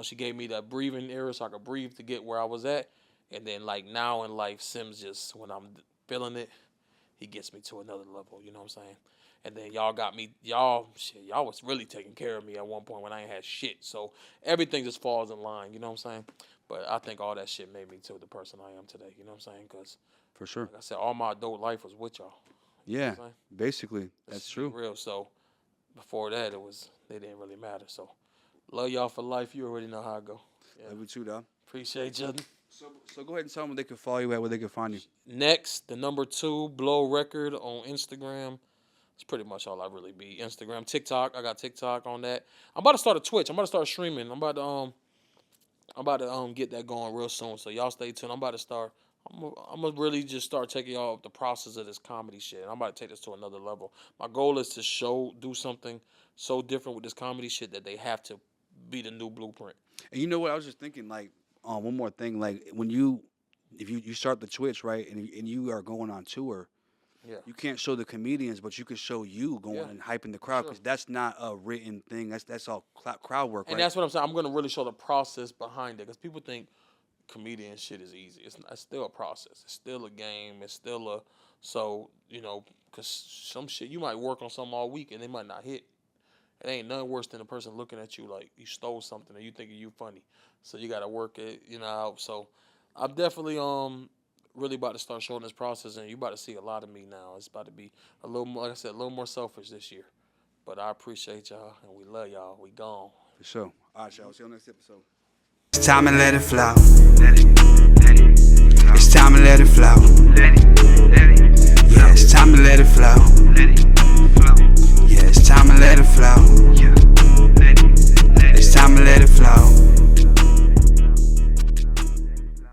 she gave me that breathing area so I could breathe to get where I was at, and then like now in life, Sims just when I'm feeling it, he gets me to another level. You know what I'm saying? And then y'all was really taking care of me at one point when I ain't had shit. So everything just falls in line. You know what I'm saying? But I think all that shit made me to the person I am today. You know what I'm saying? Because, For sure. like I said, all my adult life was with y'all. You know Yeah, what I'm saying? basically. That's Let's true. be real. So before that, they didn't really matter. So love y'all for life. You already know how I go. Yeah. Love you too, dog. Appreciate you. So go ahead and tell them where they can follow you at, where they can find you. Next, the number 2 Blow Record on Instagram. It's pretty much all I really be. Instagram, TikTok. I got TikTok on that. I'm about to start a Twitch. I'm about to start streaming. I'm about to get that going real soon. So y'all stay tuned. I'm about to start. I'm gonna really just start taking y'all up the process of this comedy shit. I'm about to take this to another level. My goal is to do something so different with this comedy shit that they have to be the new blueprint. And you know what? I was just thinking, like, one more thing. Like when you, if you start the Twitch right, and you are going on tour, Yeah. you can't show the comedians, but you can show you going Yeah. and hyping the crowd Sure. because that's not a written thing. That's all crowd work, And right? that's what I'm saying. I'm gonna really show the process behind it because people think comedian shit is easy. It's still a process. It's still a game. It's still a because some shit you might work on something all week and they might not hit. It ain't nothing worse than a person looking at you like you stole something and you thinking you funny. So you gotta work it, out. So I'm definitely really about to start showing this process and you about to see a lot of me now. It's about to be a little more, like I said, a little more selfish this year. But I appreciate y'all and we love y'all. We gone. For sure. All right, y'all. See you on the next episode. It's time to let it flow. It's time to let it flow. Yeah, it's time to let it flow.